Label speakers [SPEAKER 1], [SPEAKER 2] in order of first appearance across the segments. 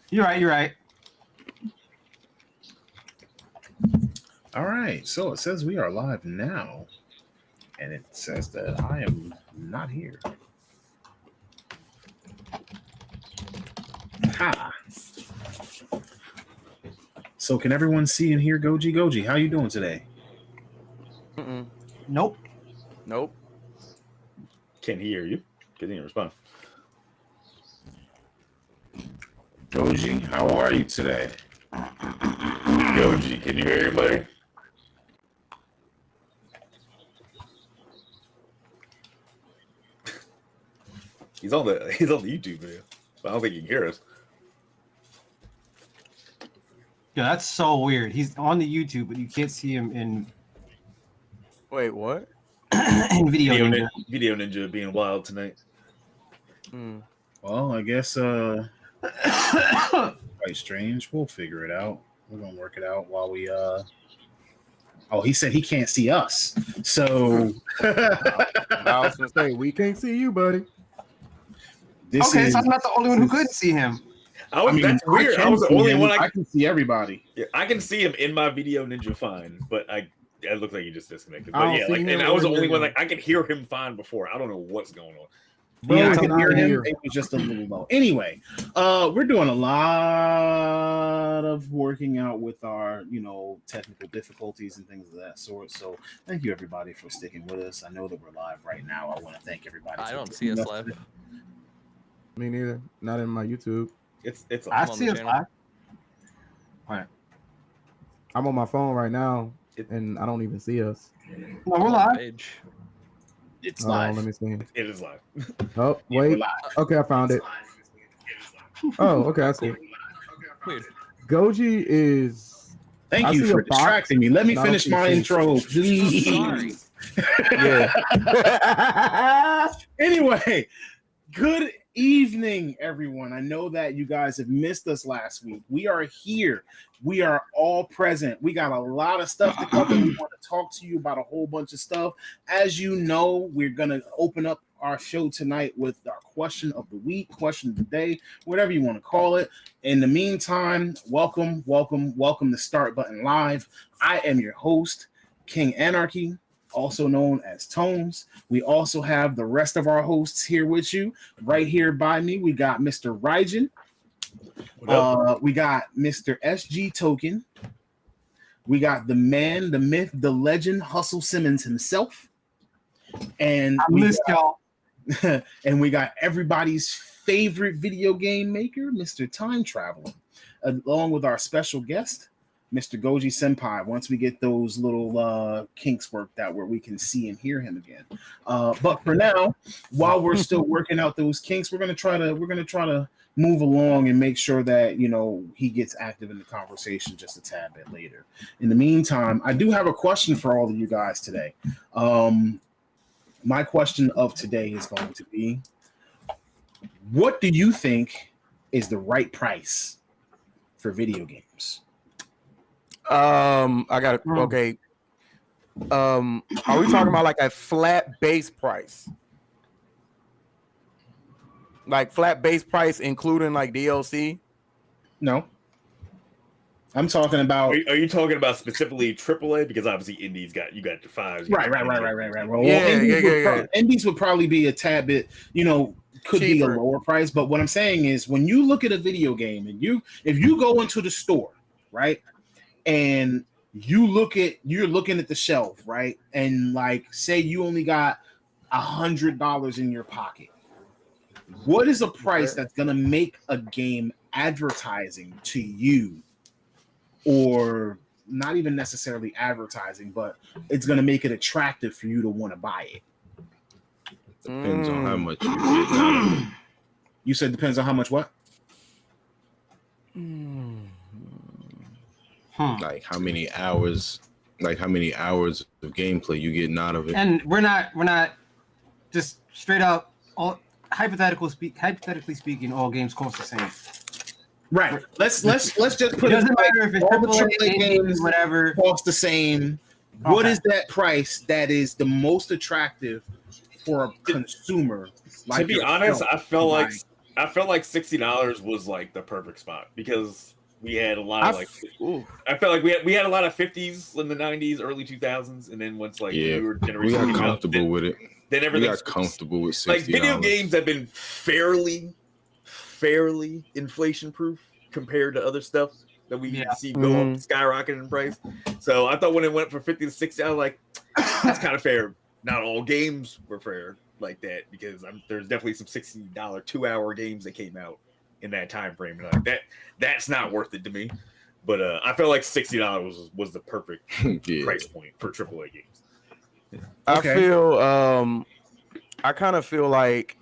[SPEAKER 1] You're right. You're right.
[SPEAKER 2] All right, so it says we are live now, and it says that I am not here. Ha! So can everyone see and hear Goji? Goji, how you doing today?
[SPEAKER 1] Nope.
[SPEAKER 3] Nope.
[SPEAKER 4] Can't hear you. Didn't respond.
[SPEAKER 2] Goji, how are you today?
[SPEAKER 4] Goji, can you hear anybody? He's on the YouTube video, but I don't think he can hear us.
[SPEAKER 1] Yeah, that's so weird. He's on the YouTube, but you can't see him in
[SPEAKER 3] Wait, what?
[SPEAKER 1] in Video Ninja.
[SPEAKER 4] Video Ninja being wild tonight.
[SPEAKER 2] Well, I guess quite strange. We'll figure it out. We're gonna work it out while we Oh, he said he can't see us. So
[SPEAKER 5] I was gonna say we can't see you, buddy.
[SPEAKER 2] this
[SPEAKER 1] Okay,
[SPEAKER 2] is
[SPEAKER 1] so I'm not the only one who couldn't see him.
[SPEAKER 4] That's weird. I was the only one.
[SPEAKER 2] I can see everybody.
[SPEAKER 4] I can see him in my Video Ninja fine, but it looks like he just disconnected.
[SPEAKER 5] I
[SPEAKER 4] But
[SPEAKER 5] don't
[SPEAKER 4] yeah,
[SPEAKER 5] see
[SPEAKER 4] like,
[SPEAKER 5] him
[SPEAKER 4] and I was the
[SPEAKER 5] or
[SPEAKER 4] only one.
[SPEAKER 5] you.
[SPEAKER 4] Like I could hear him fine before. I don't know what's going on.
[SPEAKER 2] Yeah, I
[SPEAKER 5] Bro,
[SPEAKER 2] can hear him.
[SPEAKER 5] here.
[SPEAKER 2] It was just a little low. Anyway, we're doing a lot of working out with our, technical difficulties and things of that sort. So thank you everybody for sticking with us. I know that we're live right now. I want to thank everybody.
[SPEAKER 6] I
[SPEAKER 2] for
[SPEAKER 6] don't see us
[SPEAKER 2] joining
[SPEAKER 6] live.
[SPEAKER 2] today.
[SPEAKER 5] Me neither. Not in my YouTube.
[SPEAKER 4] It's
[SPEAKER 1] I
[SPEAKER 6] I'm on
[SPEAKER 1] see
[SPEAKER 6] the
[SPEAKER 1] us
[SPEAKER 6] channel.
[SPEAKER 1] live.
[SPEAKER 5] I'm on my phone right now, and I don't even see us.
[SPEAKER 1] No, we're live.
[SPEAKER 6] Page.
[SPEAKER 2] It's
[SPEAKER 5] Hold on,
[SPEAKER 2] live.
[SPEAKER 5] let me see.
[SPEAKER 4] it is live.
[SPEAKER 5] Oh,
[SPEAKER 2] Yeah, we're
[SPEAKER 5] wait.
[SPEAKER 2] live.
[SPEAKER 5] Okay, I found it. Oh, okay, I see.
[SPEAKER 6] Weird.
[SPEAKER 5] Goji is.
[SPEAKER 2] Thank
[SPEAKER 5] I
[SPEAKER 2] you
[SPEAKER 5] see
[SPEAKER 2] for
[SPEAKER 5] a box,
[SPEAKER 2] distracting me. Let me
[SPEAKER 5] and I don't
[SPEAKER 2] finish
[SPEAKER 5] see
[SPEAKER 2] my
[SPEAKER 5] a
[SPEAKER 2] intro, please.
[SPEAKER 6] Sorry.
[SPEAKER 5] Yeah.
[SPEAKER 2] Anyway, good evening, everyone. I know that you guys have missed us last week. We are here. We are all present. We got a lot of stuff to cover. We want to talk to you about a whole bunch of stuff. As you know, we're going to open up our show tonight with our question of the week, question of the day, whatever you want to call it. In the meantime, welcome to Start Button Live. I am your host, King Anarchy, also known as Tones. We also have the rest of our hosts here with you. Right here by me, we got Mr. Rygen. We got Mr. SG Token. We got the man, the myth, the legend, Hustle Simmons himself. And
[SPEAKER 1] I missed y'all.
[SPEAKER 2] and we got everybody's favorite video game maker, Mr. Time Traveler, along with our special guest, Mr. Goji Senpai. Once we get those little kinks worked out where we can see and hear him again. But for now, while we're still working out those kinks, we're gonna try to move along and make sure that he gets active in the conversation just a tad bit later. In the meantime, I do have a question for all of you guys today. My question of today is going to be, what do you think is the right price for video games?
[SPEAKER 3] I got it. Okay. Are we talking about like a flat base price? Like flat base price including like DLC?
[SPEAKER 2] No. I'm talking about
[SPEAKER 4] Are you talking about specifically AAA? Because obviously indies got the fives.
[SPEAKER 2] right. Well,
[SPEAKER 3] Yeah.
[SPEAKER 2] indies would probably be a tad bit, could be a
[SPEAKER 3] Cheaper.
[SPEAKER 2] lower price. But what I'm saying is, when you look at a video game and if you go into the store, right, and you're looking at the shelf, right, and like say you only got $100 in your pocket, what is a price that's gonna make a game advertising to you? Or not even necessarily advertising, but it's going to make it attractive for you to want to buy it.
[SPEAKER 7] Depends on how much you get out of it.
[SPEAKER 2] You said depends on how much what?
[SPEAKER 7] Like how many hours of gameplay you getting out of it.
[SPEAKER 1] And we're not just straight up hypothetically speaking, all games cost the same.
[SPEAKER 2] Right. Let's just put
[SPEAKER 1] It
[SPEAKER 2] it
[SPEAKER 1] doesn't
[SPEAKER 2] like,
[SPEAKER 1] matter if it's
[SPEAKER 2] all the
[SPEAKER 1] AAA
[SPEAKER 2] AAA games
[SPEAKER 1] whatever.
[SPEAKER 2] cost the same. What
[SPEAKER 1] Okay.
[SPEAKER 2] is that price that is the most attractive for a consumer?
[SPEAKER 4] To be honest, I felt like I felt like $60 was like the perfect spot because we had a lot of like. I felt like we had a lot of 50s in the 90s, early 2000s, and then once like
[SPEAKER 7] Yeah,
[SPEAKER 4] newer
[SPEAKER 7] we
[SPEAKER 4] generation
[SPEAKER 7] got
[SPEAKER 4] came out,
[SPEAKER 7] comfortable with it.
[SPEAKER 4] then
[SPEAKER 7] We
[SPEAKER 4] everything
[SPEAKER 7] got comfortable with $60.
[SPEAKER 4] like video games have been fairly inflation proof compared to other stuff that we see go up skyrocketing in price. So I thought when it went from 50 to 60, I was like, that's kind of fair. Not all games were fair like that because there's definitely some $60 2-hour games that came out in that time frame. And like that's not worth it to me. But I felt like $60 was the perfect price point for AAA games.
[SPEAKER 3] I feel I kind of feel like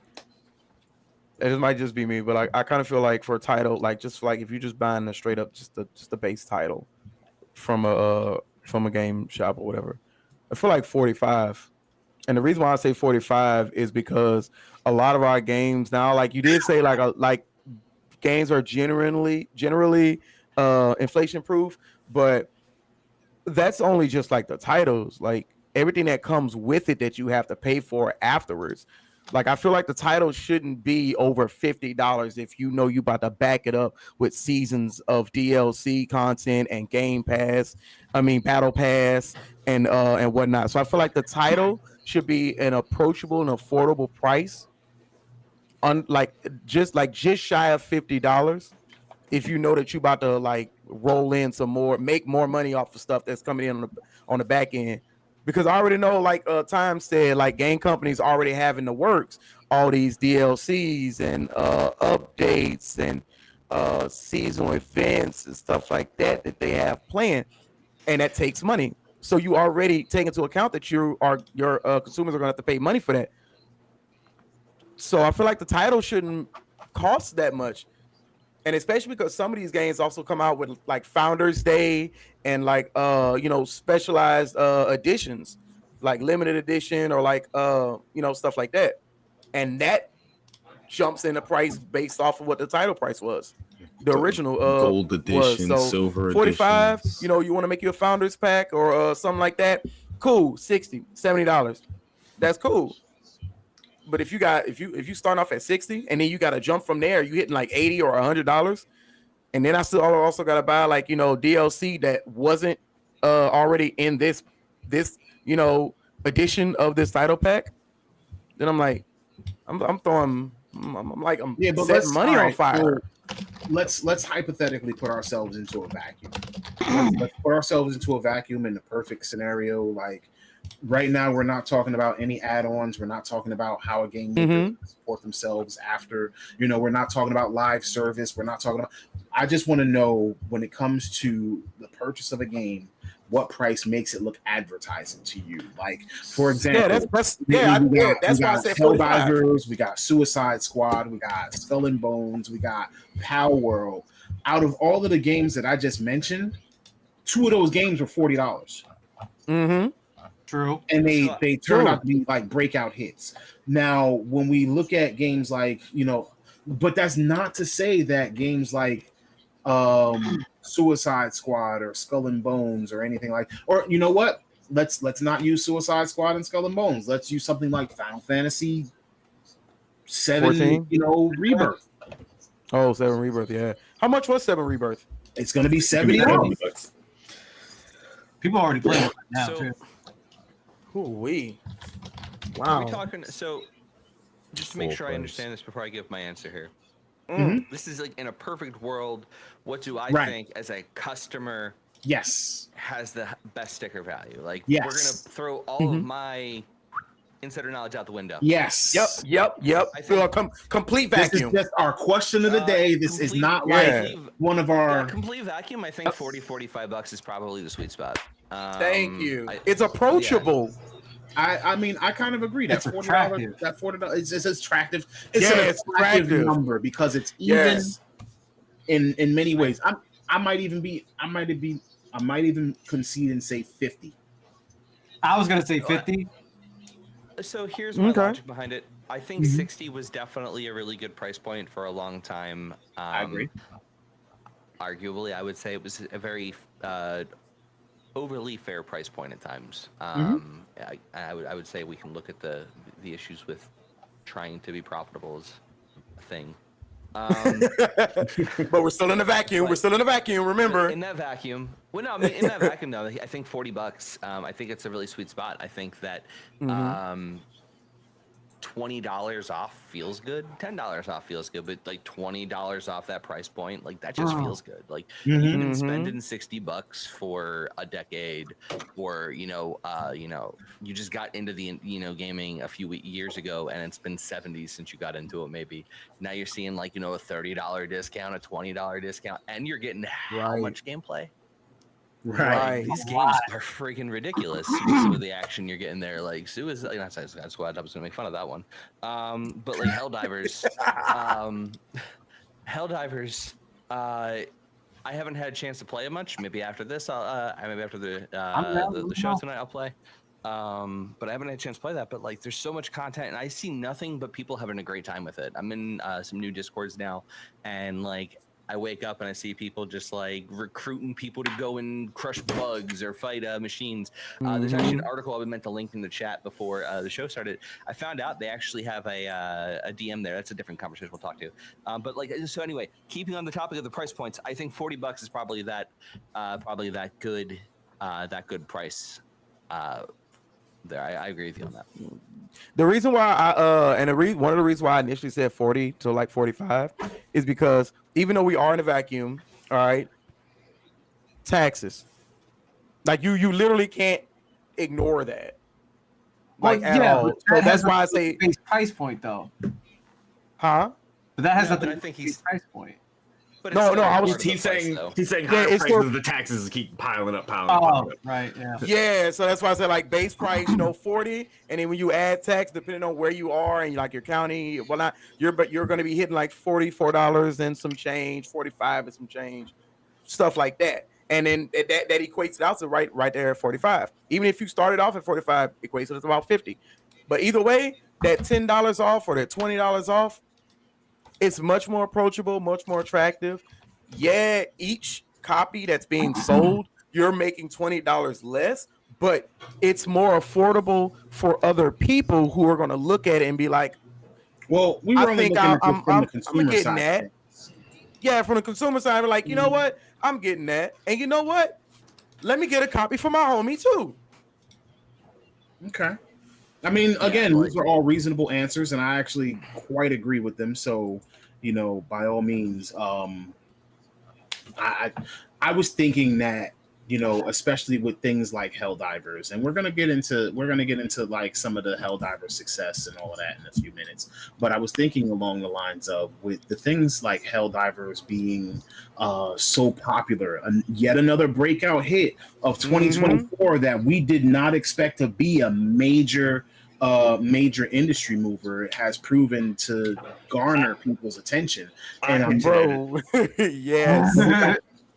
[SPEAKER 3] it might just be me, but I kind of feel like for a title, like just like if you're just buying a straight up just the base title from a game shop or whatever, I feel like 45. And the reason why I say 45 is because a lot of our games now, like you did say, like games are generally inflation proof, but that's only just like the titles, like everything that comes with it that you have to pay for afterwards. Like I feel like the title shouldn't be over $50 if you know you about to back it up with seasons of DLC content and battle pass and whatnot. So I feel like the title should be an approachable and affordable price, just shy of $50. If you know that you about to like roll in some more, make more money off of stuff that's coming in on the back end. Because I already know, like Time said, like game companies already have in the works all these DLCs and updates and seasonal events and stuff like that they have planned, and that takes money. So you already take into account that your consumers are going to have to pay money for that. So I feel like the title shouldn't cost that much. And especially because some of these games also come out with like Founders Day and like specialized editions, like limited edition or like stuff like that. And that jumps in the price based off of what the title price was. The original
[SPEAKER 7] gold edition,
[SPEAKER 3] was. So
[SPEAKER 7] silver
[SPEAKER 3] 45,
[SPEAKER 7] editions.
[SPEAKER 3] you want to make you a Founders pack or something like that. Cool, $60, $70. That's cool. But if you start off at 60 and then you got to jump from there, you hitting like $80 or $100, and then I still also got to buy like DLC that wasn't already in this edition of this title pack. Then I'm like, I'm setting money on fire.
[SPEAKER 2] So let's hypothetically put ourselves into a vacuum. Let's put ourselves into a vacuum in the perfect scenario, like. Right now, we're not talking about any add-ons. We're not talking about how a game maker support themselves after. We're not talking about live service. We're not talking about. I just want to know when it comes to the purchase of a game, what price makes it look advertising to you? Like, for example,
[SPEAKER 3] that's why I said 45.
[SPEAKER 2] We got Suicide Squad. We got Skull and Bones. We got Power World. Out of all of the games that I just mentioned, 2 of those games were $40.
[SPEAKER 3] Mm-hmm.
[SPEAKER 1] True.
[SPEAKER 2] And they turned out to be like breakout hits. Now, when we look at games like, but that's not to say that games like Suicide Squad or Skull and Bones or anything like, or you know what? Let's not use Suicide Squad and Skull and Bones. Let's use something like Final Fantasy 7, Rebirth.
[SPEAKER 3] Oh, 7 Rebirth, yeah. How much was 7 Rebirth?
[SPEAKER 2] It's going to be $70.
[SPEAKER 1] People are already playing it right now, too.
[SPEAKER 3] Ooh-wee.
[SPEAKER 6] Are
[SPEAKER 3] Wow.
[SPEAKER 6] we talking? So, just to make sure I understand this before I give my answer here. This is like in a perfect world. What do I think as a customer?
[SPEAKER 2] Yes.
[SPEAKER 6] Has the best sticker value? Like
[SPEAKER 2] Yes.
[SPEAKER 6] we're gonna throw all of my insider knowledge out the window.
[SPEAKER 2] Yes.
[SPEAKER 3] Yep. I feel a complete vacuum.
[SPEAKER 2] This is just our question of the day. This is not like one of our
[SPEAKER 6] complete vacuum. I think $40-$45 is probably the sweet spot.
[SPEAKER 3] Thank you. It's approachable.
[SPEAKER 2] I mean, I kind of agree. That
[SPEAKER 1] It's
[SPEAKER 2] $40,
[SPEAKER 1] attractive.
[SPEAKER 2] that $40, it's attractive. It's
[SPEAKER 3] Yeah,
[SPEAKER 2] an
[SPEAKER 3] it's
[SPEAKER 2] attractive
[SPEAKER 3] attractive.
[SPEAKER 2] number because it's even in many ways. I might even concede and say 50.
[SPEAKER 1] I was gonna say 50.
[SPEAKER 6] So here's my logic behind it. I think 60 was definitely a really good price point for a long time.
[SPEAKER 2] I agree.
[SPEAKER 6] Arguably, I would say it was a very overly fair price point at times. I would say we can look at the issues with trying to be profitable as a thing.
[SPEAKER 3] But we're still in a vacuum. We're still in a vacuum. Remember.
[SPEAKER 6] In that vacuum. Well, no, I mean, in that vacuum though, I think $40. I think it's a really sweet spot. I think that $20 off feels good. $10 off feels good, but like $20 off that price point, like that just feels good. Like you've been spending $60 for a decade, or you just got into the gaming a few years ago, and it's been 70 since you got into it. Maybe now you're seeing like a $30 discount, a $20 discount, and you're getting how much gameplay?
[SPEAKER 2] Right.
[SPEAKER 6] These games are freaking ridiculous with some of the action you're getting there. Like Suicide Squad, I was gonna make fun of that one. But like Helldivers, I haven't had a chance to play it much. Maybe after this, maybe after the show tonight, I'll play. But I haven't had a chance to play that. But like, there's so much content, and I see nothing but people having a great time with it. I'm in some new Discords now, and like, I wake up and I see people just like recruiting people to go and crush bugs or fight machines. There's actually an article I meant to link in the chat before the show started. I found out they actually have a DM there. That's a different conversation we'll talk to. But like, so anyway, keeping on the topic of the price points, I think $40 is probably that good price. There, I agree with you on that.
[SPEAKER 3] The reason why one of the reasons why I initially said 40 to like 45 is because even though we are in a vacuum, all right, taxes, like you literally can't ignore that, like at all. So that's why I say
[SPEAKER 1] base price point though.
[SPEAKER 3] Huh?
[SPEAKER 1] But that has
[SPEAKER 6] but
[SPEAKER 1] nothing
[SPEAKER 6] I think
[SPEAKER 1] to do with price point.
[SPEAKER 6] But
[SPEAKER 3] No, I was-
[SPEAKER 4] He's saying higher
[SPEAKER 3] it's
[SPEAKER 4] prices,
[SPEAKER 3] still-
[SPEAKER 4] the taxes keep piling up.
[SPEAKER 1] Right, yeah.
[SPEAKER 3] Yeah, so that's why I said like base price, 40, and then when you add tax, depending on where you are and like your county, you're going to be hitting like $44 and some change, 45 and some change, stuff like that, and then that equates it out to right there at 45. Even if you started off at 45, equates it to about 50. But either way, that $10 off or that $20 off, it's much more approachable, much more attractive. Yeah, each copy that's being sold, you're making $20 less, but it's more affordable for other people who are going to look at it and be like,
[SPEAKER 2] well, we were only looking at this from the consumer
[SPEAKER 3] getting
[SPEAKER 2] side.
[SPEAKER 3] that. Yeah, from the consumer side, we're like, you know what? I'm getting that. And you know what? Let me get a copy for my homie too.
[SPEAKER 2] Okay. I mean, again, these are all reasonable answers, and I actually quite agree with them. So, by all means, I was thinking that, especially with things like Helldivers, and we're gonna get into like some of the Helldiver success and all of that in a few minutes. But I was thinking along the lines of with the things like Helldivers being so popular, and yet another breakout hit of 2024 that we did not expect to be a major industry mover, has proven to garner people's attention. And
[SPEAKER 3] bro,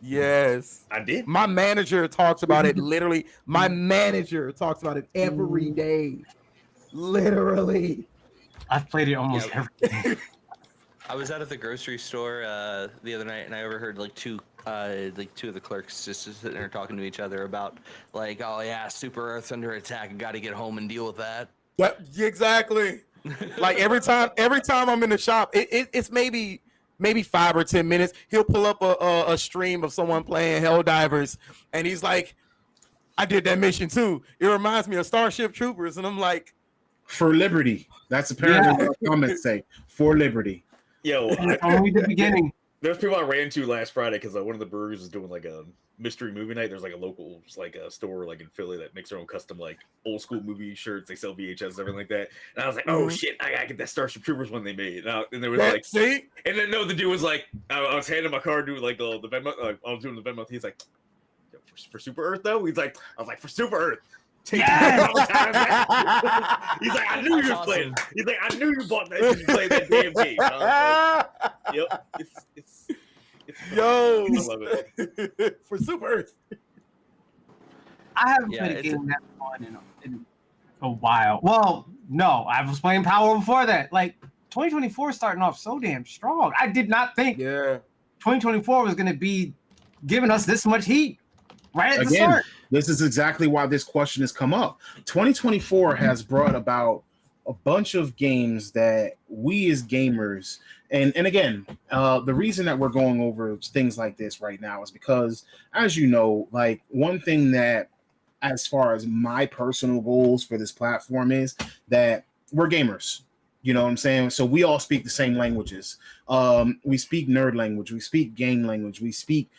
[SPEAKER 3] yes,
[SPEAKER 4] I did.
[SPEAKER 3] My manager talks about it literally. My manager talks about it every day. Literally.
[SPEAKER 1] I've played it almost every day.
[SPEAKER 6] I was out at the grocery store the other night, and I overheard like two of the clerks just sitting there talking to each other about like, oh yeah, Super Earth's under attack. I got to get home and deal with that.
[SPEAKER 3] Yep, exactly. Like every time I'm in the shop, it's maybe 5 or 10 minutes. He'll pull up a stream of someone playing Helldivers, and he's like, I did that mission too. It reminds me of Starship Troopers, and I'm like,
[SPEAKER 2] for liberty. That's apparently what comments say. For liberty.
[SPEAKER 4] Yo,
[SPEAKER 1] only the beginning.
[SPEAKER 4] There's people I ran to last Friday because one of the breweries is doing like a mystery movie night. There's like a local a store like in Philly that makes their own custom like old school movie shirts. They sell VHS and everything like that. And I was like, oh shit, I gotta get that Starship Troopers one they made. And there was like,
[SPEAKER 3] see,
[SPEAKER 4] and then the dude was like, I was handing my card to like the Venmo. I was doing the Venmo. He's like, for Super Earth though. He's like, I was like, for Super Earth. He's like, I knew you were playing. He's like, I knew you bought that. You played that damn game. Like, yep, it's
[SPEAKER 3] yo,
[SPEAKER 4] I love it.
[SPEAKER 3] for Super Earth.
[SPEAKER 1] I haven't played a game that fun in a while. Well, no, I was playing Power before that. Like 2024 starting off so damn strong. I did not think 2024 was going to be giving us this much heat right at the start.
[SPEAKER 2] This is exactly why this question has come up. 2024 has brought about a bunch of games that we as gamers, and again, the reason that we're going over things like this right now is because, as you know, like one thing that, as far as my personal goals for this platform is that we're gamers. You know what I'm saying? So we all speak the same languages. We speak nerd language. We speak game language. We speak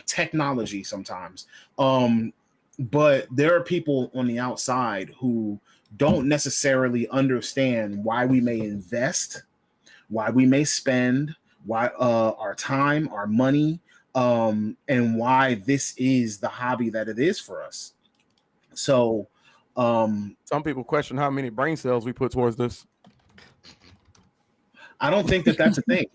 [SPEAKER 2] technology sometimes. But there are people on the outside who don't necessarily understand why we may invest, why we may spend, why our time, our money, and why this is the hobby that it is for us. So
[SPEAKER 3] some people question how many brain cells we put towards this.
[SPEAKER 2] I don't think that that's a thing.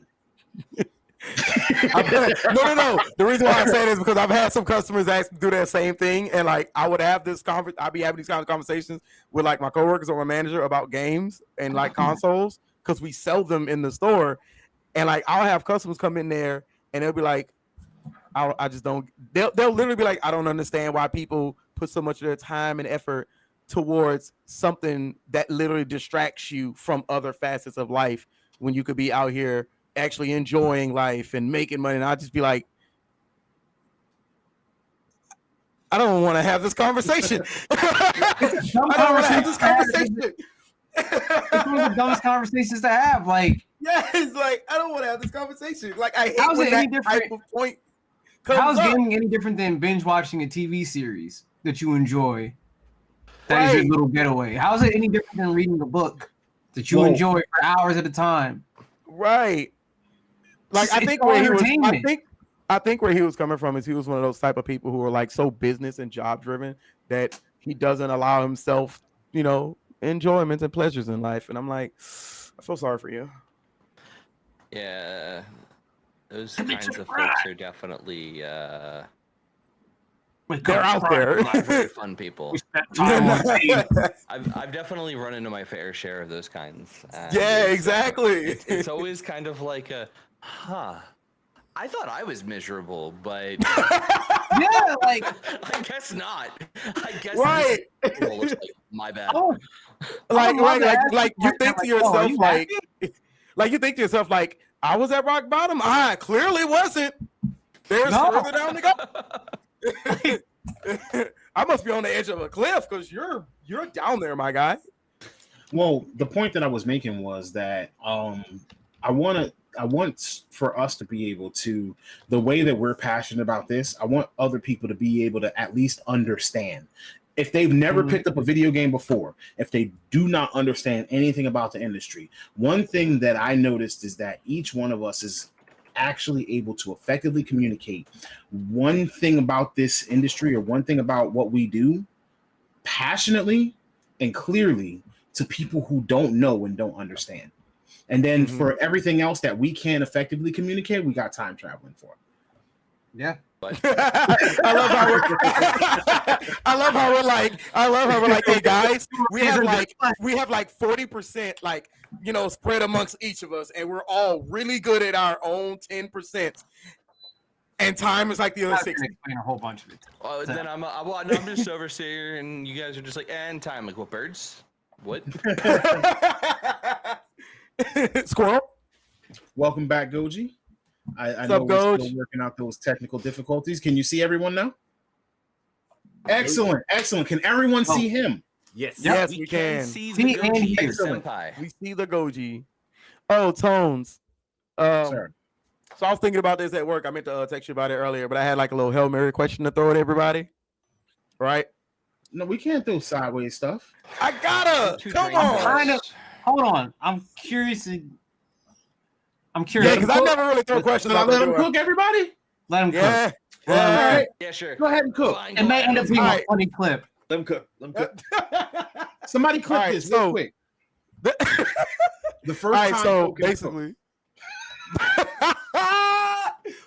[SPEAKER 3] No. The reason why I say this is because I've had some customers do that same thing, and like I would have this I'd be having these kind of conversations with like my coworkers or my manager about games and like consoles because we sell them in the store, and like I'll have customers come in there and they'll be like, I just don't. They'll literally be like, I don't understand why people put so much of their time and effort towards something that literally distracts you from other facets of life when you could be out here actually enjoying life and making money. And I'll just be like, I don't want to have this conversation. I don't want to have this conversation.
[SPEAKER 1] It's one of the dumbest conversations to have. Like,
[SPEAKER 3] yeah, it's like I don't want to have this conversation. Like, I hate
[SPEAKER 1] how's
[SPEAKER 3] when
[SPEAKER 1] it any
[SPEAKER 3] that
[SPEAKER 1] different?
[SPEAKER 3] type of point comes
[SPEAKER 1] How's
[SPEAKER 3] up.
[SPEAKER 1] gaming any different than binge watching a TV series that you enjoy? That is
[SPEAKER 3] Right.
[SPEAKER 1] your little getaway. How is it any different than reading a book that you
[SPEAKER 2] Whoa.
[SPEAKER 1] enjoy for hours at a time?
[SPEAKER 3] Right. Like I
[SPEAKER 1] It's
[SPEAKER 3] think
[SPEAKER 1] all
[SPEAKER 3] where he was,
[SPEAKER 1] entertainment.
[SPEAKER 3] I think where he was coming from is he was one of those type of people who are like so business and job driven that he doesn't allow himself, you know, enjoyments and pleasures in life. And I'm like, I feel sorry for you.
[SPEAKER 6] Yeah, those kinds of folks are definitely
[SPEAKER 3] They're out there.
[SPEAKER 6] not very fun people.
[SPEAKER 1] We spent time on TV.
[SPEAKER 6] I've definitely run into my fair share of those kinds.
[SPEAKER 3] Yeah, exactly.
[SPEAKER 6] It's always kind of like a, I thought I was miserable, but
[SPEAKER 1] Yeah, like,
[SPEAKER 6] I guess not. I guess
[SPEAKER 3] Right.
[SPEAKER 6] this is like, my bad.
[SPEAKER 1] oh,
[SPEAKER 3] like
[SPEAKER 1] I would love to ask
[SPEAKER 3] like you
[SPEAKER 1] you
[SPEAKER 3] think to
[SPEAKER 1] like, oh, are
[SPEAKER 3] yourself
[SPEAKER 1] you
[SPEAKER 3] like
[SPEAKER 1] happy?
[SPEAKER 3] like you think to yourself like I was at rock bottom. I clearly wasn't. There's
[SPEAKER 1] No.
[SPEAKER 3] further down to go. I must be on the edge of a cliff because you're down there, my guy.
[SPEAKER 2] Well, the point that I was making was that I want for us to be able to, the way that we're passionate about this, I want other people to be able to at least understand. If they've never picked up a video game before, if they do not understand anything about the industry, one thing that I noticed is that each one of us is actually able to effectively communicate one thing about this industry or one thing about what we do passionately and clearly to people who don't know and don't understand. And then for everything else that we can effectively communicate, we got time traveling for.
[SPEAKER 1] yeah.
[SPEAKER 6] But
[SPEAKER 3] I love how we're like, hey guys, we have like 40% like, you know, spread amongst each of us, and we're all really good at our own 10%. And time is like the other
[SPEAKER 1] I can
[SPEAKER 3] 60.
[SPEAKER 1] explain a whole bunch of it.
[SPEAKER 6] then I'm just overseer, and you guys are just like, and time. Like, what birds? What?
[SPEAKER 3] Squirrel.
[SPEAKER 2] Welcome back, Goji. I
[SPEAKER 3] What's
[SPEAKER 2] know
[SPEAKER 3] up,
[SPEAKER 2] we're
[SPEAKER 3] Goj?
[SPEAKER 2] still working out those technical difficulties. Can you see everyone now? Excellent, excellent. Can everyone see him?
[SPEAKER 4] Yes.
[SPEAKER 3] Yes, we can.
[SPEAKER 6] see
[SPEAKER 1] See
[SPEAKER 6] the
[SPEAKER 1] and
[SPEAKER 6] Goji
[SPEAKER 1] hear.
[SPEAKER 6] senpai.
[SPEAKER 3] We see the Goji. Oh, Tones.
[SPEAKER 2] Sir.
[SPEAKER 3] So I was thinking about this at work. I meant to text you about it earlier, but I had like a little Hail Mary question to throw at everybody. Right?
[SPEAKER 2] No, we can't do sideways stuff.
[SPEAKER 3] I gotta.
[SPEAKER 6] Two
[SPEAKER 3] Come
[SPEAKER 6] drinks
[SPEAKER 3] on.
[SPEAKER 1] Kind of. Hold on. I'm curious.
[SPEAKER 3] Yeah,
[SPEAKER 1] curious.
[SPEAKER 3] because I never really throw questions
[SPEAKER 2] Should I
[SPEAKER 3] out
[SPEAKER 2] let
[SPEAKER 3] the
[SPEAKER 2] him
[SPEAKER 3] door.
[SPEAKER 2] cook, everybody?
[SPEAKER 1] Let him cook.
[SPEAKER 3] Yeah.
[SPEAKER 2] All
[SPEAKER 3] Yeah.
[SPEAKER 2] right,
[SPEAKER 6] Yeah, sure.
[SPEAKER 2] go ahead and cook.
[SPEAKER 6] Fine,
[SPEAKER 1] It may
[SPEAKER 6] go
[SPEAKER 1] end up
[SPEAKER 6] ahead.
[SPEAKER 1] being a
[SPEAKER 3] Alright.
[SPEAKER 1] funny clip.
[SPEAKER 4] Let him cook. Let him cook.
[SPEAKER 2] Somebody clip
[SPEAKER 3] All right,
[SPEAKER 2] this real
[SPEAKER 3] so-
[SPEAKER 2] quick.
[SPEAKER 3] All
[SPEAKER 2] The first
[SPEAKER 3] right,
[SPEAKER 2] time
[SPEAKER 3] so
[SPEAKER 2] cooking cook.
[SPEAKER 3] basically,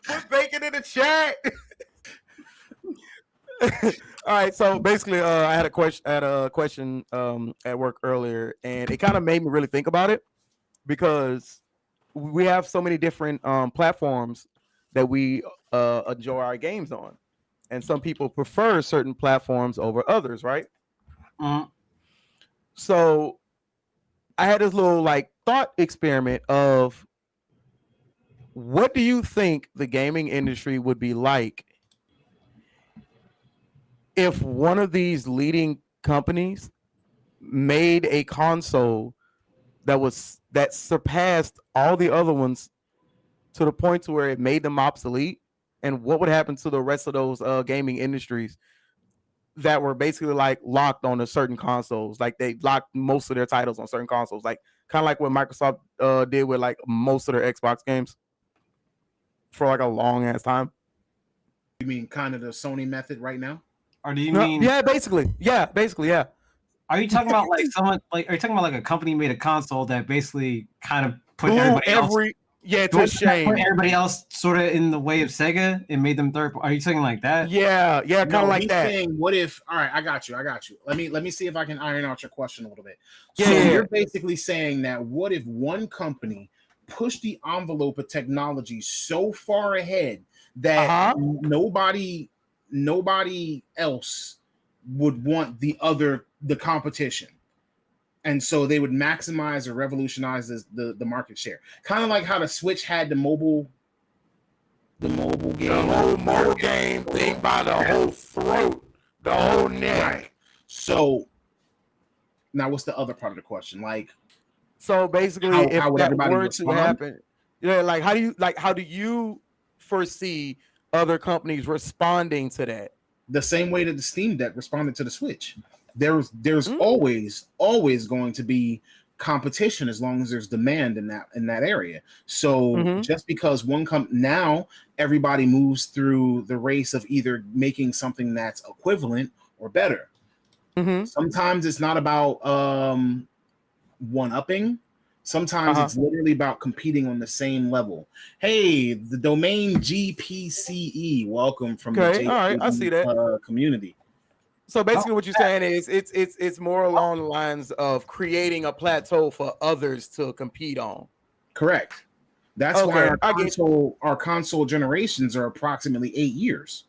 [SPEAKER 3] put bacon in the chat. All right, so basically, I had a question at work earlier, and it kind of made me really think about it because we have so many different platforms that we enjoy our games on, and some people prefer certain platforms over others, right?
[SPEAKER 1] Mhm.
[SPEAKER 3] So I had this little like thought experiment of what do you think the gaming industry would be like if one of these leading companies made a console that surpassed all the other ones to the point to where it made them obsolete, and what would happen to the rest of those gaming industries that were basically like locked on a certain consoles, like they locked most of their titles on certain consoles, like kind of like what Microsoft did with like most of their Xbox games for like a long ass time.
[SPEAKER 2] You mean kind of the Sony method right now?
[SPEAKER 1] Or do you
[SPEAKER 3] No,
[SPEAKER 1] mean?
[SPEAKER 3] yeah, basically, yeah.
[SPEAKER 1] Are you talking about like someone like? Are you talking about like a company made a console that basically kind of put
[SPEAKER 3] Blew
[SPEAKER 1] everybody else?
[SPEAKER 3] it's a shame.
[SPEAKER 1] Put everybody else sort of in the way of Sega and made them third. Are you saying like that?
[SPEAKER 3] Yeah, kind of like
[SPEAKER 2] he's
[SPEAKER 3] that.
[SPEAKER 2] Saying, what if? All right, I got you. Let me see if I can iron out your question a little bit. So
[SPEAKER 3] Yeah.
[SPEAKER 2] you're basically saying that what if one company pushed the envelope of technology so far ahead that nobody else would want the competition, and so they would maximize or revolutionize the market share, kind of like how the Switch had the mobile game,
[SPEAKER 3] the whole mobile game thing by the whole throat, the whole neck.
[SPEAKER 2] Right. So now, what's the other part of the question? Like,
[SPEAKER 3] so basically, if
[SPEAKER 2] how would
[SPEAKER 3] that
[SPEAKER 2] everybody
[SPEAKER 3] were
[SPEAKER 2] respond?
[SPEAKER 3] to happen, yeah, like how do you foresee other companies responding to that?
[SPEAKER 2] The same way that the Steam Deck responded to the Switch. There's always going to be competition as long as there's demand in that area. So just because one now everybody moves through the race of either making something that's equivalent or better. Sometimes it's not about one-upping. Sometimes it's literally about competing on the same level. Hey, the domain GPCE, welcome from the
[SPEAKER 3] all right, I see that
[SPEAKER 2] community.
[SPEAKER 3] So basically, what you're saying is it's more along the lines of creating a plateau for others to compete on.
[SPEAKER 2] Correct. That's why our console generations are approximately 8 years.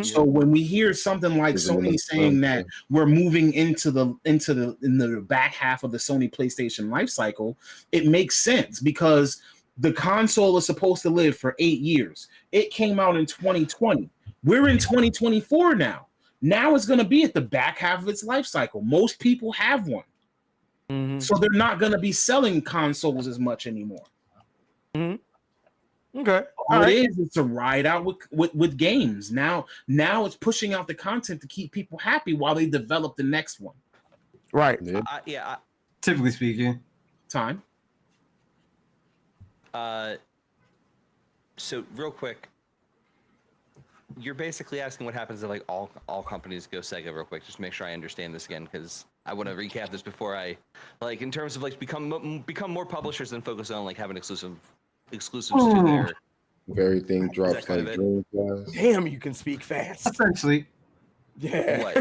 [SPEAKER 2] So when we hear something like Sony saying that we're moving into the back half of the Sony PlayStation life cycle, it makes sense because the console is supposed to live for 8 years. It came out in 2020. We're in 2024 now. Now it's going to be at the back half of its life cycle. Most people have one. So they're not going to be selling consoles as much anymore.
[SPEAKER 3] Okay.
[SPEAKER 2] All it is to ride out with games. Now it's pushing out the content to keep people happy while they develop the next one.
[SPEAKER 3] Right.
[SPEAKER 1] Typically speaking.
[SPEAKER 2] Time.
[SPEAKER 6] So real quick, you're basically asking what happens if like all companies go Sega real quick, just to make sure I understand this again, because I want to recap this before I like in terms of like become more publishers and focus on like having exclusives to their
[SPEAKER 7] everything drops like Dreamcast.
[SPEAKER 3] Damn, you can speak fast.
[SPEAKER 1] Essentially.
[SPEAKER 3] Yeah.
[SPEAKER 6] What?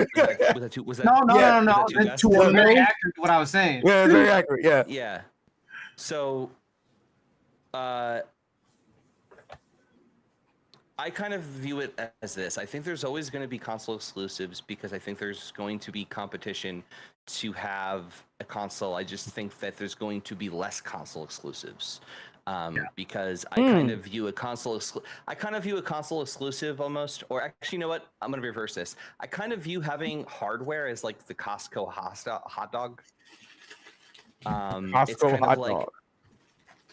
[SPEAKER 6] Was that
[SPEAKER 1] No.
[SPEAKER 6] That's
[SPEAKER 1] very accurate to what I was saying.
[SPEAKER 3] Yeah, very accurate. Yeah.
[SPEAKER 6] Yeah. So, I kind of view it as this. I think there's always going to be console exclusives because I think there's going to be competition to have a console. I just think that there's going to be less console exclusives. Because I kind of view a console exclusive almost, or actually, you know what? I'm going to reverse this. I kind of view having hardware as like the Costco hot dog. It's kind of like,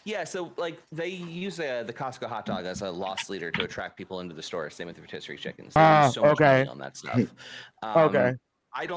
[SPEAKER 6] yeah, so like they use the Costco hot dog as a loss leader to attract people into the store. Same with the rotisserie chickens. They use so much money on that stuff. I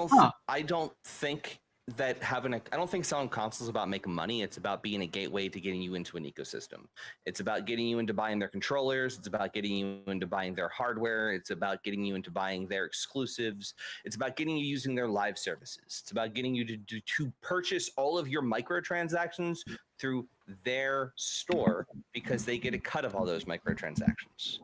[SPEAKER 6] don't think that I don't think selling consoles is about making money. It's about being a gateway to getting you into an ecosystem. It's about getting you into buying their controllers. It's about getting you into buying their hardware. It's about getting you into buying their exclusives. It's about getting you using their live services. It's about getting you to purchase all of your microtransactions through their store because they get a cut of all those microtransactions.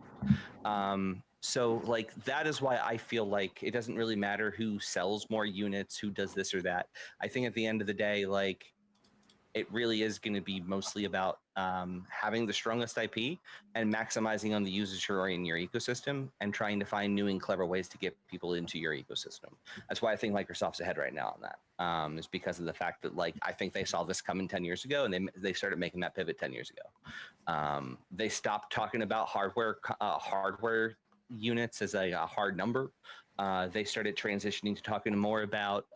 [SPEAKER 6] So like that is why I feel like it doesn't really matter who sells more units, who does this or that. I think at the end of the day, like it really is going to be mostly about having the strongest IP and maximizing on the users who are in your ecosystem and trying to find new and clever ways to get people into your ecosystem. That's why I think Microsoft's ahead right now on that. Is because of the fact that like I think they saw this coming 10 years ago and they started making that pivot 10 years ago. They stopped talking about hardware units as a hard number. They started transitioning to talking more about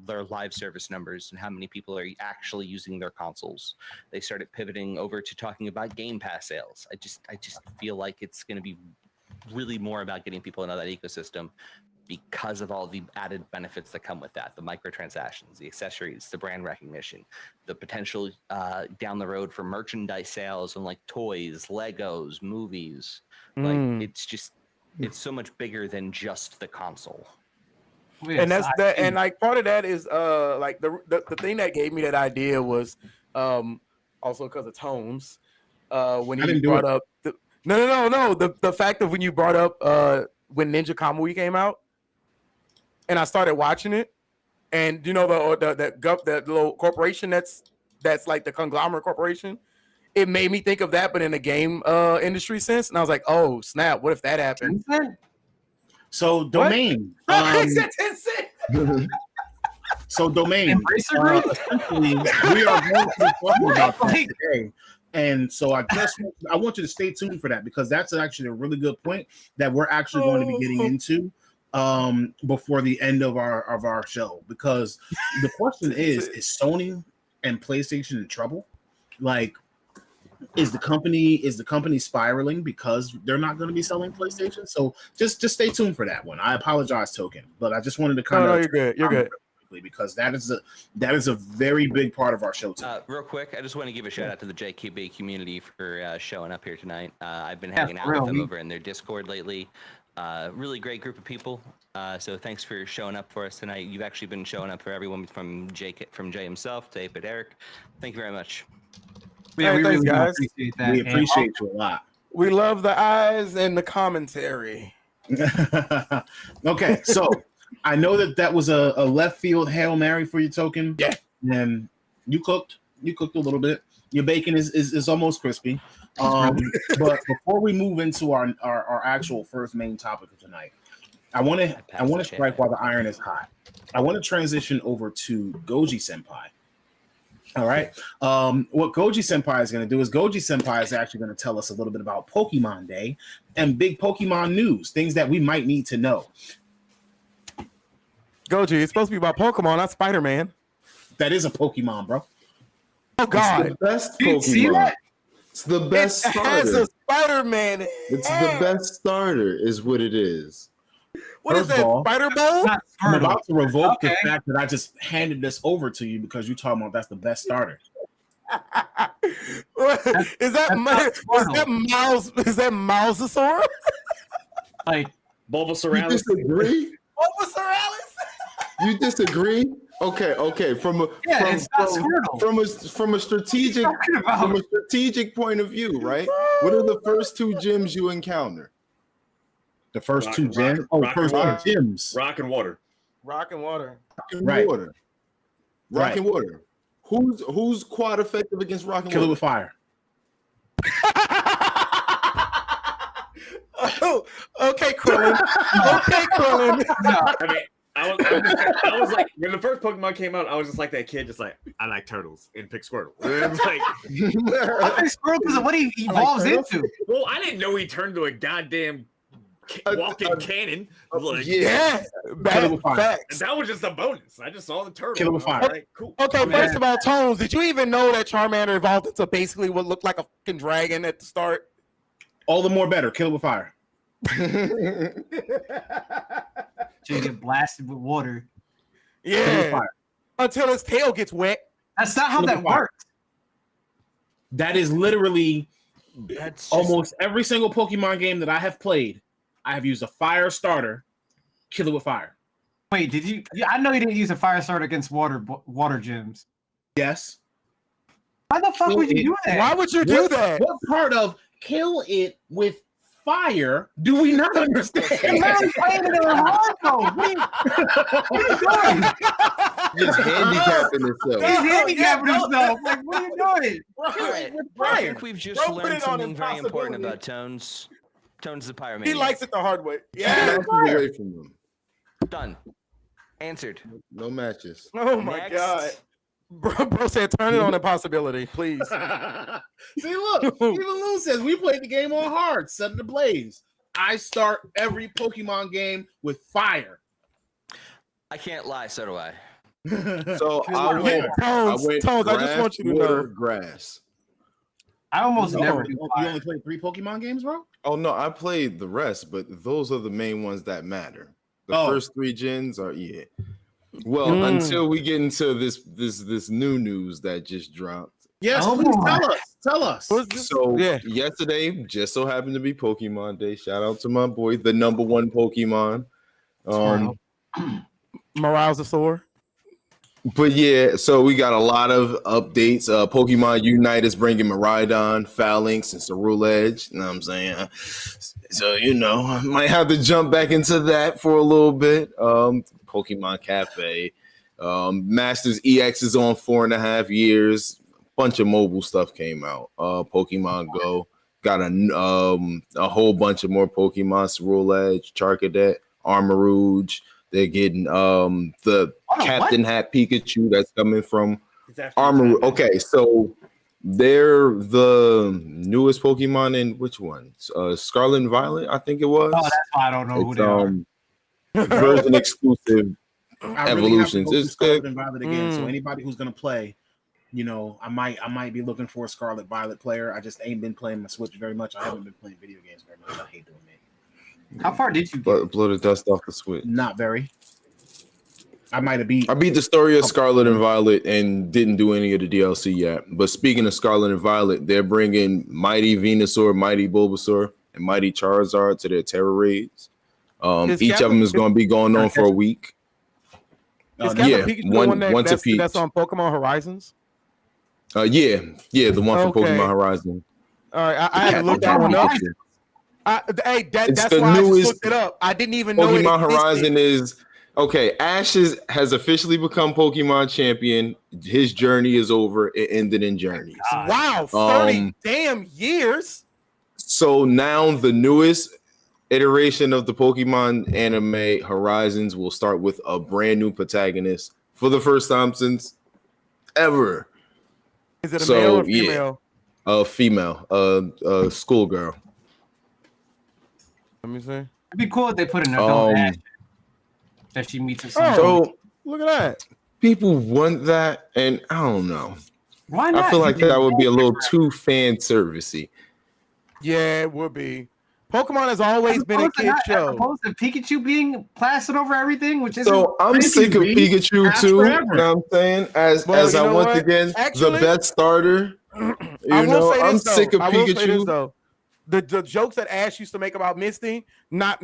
[SPEAKER 6] their live service numbers and how many people are actually using their consoles. They started pivoting over to talking about Game Pass sales. I just feel like it's going to be really more about getting people into that ecosystem because of all the added benefits that come with that, the microtransactions, the accessories, the brand recognition, the potential down the road for merchandise sales and like toys, Legos, movies. Like it's so much bigger than just the console.
[SPEAKER 3] And that's that, and like part of that is like the thing that gave me that idea was also because of Tones when he brought up the fact of when you brought up when Ninja Kamui came out, and I started watching it, and you know the little corporation that's like the conglomerate corporation. It made me think of that, but in a game industry sense. And I was like, oh, snap. What if that happened?
[SPEAKER 2] So Domain. So Domain. Essentially, we are going to talk about that today. And so I want you to stay tuned for that because that's actually a really good point that we're actually going to be getting into before the end of our show. Because the question is Sony and PlayStation in trouble? Like, is the company spiraling because they're not going to be selling PlayStation? So just stay tuned for that one. I apologize, Token, but I just wanted to kind of
[SPEAKER 3] you're good
[SPEAKER 2] because that is a very big part of our show today.
[SPEAKER 6] Real quick, I just want to give a shout out to the JKB community for showing up here tonight. I've been hanging out with them over in their Discord lately. Really great group of people. So thanks for showing up for us tonight. You've actually been showing up for everyone from Jay himself to Ape Eric. Thank you very much.
[SPEAKER 1] Yeah, we really
[SPEAKER 3] guys.
[SPEAKER 1] appreciate that.
[SPEAKER 2] We appreciate you a lot.
[SPEAKER 3] We love the eyes and the commentary.
[SPEAKER 2] Okay, so I know that was a left field Hail Mary for you, Token.
[SPEAKER 3] Yeah.
[SPEAKER 2] And you cooked a little bit. Your bacon is almost crispy. But before we move into our actual first main topic of tonight, I want to strike while the iron is hot. I want to transition over to Goji Senpai. All right. What Goji Senpai is going to do is Goji Senpai is actually going to tell us a little bit about Pokemon Day and big Pokemon news, things that we might need to know.
[SPEAKER 3] Goji, it's supposed to be about Pokemon, not Spider-Man.
[SPEAKER 2] That is a Pokemon, bro.
[SPEAKER 3] Oh God!
[SPEAKER 8] It's the best
[SPEAKER 1] Did you see
[SPEAKER 8] Pokemon.
[SPEAKER 1] that?
[SPEAKER 8] It's the best
[SPEAKER 3] It has
[SPEAKER 8] starter.
[SPEAKER 3] a Spider-Man.
[SPEAKER 8] It's the best starter, is what it is.
[SPEAKER 3] What is
[SPEAKER 2] First
[SPEAKER 3] that?
[SPEAKER 2] of all,
[SPEAKER 3] Spider Ball?
[SPEAKER 1] Not
[SPEAKER 2] I'm
[SPEAKER 1] Squirtle.
[SPEAKER 2] about to revoke
[SPEAKER 1] Okay.
[SPEAKER 2] the fact that I just handed this over to you because you're talking about that's the best starter.
[SPEAKER 3] Is that Miles? Is that Mousesaur?
[SPEAKER 1] Like,
[SPEAKER 8] You
[SPEAKER 4] Bulbasaurus.
[SPEAKER 8] disagree?
[SPEAKER 3] What was Sir Alice?
[SPEAKER 8] You disagree? Okay.
[SPEAKER 1] it's not Squirtle.
[SPEAKER 8] From a strategic
[SPEAKER 1] Talking about
[SPEAKER 8] point of view, right? What are the first two gyms you encounter?
[SPEAKER 2] The first two
[SPEAKER 4] Rock
[SPEAKER 2] first
[SPEAKER 4] and water.
[SPEAKER 2] two gyms.
[SPEAKER 4] Rock and water.
[SPEAKER 3] Rock and water.
[SPEAKER 8] Rock and
[SPEAKER 2] Right.
[SPEAKER 8] water. Rock
[SPEAKER 2] Right.
[SPEAKER 8] and water. Who's quad effective against rock and
[SPEAKER 2] Kill it
[SPEAKER 8] water?
[SPEAKER 2] with fire.
[SPEAKER 3] Oh, okay, Krillin. Okay, Krillin.
[SPEAKER 4] I mean, I was like, when the first Pokemon came out, I was just like that kid, just like, I like turtles and pick Squirtle. And it's like,
[SPEAKER 1] I think Squirtle because of what he evolves into.
[SPEAKER 4] well, I didn't know he turned to a goddamn walking cannon. Like,
[SPEAKER 3] Yeah,
[SPEAKER 2] Kill it
[SPEAKER 3] bad
[SPEAKER 2] with fire.
[SPEAKER 4] and
[SPEAKER 3] facts.
[SPEAKER 4] that was just a bonus. I just saw the turtle.
[SPEAKER 2] Kill it with fire.
[SPEAKER 4] All right, cool.
[SPEAKER 3] Okay,
[SPEAKER 1] Man.
[SPEAKER 3] first of all, Tones, did you even know that Charmander evolved into basically what looked like a fucking dragon at the start?
[SPEAKER 2] All the more better. Kill it with fire.
[SPEAKER 1] So you get blasted with water.
[SPEAKER 2] Kill it with
[SPEAKER 3] Yeah,
[SPEAKER 2] fire.
[SPEAKER 3] until his tail gets wet.
[SPEAKER 1] That's not how
[SPEAKER 2] Kill it
[SPEAKER 1] that
[SPEAKER 2] with fire.
[SPEAKER 1] works.
[SPEAKER 2] That is literally
[SPEAKER 6] That's just,
[SPEAKER 2] almost every single Pokemon game that I have played. I have used a fire starter. Kill it with fire.
[SPEAKER 1] Wait, did you? Yeah, I know you didn't use a fire starter against water gyms.
[SPEAKER 2] Yes.
[SPEAKER 1] Why the fuck would you do that?
[SPEAKER 3] Why would you do that?
[SPEAKER 2] What part of kill it with fire do we not understand?
[SPEAKER 1] The man's playing it on hard though. What are you doing?
[SPEAKER 8] Just handicapping itself.
[SPEAKER 1] He's handicapping himself. Like, what are you doing?
[SPEAKER 6] Alright, I
[SPEAKER 2] Fire.
[SPEAKER 6] think we've just
[SPEAKER 3] Bro, put
[SPEAKER 6] learned
[SPEAKER 3] it on
[SPEAKER 6] something very important
[SPEAKER 3] impossibility.
[SPEAKER 6] about Tones. Tones the pyromaniac.
[SPEAKER 3] He likes it the hard way.
[SPEAKER 8] Yeah,
[SPEAKER 3] Yeah.
[SPEAKER 8] away from them.
[SPEAKER 6] Done. Answered.
[SPEAKER 8] No matches.
[SPEAKER 3] Oh my
[SPEAKER 6] Next.
[SPEAKER 3] god. Bro said turn it on impossibility, please.
[SPEAKER 2] See, look, even Lou says we played the game on hard, set it ablaze. I start every Pokemon game with fire.
[SPEAKER 6] I can't lie, so do I.
[SPEAKER 8] So I went
[SPEAKER 3] Tones, I just want you to
[SPEAKER 8] water,
[SPEAKER 3] know.
[SPEAKER 8] grass.
[SPEAKER 1] I almost
[SPEAKER 2] No,
[SPEAKER 1] never
[SPEAKER 2] you
[SPEAKER 1] do
[SPEAKER 2] only
[SPEAKER 1] fire.
[SPEAKER 2] played 3 Pokemon games, bro?
[SPEAKER 8] Oh no, I played the rest, but those are the main ones that matter. The
[SPEAKER 2] Oh.
[SPEAKER 8] first 3 gens are Well, until we get into this new news that just dropped.
[SPEAKER 2] Yes,
[SPEAKER 1] Oh,
[SPEAKER 2] please
[SPEAKER 1] boy.
[SPEAKER 2] tell us.
[SPEAKER 8] So
[SPEAKER 3] Yeah.
[SPEAKER 8] yesterday just so happened to be Pokemon Day. Shout out to my boy, the number 1 Pokemon.
[SPEAKER 3] Moralzasaur.
[SPEAKER 8] But yeah, so we got a lot of updates. Pokemon Unite is bringing Miraidon, Phalanx, and Ceruledge. You know what I'm saying? So, I might have to jump back into that for a little bit. Pokemon Cafe. Masters EX is on 4.5 years. Bunch of mobile stuff came out. Pokemon Go. Got a whole bunch of more Pokemon. Ceruledge, Charcadet, Armarouge. They're getting the Captain Hat Pikachu that's coming from Armor. Okay, so they're the newest Pokemon in which one? Scarlet and Violet, I think it was.
[SPEAKER 1] Oh, that's why I don't know who they are.
[SPEAKER 8] Version exclusive
[SPEAKER 2] I
[SPEAKER 8] evolutions.
[SPEAKER 2] Really
[SPEAKER 8] It's
[SPEAKER 2] Scarlet
[SPEAKER 8] good.
[SPEAKER 2] and Violet again. So anybody who's gonna play, I might be looking for a Scarlet Violet player. I just ain't been playing my Switch very much. I haven't been playing video games very much. I hate doing it.
[SPEAKER 1] How far did you get?
[SPEAKER 8] Blow the dust off the Switch.
[SPEAKER 2] Not very. I might have beat.
[SPEAKER 8] I beat the story of Scarlet and Violet and didn't do any of the DLC yet. But speaking of Scarlet and Violet, they're bringing Mighty Venusaur, Mighty Bulbasaur, and Mighty Charizard to their Terror Raids. Each of them is going to be going on for a week.
[SPEAKER 3] Is Captain
[SPEAKER 8] yeah,
[SPEAKER 3] Pikachu
[SPEAKER 8] one-
[SPEAKER 3] the one
[SPEAKER 8] once a piece.
[SPEAKER 3] that's on Pokemon Horizons?
[SPEAKER 8] Yeah, the one for
[SPEAKER 3] Okay.
[SPEAKER 8] Pokemon Horizon.
[SPEAKER 3] All right, I had
[SPEAKER 8] Yeah,
[SPEAKER 3] to look that one up.
[SPEAKER 8] It's
[SPEAKER 3] That's
[SPEAKER 8] the
[SPEAKER 3] why I just
[SPEAKER 8] newest
[SPEAKER 3] looked it up. I didn't even know
[SPEAKER 8] Pokemon
[SPEAKER 3] it existed.
[SPEAKER 8] Horizon is okay. Ash has officially become Pokemon champion. His journey is over. It ended in Journeys.
[SPEAKER 3] Wow, 30 damn years.
[SPEAKER 8] So now the newest iteration of the Pokemon anime Horizons will start with a brand new protagonist for the first time since ever.
[SPEAKER 3] Is it a male or
[SPEAKER 8] yeah,
[SPEAKER 3] female?
[SPEAKER 8] a female, a schoolgirl.
[SPEAKER 3] Let me see.
[SPEAKER 1] It'd be cool if they put an adult Ash that she meets at some point.
[SPEAKER 8] So
[SPEAKER 3] Look at that.
[SPEAKER 8] people want that, and I don't know.
[SPEAKER 1] Why not?
[SPEAKER 8] I feel like that would be a little too fan servicey.
[SPEAKER 3] Yeah, it would be. Pokemon has always been a kid
[SPEAKER 1] As
[SPEAKER 3] show.
[SPEAKER 1] opposed to Pikachu being plastered over everything, which is
[SPEAKER 8] So I'm sick of Pikachu
[SPEAKER 2] Ask
[SPEAKER 8] too.
[SPEAKER 2] forever.
[SPEAKER 8] You know what I'm saying? As
[SPEAKER 3] Well,
[SPEAKER 8] as
[SPEAKER 3] you
[SPEAKER 8] I
[SPEAKER 3] know
[SPEAKER 8] once
[SPEAKER 3] what?
[SPEAKER 8] again
[SPEAKER 3] Actually,
[SPEAKER 8] the best starter.
[SPEAKER 3] I
[SPEAKER 8] You
[SPEAKER 3] will
[SPEAKER 8] know,
[SPEAKER 3] say
[SPEAKER 8] I'm
[SPEAKER 3] this, though.
[SPEAKER 8] sick of
[SPEAKER 3] I will say this,
[SPEAKER 8] Pikachu.
[SPEAKER 3] though. The jokes that Ash used to make about Misty, not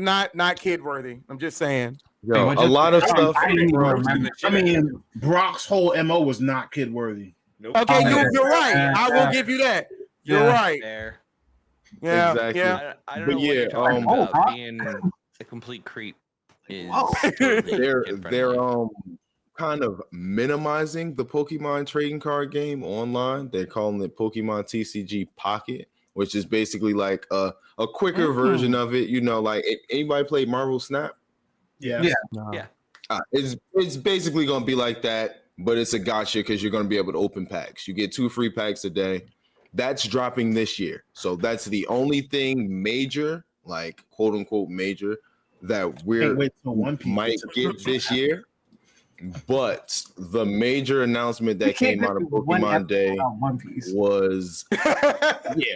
[SPEAKER 3] kid worthy. I'm just saying.
[SPEAKER 8] Yo, a lot of stuff.
[SPEAKER 1] I didn't even remember.
[SPEAKER 2] I mean, Brock's whole MO was not kid worthy.
[SPEAKER 4] Nope.
[SPEAKER 3] Okay,
[SPEAKER 1] yeah.
[SPEAKER 3] you're right. I will
[SPEAKER 1] Yeah.
[SPEAKER 3] give you that. You're
[SPEAKER 1] Yeah.
[SPEAKER 3] right.
[SPEAKER 6] There.
[SPEAKER 3] Yeah,
[SPEAKER 8] Exactly.
[SPEAKER 3] yeah.
[SPEAKER 6] I don't
[SPEAKER 8] But
[SPEAKER 6] know what
[SPEAKER 8] yeah,
[SPEAKER 6] you're talking
[SPEAKER 1] oh,
[SPEAKER 6] about. Being a complete creep is
[SPEAKER 1] Whoa.
[SPEAKER 6] totally
[SPEAKER 8] They're
[SPEAKER 6] kid-friendly.
[SPEAKER 8] kind of minimizing the Pokemon trading card game online. They're calling it Pokemon TCG Pocket, which is basically like a quicker version of it. You know, like if anybody played Marvel Snap?
[SPEAKER 2] Yeah.
[SPEAKER 1] Yeah.
[SPEAKER 8] It's basically going to be like that, but it's a gotcha because you're going to be able to open packs. You get 2 free packs a day. That's dropping this year. So that's the only thing major, like quote unquote major, that we're
[SPEAKER 2] Can't wait till One Piece
[SPEAKER 8] might
[SPEAKER 2] gets a
[SPEAKER 8] get this year. But the major announcement that
[SPEAKER 1] can't
[SPEAKER 8] came out of
[SPEAKER 1] get through one
[SPEAKER 8] Pokemon Day
[SPEAKER 1] episode on One Piece.
[SPEAKER 8] was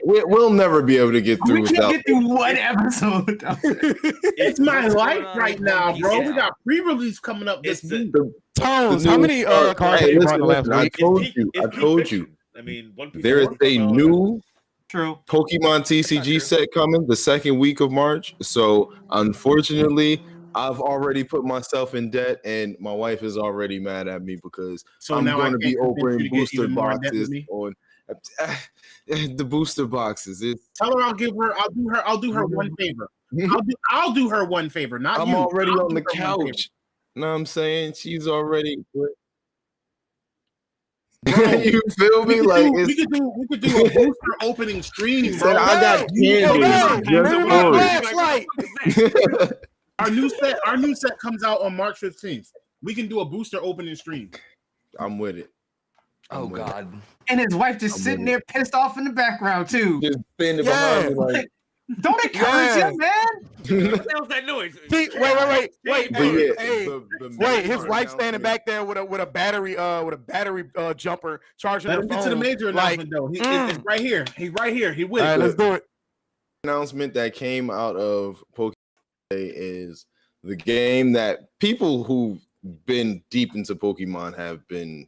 [SPEAKER 8] we'll never be able to get through
[SPEAKER 1] We can't
[SPEAKER 8] without
[SPEAKER 1] get through one episode.
[SPEAKER 2] It's my
[SPEAKER 6] What's
[SPEAKER 2] life
[SPEAKER 6] going on
[SPEAKER 2] right
[SPEAKER 6] with
[SPEAKER 2] now,
[SPEAKER 6] One Piece
[SPEAKER 2] bro.
[SPEAKER 6] now?
[SPEAKER 2] We got pre-release coming up this
[SPEAKER 4] It's the-
[SPEAKER 2] week.
[SPEAKER 3] Tones,
[SPEAKER 8] the
[SPEAKER 3] how
[SPEAKER 8] new-
[SPEAKER 3] many cards
[SPEAKER 8] Hey,
[SPEAKER 3] did you
[SPEAKER 8] listen,
[SPEAKER 3] brought last
[SPEAKER 8] listen, I
[SPEAKER 3] week?
[SPEAKER 8] told
[SPEAKER 4] It's
[SPEAKER 8] you.
[SPEAKER 4] peak-
[SPEAKER 8] I
[SPEAKER 4] it's
[SPEAKER 8] told
[SPEAKER 4] peak
[SPEAKER 8] you.
[SPEAKER 4] fiction. I mean, One Piece
[SPEAKER 8] There is a new
[SPEAKER 1] True.
[SPEAKER 8] Pokemon TCG set coming the second week of March. So unfortunately, I've already put myself in debt, and my wife is already mad at me because
[SPEAKER 2] So
[SPEAKER 8] I'm
[SPEAKER 2] now
[SPEAKER 8] going to
[SPEAKER 2] I
[SPEAKER 8] be
[SPEAKER 2] can't convince
[SPEAKER 8] opening
[SPEAKER 2] you to get
[SPEAKER 8] booster
[SPEAKER 2] even more in debt with
[SPEAKER 8] boxes
[SPEAKER 2] me?
[SPEAKER 8] on The booster boxes.
[SPEAKER 2] Tell her I'll do her one favor. I'll do her one favor. Not
[SPEAKER 8] I'm
[SPEAKER 2] you.
[SPEAKER 8] already
[SPEAKER 2] I'll
[SPEAKER 8] on
[SPEAKER 2] do
[SPEAKER 8] the
[SPEAKER 2] her one favor.
[SPEAKER 8] couch. You know what I'm saying? She's already.
[SPEAKER 2] Bro,
[SPEAKER 8] You feel me? Like
[SPEAKER 2] we could do a booster opening stream,
[SPEAKER 8] said,
[SPEAKER 2] bro.
[SPEAKER 8] I got candy.
[SPEAKER 2] Our new set comes out on March 15th. We can do a booster opening stream.
[SPEAKER 8] I'm with it.
[SPEAKER 6] Oh God.
[SPEAKER 1] And his wife just sitting there pissed off in the background too.
[SPEAKER 8] Just bending behind me like.
[SPEAKER 1] Don't encourage him, man.
[SPEAKER 4] What the hell's that noise?
[SPEAKER 3] Wait.
[SPEAKER 8] But yeah,
[SPEAKER 3] Wait, his wife standing back there with a battery jumper charging
[SPEAKER 2] Let
[SPEAKER 3] her
[SPEAKER 2] him
[SPEAKER 3] phone.
[SPEAKER 2] get to the major announcement though. It's right here. He's right here. He with
[SPEAKER 3] All right, let's do it.
[SPEAKER 8] Announcement that came out of Pokemon is the game that people who've been deep into Pokemon have been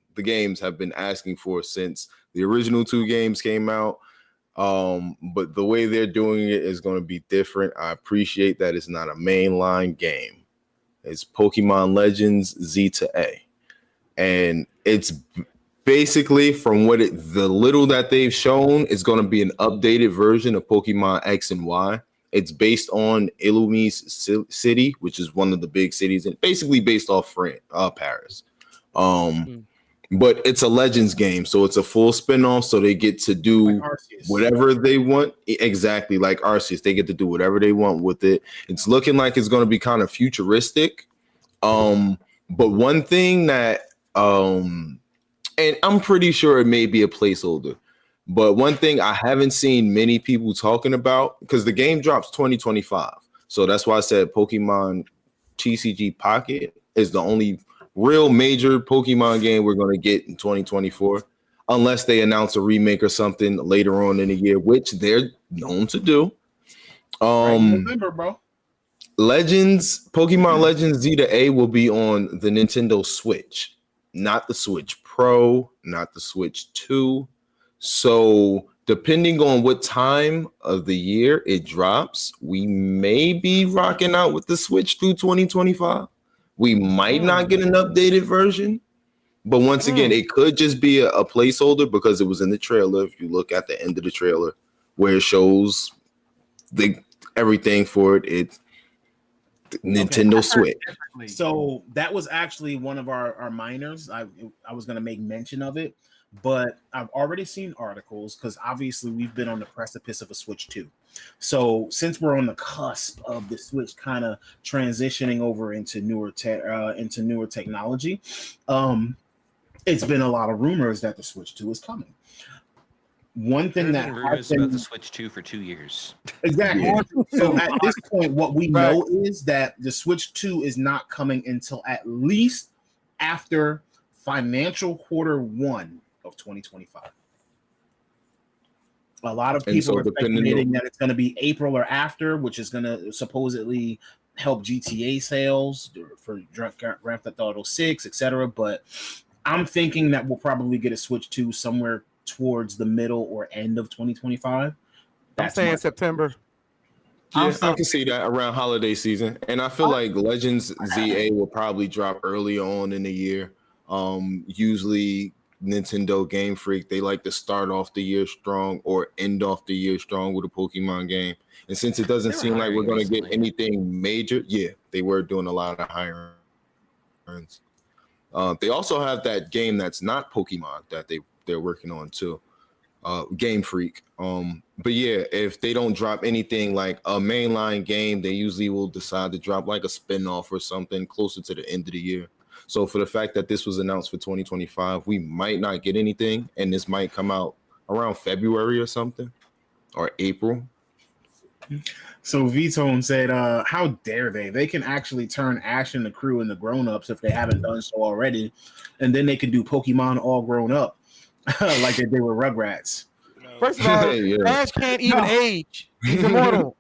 [SPEAKER 8] asking for since the original 2 games came out. But the way they're doing it is going to be different. I appreciate that it's not a mainline game. It's Pokemon Legends Z to A. And it's basically, from the little that they've shown, it's going to be an updated version of Pokemon X and Y. It's based on Illumise City, which is one of the big cities, and basically based off Paris. But it's a Legends game, so it's a full spin-off, so they get to do whatever they want. Exactly, like Arceus. They get to do whatever they want with it. It's looking like it's going to be kind of futuristic. But one thing that, and I'm pretty sure it may be a placeholder, but one thing I haven't seen many people talking about, because the game drops 2025. So that's why I said Pokemon TCG Pocket is the only real major Pokemon game we're going to get in 2024, unless they announce a remake or something later on in the year, which they're known to do.
[SPEAKER 2] November, bro.
[SPEAKER 8] Pokemon Legends Z to A will be on the Nintendo Switch, not the Switch Pro, not the Switch 2. So depending on what time of the year it drops, we may be rocking out with the Switch through 2025. We might not get an updated version, but once again, it could just be a placeholder because it was in the trailer. If you look at the end of the trailer where it shows everything for it, it's Nintendo Switch.
[SPEAKER 2] So that was actually one of our minors. I was going to make mention of it, but I've already seen articles because obviously we've been on the precipice of a Switch 2. So since we're on the cusp of the Switch kind of transitioning over into newer technology, it's been a lot of rumors that the Switch 2 is coming. One thing that
[SPEAKER 6] rumors about the Switch 2 for 2 years.
[SPEAKER 2] Exactly. Yeah. So at this point, what we know is that the Switch 2 is not coming until at least after financial quarter 1 of 2025. A lot of people are speculating that it's going to be April or after, which is going to supposedly help GTA sales for Grand Theft Auto 6, etc. But I'm thinking that we'll probably get a Switch 2 somewhere towards the middle or end of 2025.
[SPEAKER 3] I'm saying September.
[SPEAKER 8] Yeah, I can see that around holiday season. And I feel like Legends ZA will probably drop early on in the year. Usually Nintendo Game Freak, they like to start off the year strong or end off the year strong with a Pokemon game. And since it doesn't seem like we're going to get anything major, they were doing a lot of hiring. They also have that game that's not Pokemon that they're working on too, Game Freak. But yeah, if they don't drop anything like a mainline game, they usually will decide to drop like a spin-off or something closer to the end of the year. So for the fact that this was announced for 2025, we might not get anything, and this might come out around February or something, or April.
[SPEAKER 2] So V-Tone said, how dare they? They can actually turn Ash and the crew into grown-ups if they haven't done so already, and then they could do Pokemon all grown up, like they did with Rugrats.
[SPEAKER 3] First of all, Ash can't even age. He's immortal.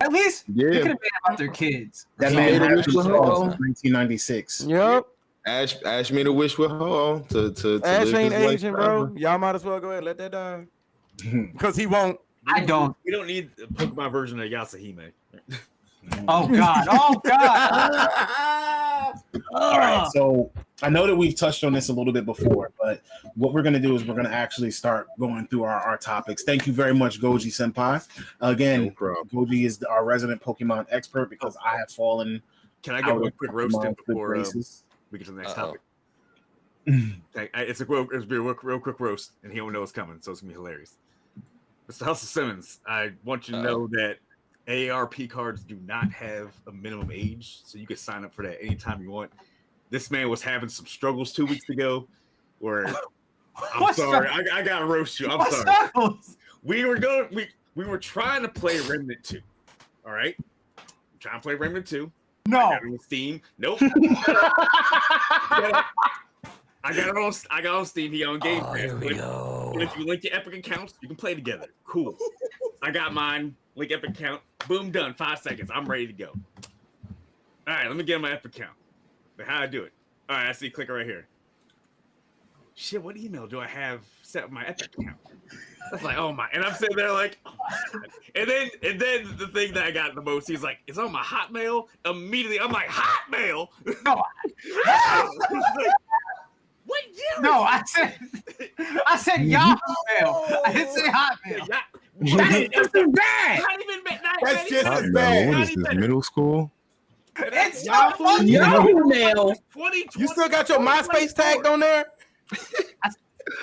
[SPEAKER 1] At least they could have made about their kids.
[SPEAKER 2] That man had 1996.
[SPEAKER 3] Yep.
[SPEAKER 8] Ash made a wish with her to
[SPEAKER 3] Ash
[SPEAKER 8] live
[SPEAKER 3] ain't
[SPEAKER 8] his life
[SPEAKER 3] aging,
[SPEAKER 8] forever.
[SPEAKER 3] bro. Y'all might as well go ahead and let that die. Because he won't.
[SPEAKER 1] I don't.
[SPEAKER 4] We don't need a Pokemon version of Yasuhime.
[SPEAKER 1] Oh God! Oh God!
[SPEAKER 2] All right, so I know that we've touched on this a little bit before, but what we're going to do is we're going to actually start going through our topics. Thank you very much, Goji Senpai. Again,
[SPEAKER 8] No problem.
[SPEAKER 2] Goji is our resident Pokemon expert because I have fallen.
[SPEAKER 4] Can I get one quick roast in before we get to the next
[SPEAKER 6] Uh-oh.
[SPEAKER 4] topic? Okay, it's a real quick roast, and he won't know it's coming, so it's gonna be hilarious. Mr. Hustle Simmons, I want you to know that AARP cards do not have a minimum age, so you can sign up for that anytime you want. This man was having some struggles 2 weeks ago, where I'm
[SPEAKER 1] What
[SPEAKER 4] sorry, I gotta roast you. I'm
[SPEAKER 1] What
[SPEAKER 4] sorry.
[SPEAKER 1] struggles?
[SPEAKER 4] We were trying to play Remnant 2. All right, trying to play Remnant 2.
[SPEAKER 1] No.
[SPEAKER 4] I got it on Steam. Nope. I got it on Steam. He on Game Pass.
[SPEAKER 6] Here we go.
[SPEAKER 4] If you link your Epic accounts, you can play together. Cool. I got mine. Link Epic account. Boom, done. 5 seconds. I'm ready to go. All right, let me get my Epic account. But how I do it? All right, I see. Click right here. Shit, what email do I have set with my Epic account? That's like, oh my, and I'm sitting there like, oh and then the thing that I got the most, he's like, it's on my Hotmail. Immediately, I'm like, Hotmail.
[SPEAKER 1] No.
[SPEAKER 4] What year?
[SPEAKER 1] No, I said Yahoo Mail. I didn't say Hotmail.
[SPEAKER 2] That's just as bad.
[SPEAKER 4] Not even
[SPEAKER 8] That's just
[SPEAKER 7] I
[SPEAKER 8] as
[SPEAKER 7] don't know.
[SPEAKER 8] bad.
[SPEAKER 7] What is this, middle school?
[SPEAKER 1] It's
[SPEAKER 4] Yahoo
[SPEAKER 1] not
[SPEAKER 2] Yahoo Mail.
[SPEAKER 4] 2020.
[SPEAKER 3] You still got your MySpace tagged on there?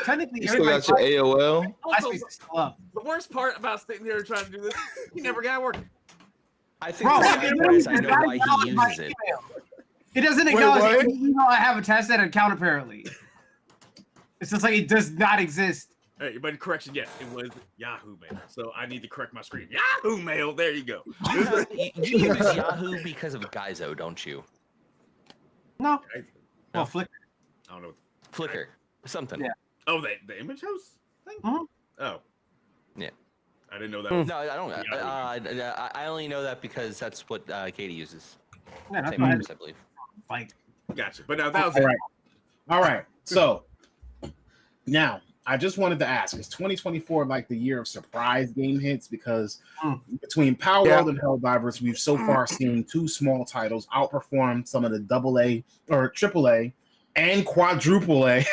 [SPEAKER 1] Technically,
[SPEAKER 8] You still got your AOL?
[SPEAKER 4] Also,
[SPEAKER 1] MySpace is still up.
[SPEAKER 4] the worst part about sitting here trying to do this, he never got working.
[SPEAKER 6] I think
[SPEAKER 1] Bro,
[SPEAKER 6] the
[SPEAKER 1] it
[SPEAKER 6] sad part is I
[SPEAKER 1] doesn't
[SPEAKER 6] know why
[SPEAKER 1] acknowledge
[SPEAKER 6] he
[SPEAKER 1] my
[SPEAKER 6] uses it.
[SPEAKER 1] email. It doesn't
[SPEAKER 8] Wait,
[SPEAKER 1] acknowledge
[SPEAKER 8] what?
[SPEAKER 1] any email I have attached to that account, apparently. It's just like it does not exist.
[SPEAKER 4] Hey, but correction, yes, it was Yahoo Mail. So I need to correct my screen. Yahoo Mail, there you go.
[SPEAKER 6] You use Yahoo because of Gaizo, don't you?
[SPEAKER 1] No.
[SPEAKER 4] I
[SPEAKER 1] Well, Flickr.
[SPEAKER 4] don't know.
[SPEAKER 6] Flickr, something.
[SPEAKER 1] Yeah.
[SPEAKER 4] Oh, the image house thing?
[SPEAKER 1] Mhm.
[SPEAKER 4] Oh.
[SPEAKER 6] Yeah.
[SPEAKER 4] I didn't know that was
[SPEAKER 6] No, I don't. I only know that because that's what Katie uses.
[SPEAKER 1] Yeah, that's
[SPEAKER 6] Same
[SPEAKER 1] what I
[SPEAKER 6] address, I believe.
[SPEAKER 1] like.
[SPEAKER 4] gotcha. But now that was
[SPEAKER 2] All right. All right. So now I just wanted to ask, is 2024 like the year of surprise game hits? Because between Power World and Helldivers, we've so far seen 2 small titles outperform some of the AA or AAA and quadruple A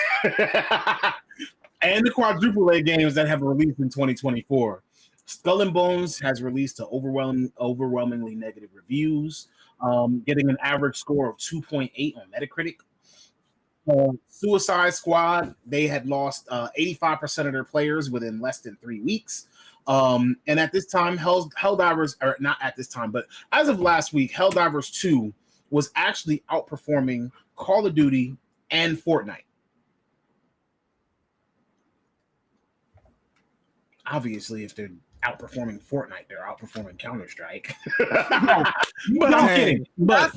[SPEAKER 2] and the quadruple A games that have released in 2024. Skull and Bones has released to overwhelmingly negative reviews, getting an average score of 2.8 on Metacritic. Suicide Squad, they had lost 85% of their players within less than 3 weeks. And at this time, Helldivers, or not at this time, but as of last week, Helldivers 2 was actually outperforming Call of Duty and Fortnite. Obviously, if they're outperforming Fortnite, they're outperforming Counter-Strike. But I'm kidding. But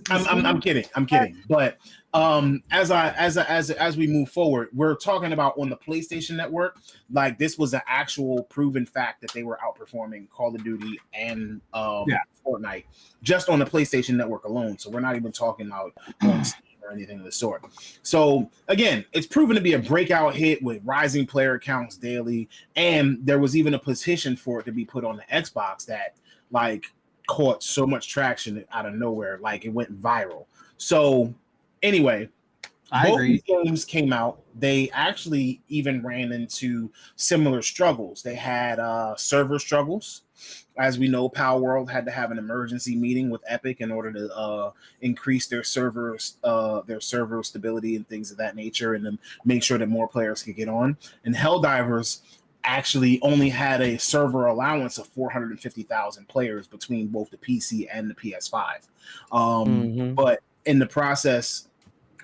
[SPEAKER 2] I'm kidding. I'm kidding. But as we move forward, we're talking about on the PlayStation Network. Like this was an actual proven fact that they were outperforming Call of Duty and Fortnite just on the PlayStation Network alone. So we're not even talking about on Steam or anything of the sort. So again, it's proven to be a breakout hit with rising player counts daily, and there was even a petition for it to be put on the Xbox that like caught so much traction out of nowhere, like it went viral. So anyway, both these games came out. They actually even ran into similar struggles. They had server struggles. As we know, Power World had to have an emergency meeting with Epic in order to increase their server stability and things of that nature, and to make sure that more players could get on. And Helldivers actually only had a server allowance of 450,000 players between both the PC and the PS5. But in the process,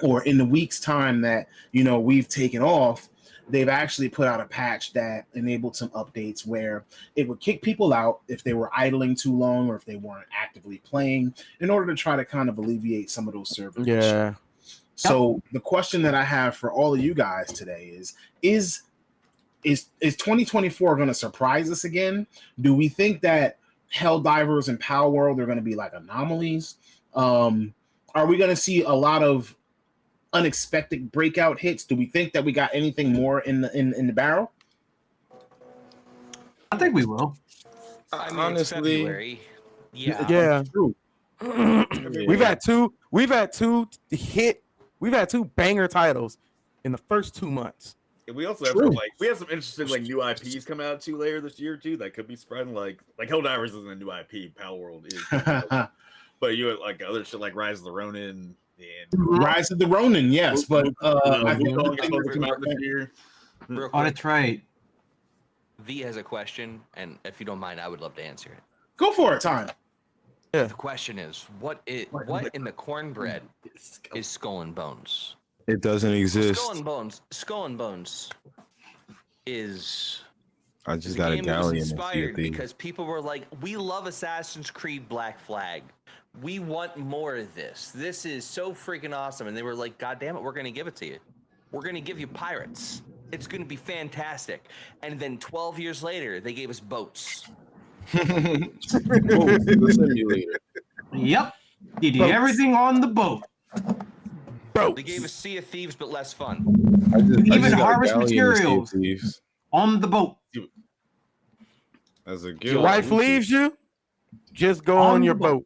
[SPEAKER 2] or in the week's time that we've taken off, they've actually put out a patch that enabled some updates where it would kick people out if they were idling too long or if they weren't actively playing, in order to try to kind of alleviate some of those server issues. So the question that I have for all of you guys today is 2024 going to surprise us again? Do we think that Helldivers and Power World are going to be like anomalies? Are we going to see a lot of unexpected breakout hits? Do we think that we got anything more in the barrel?
[SPEAKER 1] I think we will.
[SPEAKER 6] I mean,
[SPEAKER 8] Honestly,
[SPEAKER 6] February. Yeah.
[SPEAKER 3] Yeah.
[SPEAKER 2] True.
[SPEAKER 3] We've had two banger titles in the first 2 months.
[SPEAKER 4] And we also have some, we have some interesting new IPs coming out too later this year too that could be spreading like Helldivers isn't a new IP, Pal World is, but you have like other shit like Rise of the Ronin and
[SPEAKER 2] Rise of the Ronin, yes, but I think
[SPEAKER 6] Real
[SPEAKER 1] Oh,
[SPEAKER 6] quick,
[SPEAKER 1] that's right.
[SPEAKER 6] V has a question, and if you don't mind, I would love to answer it.
[SPEAKER 2] go for it, time.
[SPEAKER 6] The question is, what in the cornbread is Skull and Bones?
[SPEAKER 7] It doesn't exist.
[SPEAKER 6] Skull and Bones is.
[SPEAKER 7] I just
[SPEAKER 6] the
[SPEAKER 7] got a
[SPEAKER 6] game that was
[SPEAKER 7] galleon and
[SPEAKER 6] inspired
[SPEAKER 7] see
[SPEAKER 6] because people were like, "We love Assassin's Creed Black Flag. We want more of this. This is so freaking awesome." And they were like, "God damn it, we're gonna give it to you. We're gonna give you pirates. It's gonna be fantastic." And then 12 years later, they gave us boats.
[SPEAKER 8] The simulator.
[SPEAKER 1] Yep. You did
[SPEAKER 3] Boats.
[SPEAKER 1] everything on the boat.
[SPEAKER 6] They gave us Sea of Thieves, but less fun.
[SPEAKER 1] Even
[SPEAKER 7] got a
[SPEAKER 1] harvest
[SPEAKER 7] galleon and Sea of
[SPEAKER 1] materials.
[SPEAKER 7] Thieves.
[SPEAKER 1] On the boat.
[SPEAKER 7] As a
[SPEAKER 3] Your
[SPEAKER 7] guild.
[SPEAKER 3] wife leaves you, just go
[SPEAKER 1] On
[SPEAKER 3] on your
[SPEAKER 1] the boat.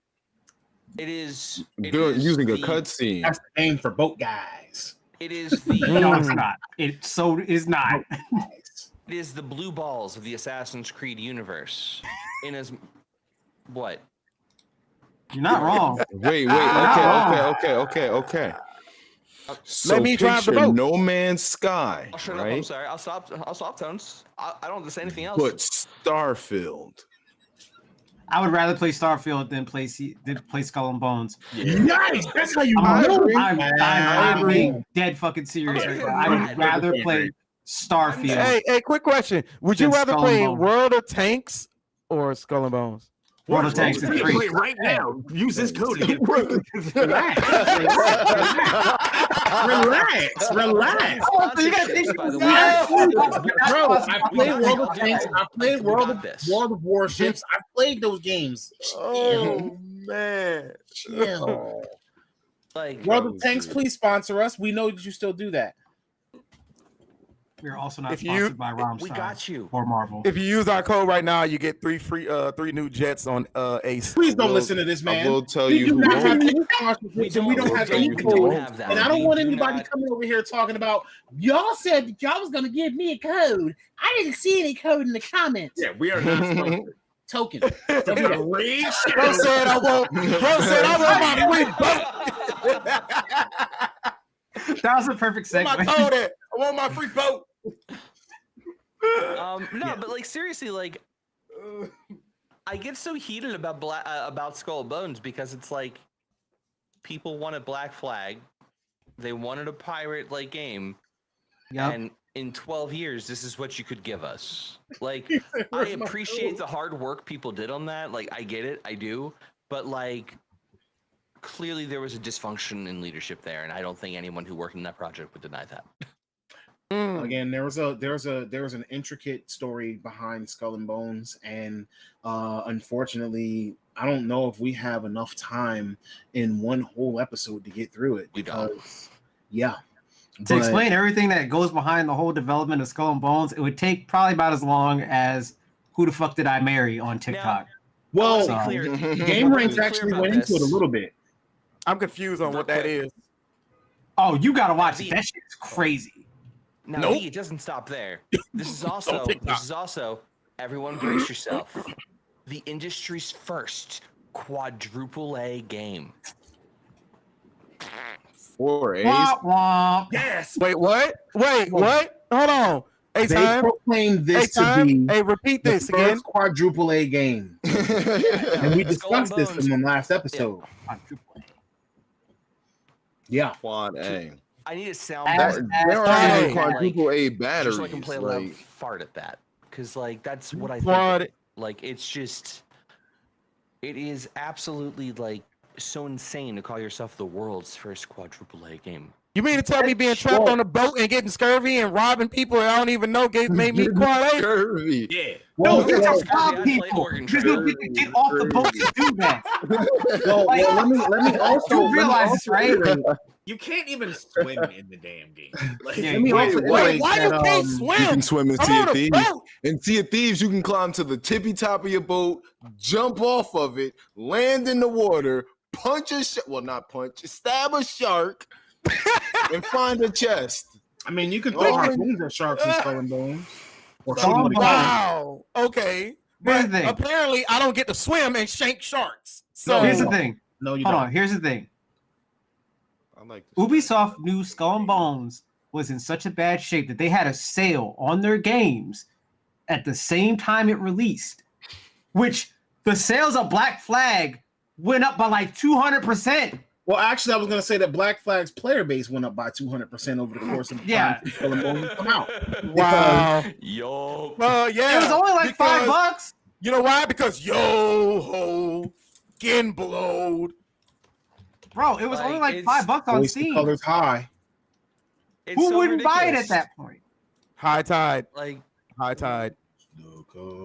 [SPEAKER 3] boat.
[SPEAKER 6] It is
[SPEAKER 7] Using a
[SPEAKER 6] the-
[SPEAKER 7] cutscene.
[SPEAKER 2] That's the name for boat guys.
[SPEAKER 6] It is the
[SPEAKER 1] No, it's not. It so is not.
[SPEAKER 6] it is the blue balls of the Assassin's Creed universe. In as what?
[SPEAKER 1] You're not wrong.
[SPEAKER 7] Wait. Okay. So
[SPEAKER 3] Let me drive the
[SPEAKER 7] picture
[SPEAKER 3] boat.
[SPEAKER 7] No Man's Sky,
[SPEAKER 6] I'll shut up. I'm
[SPEAKER 7] right?
[SPEAKER 6] sorry. I'll stop tones. I don't have to say anything else.
[SPEAKER 7] But Starfield.
[SPEAKER 1] I would rather play Starfield than play Skull and Bones.
[SPEAKER 2] Nice. That's how you
[SPEAKER 1] I'm being dead fucking serious right now. I would rather play Starfield.
[SPEAKER 3] Hey, quick question. Would you
[SPEAKER 1] Then
[SPEAKER 3] rather
[SPEAKER 1] Skull and
[SPEAKER 3] play
[SPEAKER 1] Bones.
[SPEAKER 3] World of Tanks or Skull and Bones?
[SPEAKER 1] World of Tanks is free.
[SPEAKER 4] right now. Use this code to get
[SPEAKER 2] Relax.
[SPEAKER 1] Oh, so you gotta think
[SPEAKER 6] By the
[SPEAKER 2] Bro, I
[SPEAKER 6] We
[SPEAKER 2] played
[SPEAKER 6] got
[SPEAKER 2] World
[SPEAKER 6] this.
[SPEAKER 2] of Tanks. I played
[SPEAKER 6] We got this.
[SPEAKER 2] World of Warships. I played those games.
[SPEAKER 3] Oh man.
[SPEAKER 2] Chill.
[SPEAKER 6] Like
[SPEAKER 2] World of Tanks, please sponsor us. We know that you still do that.
[SPEAKER 1] We're also not
[SPEAKER 3] If you-
[SPEAKER 1] sponsored by Rammstein
[SPEAKER 6] we got you.
[SPEAKER 1] or Marvel.
[SPEAKER 3] If you use our code right now, you get three new jets on Ace.
[SPEAKER 2] Please don't
[SPEAKER 7] will-
[SPEAKER 2] listen to this
[SPEAKER 7] I
[SPEAKER 2] man.
[SPEAKER 7] will tell
[SPEAKER 2] We
[SPEAKER 7] you
[SPEAKER 2] do
[SPEAKER 7] who
[SPEAKER 2] not have
[SPEAKER 7] won't.
[SPEAKER 2] any sponsorships, and we don't have any code.
[SPEAKER 6] have that.
[SPEAKER 2] And I don't
[SPEAKER 6] We
[SPEAKER 2] want
[SPEAKER 6] do
[SPEAKER 2] anybody
[SPEAKER 6] not-
[SPEAKER 2] coming over here talking about y'all said that y'all was gonna give me a code. I didn't see any code in the comments.
[SPEAKER 4] Yeah, we are not sponsored.
[SPEAKER 2] Token.
[SPEAKER 3] Bro said I want my free boat.
[SPEAKER 1] That was a perfect
[SPEAKER 3] Where my
[SPEAKER 1] segue.
[SPEAKER 3] code at? I want my free boat.
[SPEAKER 6] No, but like seriously, like I get so heated about Skull and Bones because it's like people wanted Black Flag, they wanted a pirate like game,
[SPEAKER 1] Yep.
[SPEAKER 6] and in 12 years, this is what you could give us. Like, I appreciate the hard work people did on that. Like, I get it, I do, but like, clearly there was a dysfunction in leadership there, and I don't think anyone who worked in that project would deny that.
[SPEAKER 2] Again, there was an intricate story behind Skull and Bones, and unfortunately, I don't know if we have enough time in one whole episode to get through it.
[SPEAKER 6] We don't.
[SPEAKER 2] Yeah.
[SPEAKER 1] To explain everything that goes behind the whole development of Skull and Bones, it would take probably about as long as Who the Fuck Did I Marry on TikTok.
[SPEAKER 2] Well,
[SPEAKER 6] Let's be clear.
[SPEAKER 2] Game Ranks
[SPEAKER 6] Clear
[SPEAKER 2] actually
[SPEAKER 6] about
[SPEAKER 2] went into it a
[SPEAKER 6] this.
[SPEAKER 2] little bit.
[SPEAKER 3] I'm confused on what that is.
[SPEAKER 1] Oh, you gotta watch it. That shit is crazy.
[SPEAKER 6] Now,
[SPEAKER 3] Nope.
[SPEAKER 6] it doesn't stop there. This is also everyone brace yourself. The industry's first quadruple A game.
[SPEAKER 8] 4 A's.
[SPEAKER 1] Womp womp.
[SPEAKER 6] Yes.
[SPEAKER 3] Wait, what? Wait, what? Hold on. Hey,
[SPEAKER 2] They
[SPEAKER 3] time.
[SPEAKER 2] proclaimed
[SPEAKER 3] Hey,
[SPEAKER 2] this to
[SPEAKER 3] time.
[SPEAKER 2] be
[SPEAKER 3] Hey, repeat
[SPEAKER 2] the
[SPEAKER 3] this again.
[SPEAKER 2] first quadruple A game, and we
[SPEAKER 6] Skull and
[SPEAKER 2] discussed this
[SPEAKER 6] Bones.
[SPEAKER 2] in the last episode. Yeah.
[SPEAKER 8] Quad A.
[SPEAKER 6] I need a sound
[SPEAKER 1] As-
[SPEAKER 6] board
[SPEAKER 8] There
[SPEAKER 1] Hey,
[SPEAKER 8] are even
[SPEAKER 6] like,
[SPEAKER 8] quadruple A batteries.
[SPEAKER 6] just so I can play a loud
[SPEAKER 8] like,
[SPEAKER 6] fart at that. Because like that's what I
[SPEAKER 3] Quad.
[SPEAKER 6] think. Like it's just it is absolutely like so insane to call yourself the world's first quadruple A game.
[SPEAKER 3] You mean to tell me being trapped on a boat and getting scurvy and robbing people that I don't even know made me quad A?
[SPEAKER 8] Scurvy.
[SPEAKER 4] Yeah.
[SPEAKER 1] No,
[SPEAKER 2] Well,
[SPEAKER 1] you
[SPEAKER 2] well,
[SPEAKER 1] just rob
[SPEAKER 6] I play
[SPEAKER 1] people.
[SPEAKER 6] Oregon
[SPEAKER 1] There's
[SPEAKER 6] Trail.
[SPEAKER 1] no people to get off the boat to do that.
[SPEAKER 2] well,
[SPEAKER 1] Like,
[SPEAKER 2] let me also
[SPEAKER 1] you realize
[SPEAKER 2] let me
[SPEAKER 1] this, right?
[SPEAKER 2] iterate-
[SPEAKER 4] You can't even swim in the damn game. Like,
[SPEAKER 1] Yeah,
[SPEAKER 2] Let me
[SPEAKER 8] Wait,
[SPEAKER 2] also
[SPEAKER 8] wait,
[SPEAKER 2] iterate
[SPEAKER 3] Why you
[SPEAKER 2] that,
[SPEAKER 3] can't
[SPEAKER 8] You
[SPEAKER 3] swim?
[SPEAKER 8] can swim in
[SPEAKER 3] I'm
[SPEAKER 8] Sea
[SPEAKER 3] on
[SPEAKER 8] of
[SPEAKER 3] a
[SPEAKER 8] Thieves.
[SPEAKER 3] boat.
[SPEAKER 8] In Sea of Thieves, you can climb to the tippy top of your boat, jump off of it, land in the water, stab a shark and find a chest.
[SPEAKER 2] I mean, you can throw harpoons at sharks and Skull and Bones. Or
[SPEAKER 1] Skull and
[SPEAKER 2] somebody-
[SPEAKER 1] Bones.
[SPEAKER 3] Wow. Okay.
[SPEAKER 1] Here's
[SPEAKER 3] But
[SPEAKER 1] the thing.
[SPEAKER 3] apparently, I don't get to swim and shank sharks. So
[SPEAKER 1] Here's the thing.
[SPEAKER 2] No, you
[SPEAKER 1] Hold
[SPEAKER 2] don't.
[SPEAKER 1] on. Here's the thing.
[SPEAKER 8] I like
[SPEAKER 1] Ubisoft knew Skull and Bones was in such a bad shape that they had a sale on their games at the same time it released, which the sales of Black Flag went up by like 200%.
[SPEAKER 2] Well, actually, I was going to say that Black Flag's player base went up by 200% over the course of the time Skull and Bones come out.
[SPEAKER 3] wow.
[SPEAKER 6] Yo.
[SPEAKER 3] Well, yeah.
[SPEAKER 1] It was only like
[SPEAKER 3] because-
[SPEAKER 1] $5.
[SPEAKER 3] You know why? Because yo ho, skin blowed.
[SPEAKER 1] Bro, it was
[SPEAKER 6] Like,
[SPEAKER 1] only like
[SPEAKER 6] it's-
[SPEAKER 1] $5
[SPEAKER 2] At
[SPEAKER 1] on
[SPEAKER 2] least the
[SPEAKER 1] Steam.
[SPEAKER 2] color's high.
[SPEAKER 6] It's
[SPEAKER 1] Who
[SPEAKER 6] so
[SPEAKER 1] wouldn't buy it
[SPEAKER 6] ridiculous.
[SPEAKER 1] at that point?
[SPEAKER 3] High tide.
[SPEAKER 6] Like,
[SPEAKER 3] High tide.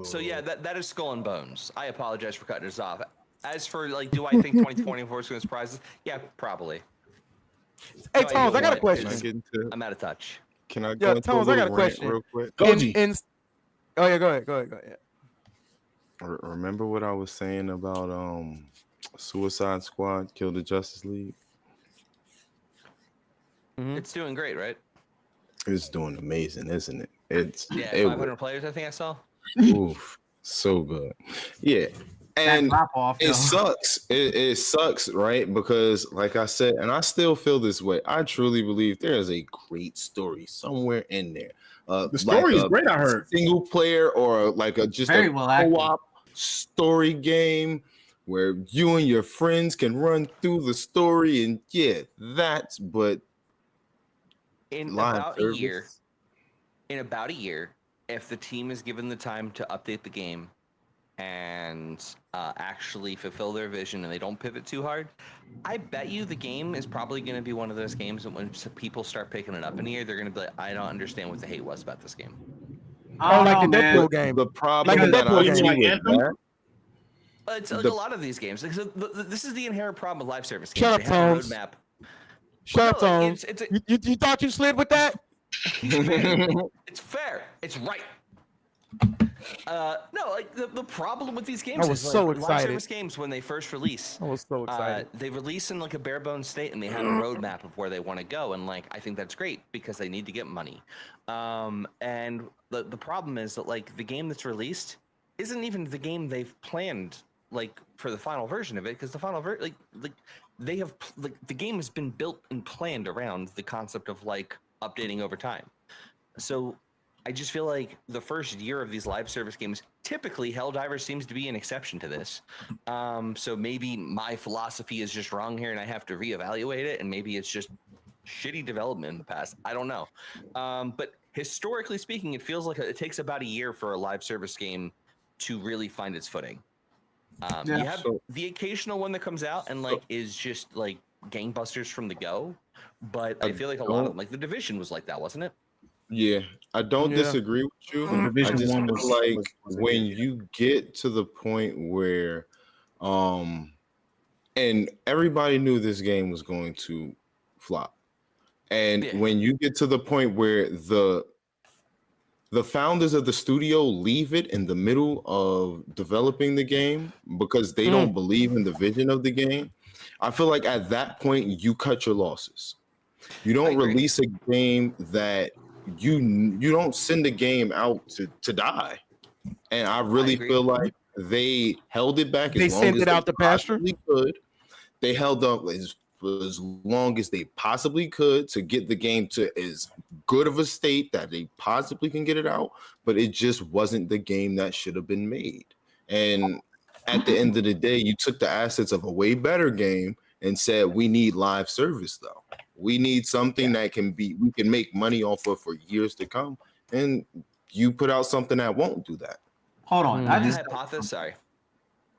[SPEAKER 6] so yeah, that is Skull and Bones. I apologize for cutting this off. As for like, do I think 2024 is going to surprise us? Yeah, probably.
[SPEAKER 3] Hey,
[SPEAKER 6] No,
[SPEAKER 3] Toms, I got a
[SPEAKER 6] what?
[SPEAKER 8] Can I
[SPEAKER 3] question.
[SPEAKER 8] get into?
[SPEAKER 6] I'm out of touch.
[SPEAKER 8] Can I
[SPEAKER 3] Yeah,
[SPEAKER 8] go into
[SPEAKER 3] Thomas, I got a
[SPEAKER 8] little rant
[SPEAKER 3] question.
[SPEAKER 8] real quick?
[SPEAKER 2] Goji.
[SPEAKER 3] Oh yeah, go ahead.
[SPEAKER 8] Remember what I was saying about Suicide Squad Kill the Justice League?
[SPEAKER 3] Mhm.
[SPEAKER 6] It's doing great, right?
[SPEAKER 8] It's doing amazing, isn't it? It's
[SPEAKER 6] Yeah,
[SPEAKER 8] it
[SPEAKER 6] 500 players. I think I saw.
[SPEAKER 8] oof, so good. Yeah, and
[SPEAKER 1] That drop off.
[SPEAKER 8] it sucks. It sucks, right? Because, like I said, and I still feel this way. I truly believe there is a great story somewhere in there.
[SPEAKER 2] The story is great, I heard.
[SPEAKER 8] Single player or like a just
[SPEAKER 1] Very
[SPEAKER 8] a
[SPEAKER 1] well acted.
[SPEAKER 8] co-op story game where you and your friends can run through the story, and yeah, that's but
[SPEAKER 6] In
[SPEAKER 8] live
[SPEAKER 6] about
[SPEAKER 8] service.
[SPEAKER 6] a year. In about a year, if the team is given the time to update the game and actually fulfill their vision and they don't pivot too hard, I bet you the game is probably going to be one of those games that when people start picking it up in here, they're going to be like, I don't understand what the hate was about this game.
[SPEAKER 3] Oh, like the
[SPEAKER 1] man.
[SPEAKER 3] Deadpool game.
[SPEAKER 8] The problem
[SPEAKER 3] Like a
[SPEAKER 8] that
[SPEAKER 3] Deadpool
[SPEAKER 8] I
[SPEAKER 3] game.
[SPEAKER 8] see
[SPEAKER 2] Like
[SPEAKER 8] with
[SPEAKER 2] Anthem?
[SPEAKER 8] that,
[SPEAKER 6] It's like
[SPEAKER 8] The-
[SPEAKER 6] a lot of these games. Like, so this is the inherent problem with live service games.
[SPEAKER 3] Shut up,
[SPEAKER 6] They have a
[SPEAKER 3] Tomes.
[SPEAKER 6] roadmap.
[SPEAKER 3] Shut up,
[SPEAKER 6] No, like,
[SPEAKER 3] Tomes.
[SPEAKER 6] it's a-
[SPEAKER 3] You thought you slid with that?
[SPEAKER 6] It's fair. It's right. No, like the problem with these games
[SPEAKER 3] I was
[SPEAKER 6] is
[SPEAKER 3] so
[SPEAKER 6] like, live
[SPEAKER 3] excited.
[SPEAKER 6] service games when they first release,
[SPEAKER 3] I was so excited.
[SPEAKER 6] they release in like a bare bones state and they have a roadmap of where they want to go, and like I think that's great because they need to get money. And the problem is that like the game that's released isn't even the game they've planned like for the final version of it, because the final version like they have like the game has been built and planned around the concept of like updating over time. So I just feel like the first year of these live service games, typically Helldivers seems to be an exception to this. So maybe my philosophy is just wrong here and I have to reevaluate it, and maybe it's just shitty development in the past. I don't know. But historically speaking, it feels like it takes about a year for a live service game to really find its footing. You have
[SPEAKER 8] so-
[SPEAKER 6] the occasional one that comes out and like is just like gangbusters from the go, but I feel like a lot of them, like The Division was like that, wasn't it?
[SPEAKER 8] yeah, I don't
[SPEAKER 3] Yeah.
[SPEAKER 8] disagree with you. I
[SPEAKER 2] Division
[SPEAKER 8] just
[SPEAKER 2] one
[SPEAKER 8] feel
[SPEAKER 2] was-
[SPEAKER 8] like
[SPEAKER 2] was a
[SPEAKER 8] when
[SPEAKER 2] game.
[SPEAKER 8] you get to the point where, and everybody knew this game was going to flop, and
[SPEAKER 6] Yeah.
[SPEAKER 8] when you get to the point where the founders of the studio leave it in the middle of developing the game because they don't believe in the vision of the game, I feel like at that point you cut your losses. You
[SPEAKER 6] I
[SPEAKER 8] don't
[SPEAKER 6] agree.
[SPEAKER 8] release a game that you don't send a game out to die. And I really
[SPEAKER 6] agree.
[SPEAKER 8] feel like they held it back as
[SPEAKER 3] They
[SPEAKER 8] long
[SPEAKER 3] sent
[SPEAKER 8] as
[SPEAKER 3] it out
[SPEAKER 8] they
[SPEAKER 3] to pasture?
[SPEAKER 8] possibly could. They held up as long as they possibly could to get the game to as good of a state that they possibly can get it out, but it just wasn't the game that should have been made. And at the end of the day, you took the assets of a way better game and said, we need live service though. We need something that we can make money off of for years to come. And you put out something that won't do that.
[SPEAKER 1] Hold on.
[SPEAKER 6] My hypothesis. Sorry.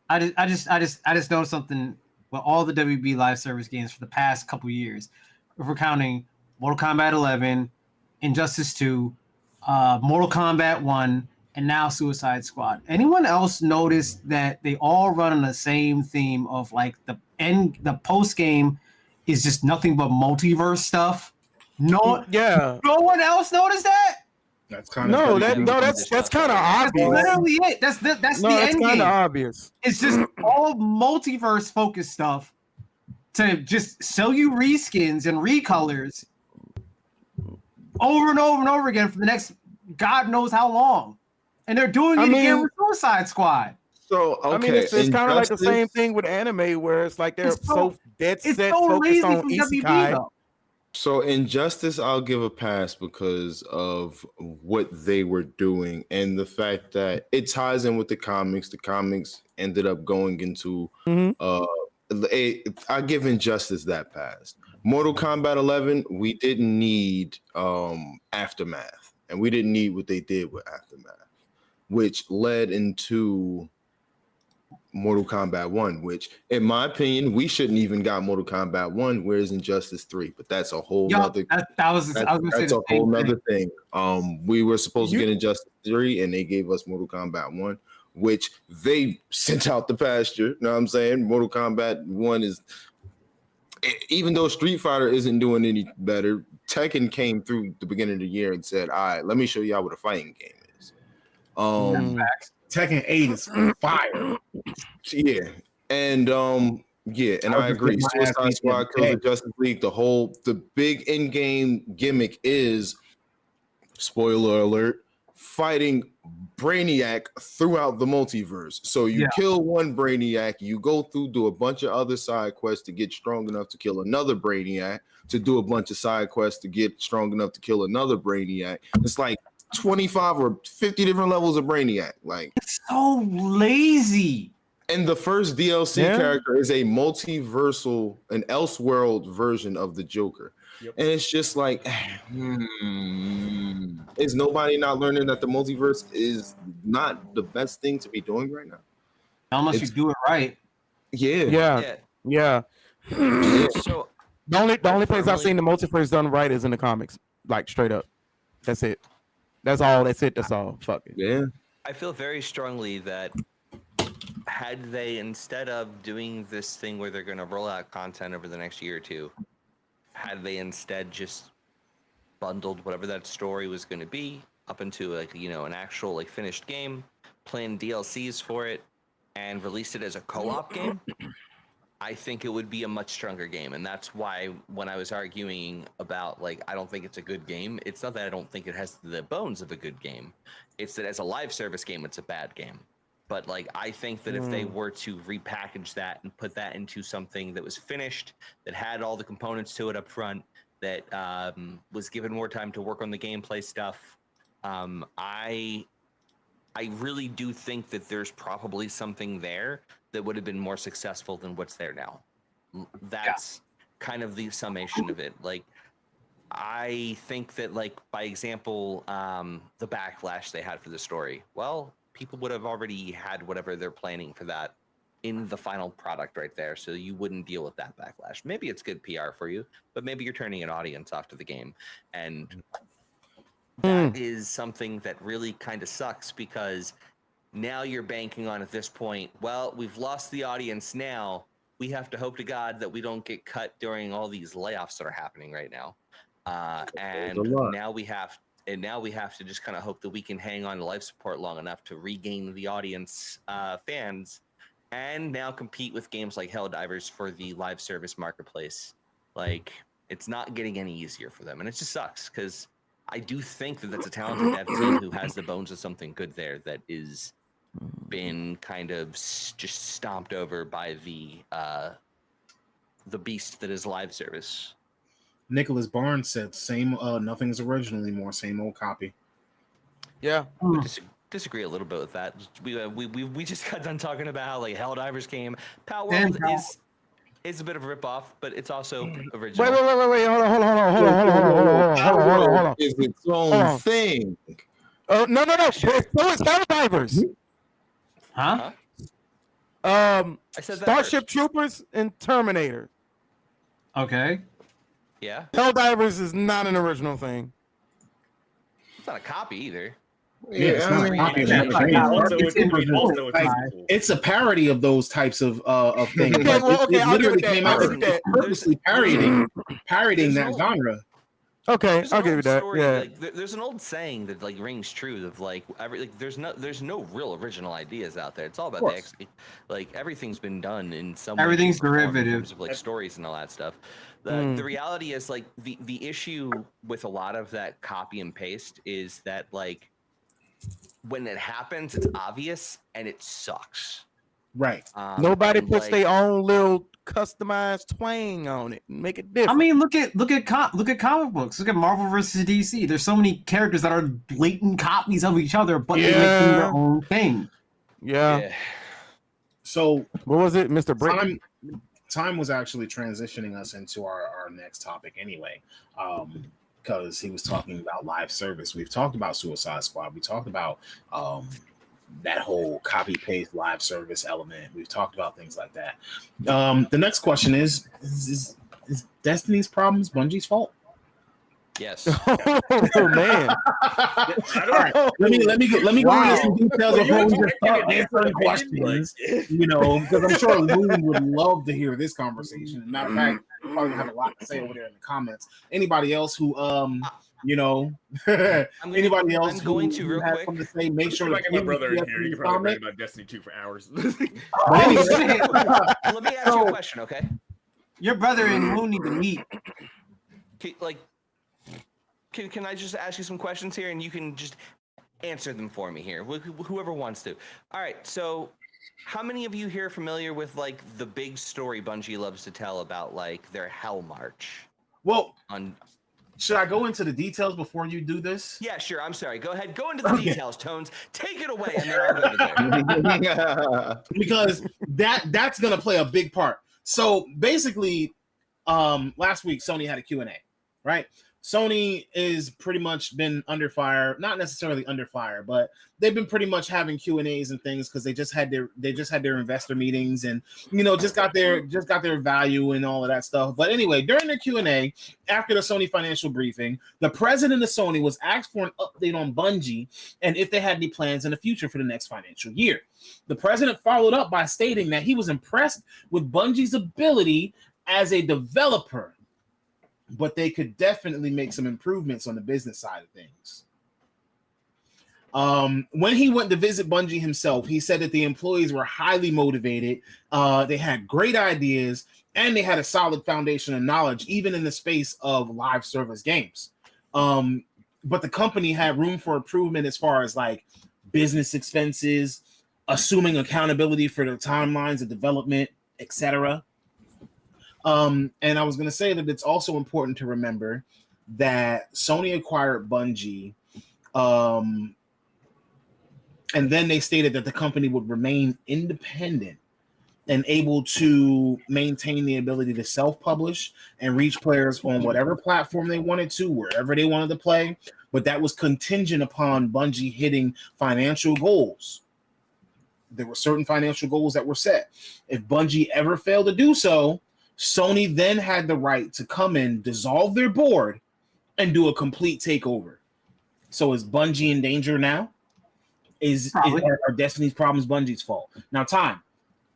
[SPEAKER 1] I just noticed something with all the WB live service games for the past couple years. If we're counting Mortal Kombat 11, Injustice 2, Mortal Kombat 1, and now Suicide Squad. Anyone else notice that they all run on the same theme of like the post game is just nothing but multiverse stuff? No one else noticed that?
[SPEAKER 2] That's kind of
[SPEAKER 3] that's kind of
[SPEAKER 1] That's
[SPEAKER 3] obvious.
[SPEAKER 1] literally it. That's the
[SPEAKER 3] No,
[SPEAKER 1] end
[SPEAKER 3] that's kind
[SPEAKER 1] game.
[SPEAKER 3] of obvious.
[SPEAKER 1] It's just all multiverse focused stuff to just sell you reskins and recolors over and over and over again for the next God knows how long. And they're doing it again with Suicide Squad.
[SPEAKER 8] So okay,
[SPEAKER 3] I mean, it's kind of like the same thing with anime, where it's like they're so dead set focused on isekai.
[SPEAKER 1] Though.
[SPEAKER 8] So Injustice, I'll give a pass because of what they were doing and the fact that it ties in with the comics. The comics ended up going into I give Injustice that pass. Mortal Kombat 11, we didn't need Aftermath, and we didn't need what they did with Aftermath, which led into Mortal Kombat 1, which in my opinion, we shouldn't even got Mortal Kombat 1, whereas Injustice 3, but that's a whole nother that's a whole nother thing. We were supposed to get Injustice 3 and they gave us Mortal Kombat 1, which they sent out the pasture. You know what I'm saying? Mortal Kombat 1 is, even though Street Fighter isn't doing any better, Tekken came through the beginning of the year and said, all right, let me show y'all what a fighting game is.
[SPEAKER 2] Tekken 8 is fire.
[SPEAKER 8] Yeah. And and I agree. Suicide Squad kills the Justice League. The big in-game gimmick is, spoiler alert, fighting Brainiac throughout the multiverse. So you kill one Brainiac, you go through, do a bunch of other side quests to get strong enough to kill another Brainiac, to do a bunch of side quests to get strong enough to kill another Brainiac. It's like 25 or 50 different levels of Brainiac. Like,
[SPEAKER 1] it's so lazy.
[SPEAKER 8] And the first DLC character is a multiversal, an Elseworld version of the Joker. Yep. And it's just like, is nobody not learning that the multiverse is not the best thing to be doing right now?
[SPEAKER 1] Unless you do it right.
[SPEAKER 3] Yeah. So the only place I've seen the multiverse done right is in the comics. Like, straight up. That's it. That's all. That's all. Fuck it.
[SPEAKER 8] Yeah.
[SPEAKER 6] I feel very strongly that had they, instead of doing this thing where they're going to roll out content over the next year or two, had they instead just bundled whatever that story was going to be up into, like, you know, an actual, like, finished game, planned DLCs for it, and released it as a co-op game, I think it would be a much stronger game. And that's why when I was arguing about, like, I don't think it's a good game, it's not that I don't think it has the bones of a good game. It's that as a live service game, it's a bad game. But, like, I think that if they were to repackage that and put that into something that was finished, that had all the components to it up front, that was given more time to work on the gameplay stuff, I really do think that there's probably something there that would have been more successful than what's there now. That's kind of the summation of it. Like, I think that, like, by example, the backlash they had for the story, well, people would have already had whatever they're planning for that in the final product right there, so you wouldn't deal with that backlash. Maybe it's good PR for you, but maybe you're turning an audience off to the game. And that is something that really kind of sucks, because now you're banking on, at this point, well, we've lost the audience now. We have to hope to God that we don't get cut during all these layoffs that are happening right now. And now we have to just kind of hope that we can hang on to life support long enough to regain the audience, fans, and now compete with games like Helldivers for the live service marketplace. Like, it's not getting any easier for them, and it just sucks, because I do think that that's a talented dev team who has the bones of something good there that is been kind of just stomped over by the beast that is live service.
[SPEAKER 2] Nicholas Barnes said, "Same, nothing's original anymore. Same old copy."
[SPEAKER 3] Yeah,
[SPEAKER 6] disagree a little bit with that. We just got done talking about how, like, Helldivers came. Palworld is a bit of a ripoff, but it's also original.
[SPEAKER 3] Wait! Hold on.
[SPEAKER 8] Is its own thing.
[SPEAKER 3] No. So it's Helldivers.
[SPEAKER 1] Huh?
[SPEAKER 6] I said that
[SPEAKER 3] Starship
[SPEAKER 6] first.
[SPEAKER 3] Troopers and Terminator.
[SPEAKER 1] Okay.
[SPEAKER 6] Yeah.
[SPEAKER 3] Helldivers is not an original thing.
[SPEAKER 6] It's not a copy either.
[SPEAKER 2] It's not a copy of anything. It's a parody of those types of things. It literally came out purposely parodying that genre.
[SPEAKER 3] Okay,
[SPEAKER 6] There's
[SPEAKER 3] I'll
[SPEAKER 6] an
[SPEAKER 3] give you
[SPEAKER 6] old
[SPEAKER 3] that.
[SPEAKER 6] story,
[SPEAKER 3] Yeah.
[SPEAKER 6] like, there's an old saying that like rings true of like there's no real original ideas out there. It's all about like everything's been done in some way,
[SPEAKER 1] Everything's
[SPEAKER 6] shape, or form in
[SPEAKER 1] derivative.
[SPEAKER 6] terms of like stories and all that stuff. The reality is like the issue with a lot of that copy and paste is that like when it happens, it's obvious and it sucks.
[SPEAKER 2] Right.
[SPEAKER 3] Nobody
[SPEAKER 6] and,
[SPEAKER 3] puts
[SPEAKER 6] like,
[SPEAKER 3] their own little customized twang on it and make it different.
[SPEAKER 1] I mean, look at comic books. Look at Marvel versus DC. There's so many characters that are blatant copies of each other, but they make them their own thing.
[SPEAKER 3] Yeah.
[SPEAKER 2] So
[SPEAKER 3] What was it, Mr. Brick?
[SPEAKER 2] Time was actually transitioning us into our next topic anyway, because he was talking about live service. We've talked about Suicide Squad. We talked about that whole copy paste live service element. We've talked about things like that. The next question is Destiny's problems Bungie's fault?
[SPEAKER 6] Yes.
[SPEAKER 3] Oh man.
[SPEAKER 2] All right. Let me go into some details before we just start answering questions. You know, because I'm sure Loon would love to hear this conversation. And matter of fact, we're probably gonna have a lot to say over there in the comments. Anybody else who you know, anybody else
[SPEAKER 6] I'm going to
[SPEAKER 2] who
[SPEAKER 6] real
[SPEAKER 2] has
[SPEAKER 6] quick.
[SPEAKER 2] something to say, make sure
[SPEAKER 4] I
[SPEAKER 2] to
[SPEAKER 4] get my brother in here. You can probably
[SPEAKER 2] comment.
[SPEAKER 4] brag about Destiny 2 for hours.
[SPEAKER 6] Let me ask you a question, okay?
[SPEAKER 1] Your brother and Moon need to meet.
[SPEAKER 6] Can I just ask you some questions here and you can just answer them for me here, whoever wants to. All right, so how many of you here are familiar with like the big story Bungie loves to tell about like their Hell March?
[SPEAKER 2] Well, should I go into the details before you do this?
[SPEAKER 6] Yeah, sure. I'm sorry. Go ahead. Go into the details, Tones. Take it away, and then I'll go to there.
[SPEAKER 2] Because that's gonna play a big part. So basically, last week Sony had a Q&A, right? Sony is pretty much been under fire, not necessarily under fire, but they've been pretty much having Q&As and things because they just had their investor meetings and just got their value and all of that stuff. But anyway, during their Q&A after the Sony financial briefing, the president of Sony was asked for an update on Bungie and if they had any plans in the future for the next financial year. The president followed up by stating that he was impressed with Bungie's ability as a developer, but they could definitely make some improvements on the business side of things. When he went to visit Bungie himself, he said that the employees were highly motivated. They had great ideas, and they had a solid foundation of knowledge, even in the space of live service games. But the company had room for improvement as far as like business expenses, assuming accountability for the timelines of development, etc. And I was going to say that it's also important to remember that Sony acquired Bungie, and then they stated that the company would remain independent and able to maintain the ability to self-publish and reach players on whatever platform they wanted to, wherever they wanted to play. But that was contingent upon Bungie hitting financial goals. There were certain financial goals that were set. If Bungie ever failed to do so, Sony then had the right to come in, dissolve their board, and do a complete takeover. So is Bungie in danger now? Are Destiny's problems Bungie's fault? Now, Time,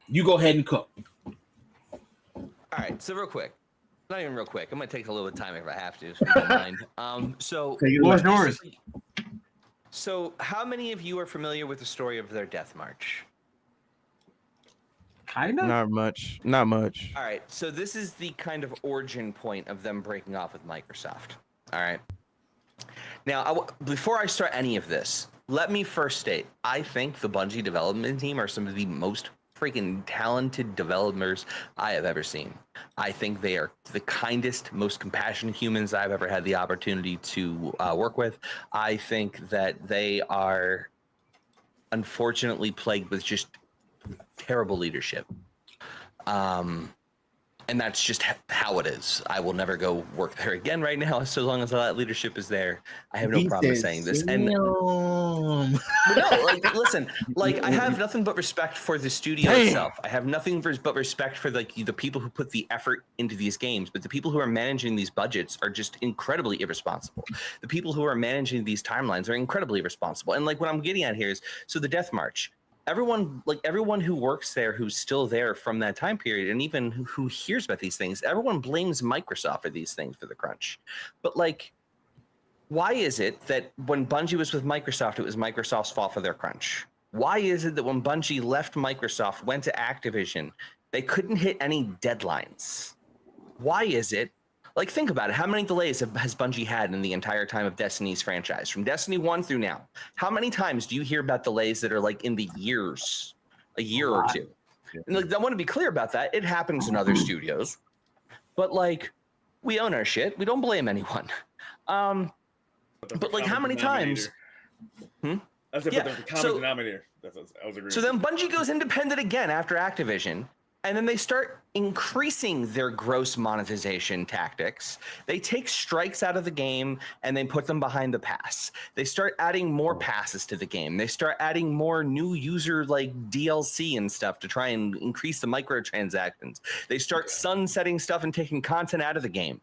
[SPEAKER 2] you go ahead and cook.
[SPEAKER 6] All right, so real quick. Not even real quick. I'm going to take a little bit of time if I have to, if you don't mind.
[SPEAKER 1] What's yours?
[SPEAKER 6] So how many of you are familiar with the story of their Death March?
[SPEAKER 1] Kind of.
[SPEAKER 3] Not much.
[SPEAKER 6] All right, so this is the kind of origin point of them breaking off with Microsoft. All right. Now, before I start any of this, let me first state, I think the Bungie development team are some of the most freaking talented developers I have ever seen. I think they are the kindest, most compassionate humans I've ever had the opportunity to work with. I think that they are unfortunately plagued with just terrible leadership. And that's just how it is. I will never go work there again right now. So long as that leadership is there, I have no problem saying this. And no, listen, I have nothing but respect for the studio itself. I have nothing but respect for the people who put the effort into these games. But the people who are managing these budgets are just incredibly irresponsible. The people who are managing these timelines are incredibly irresponsible. And what I'm getting at here is, so the Death March. Everyone who works there, who's still there from that time period, and even who hears about these things, everyone blames Microsoft for these things, for the crunch. But Why is it that when Bungie was with Microsoft, it was Microsoft's fault for their crunch? Why is it that when Bungie left Microsoft, went to Activision, they couldn't hit any deadlines? Why is it? Like, think about it. How many delays has Bungie had in the entire time of Destiny's franchise, from Destiny 1 through now? How many times do you hear about delays that are like in the years, a year or two? And like, I want to be clear about that. It happens in other studios, but like, we own our shit. We don't blame anyone. But like, how many times?
[SPEAKER 4] I said,
[SPEAKER 6] Yeah,
[SPEAKER 4] but the common denominator. That's what I was agreeing.
[SPEAKER 6] So then Bungie goes independent again after Activision, and then they start increasing their gross monetization tactics. They take strikes out of the game and they put them behind the pass. They start adding more passes to the game. They start adding more new user like DLC and stuff to try and increase the microtransactions. They start sunsetting stuff and taking content out of the game.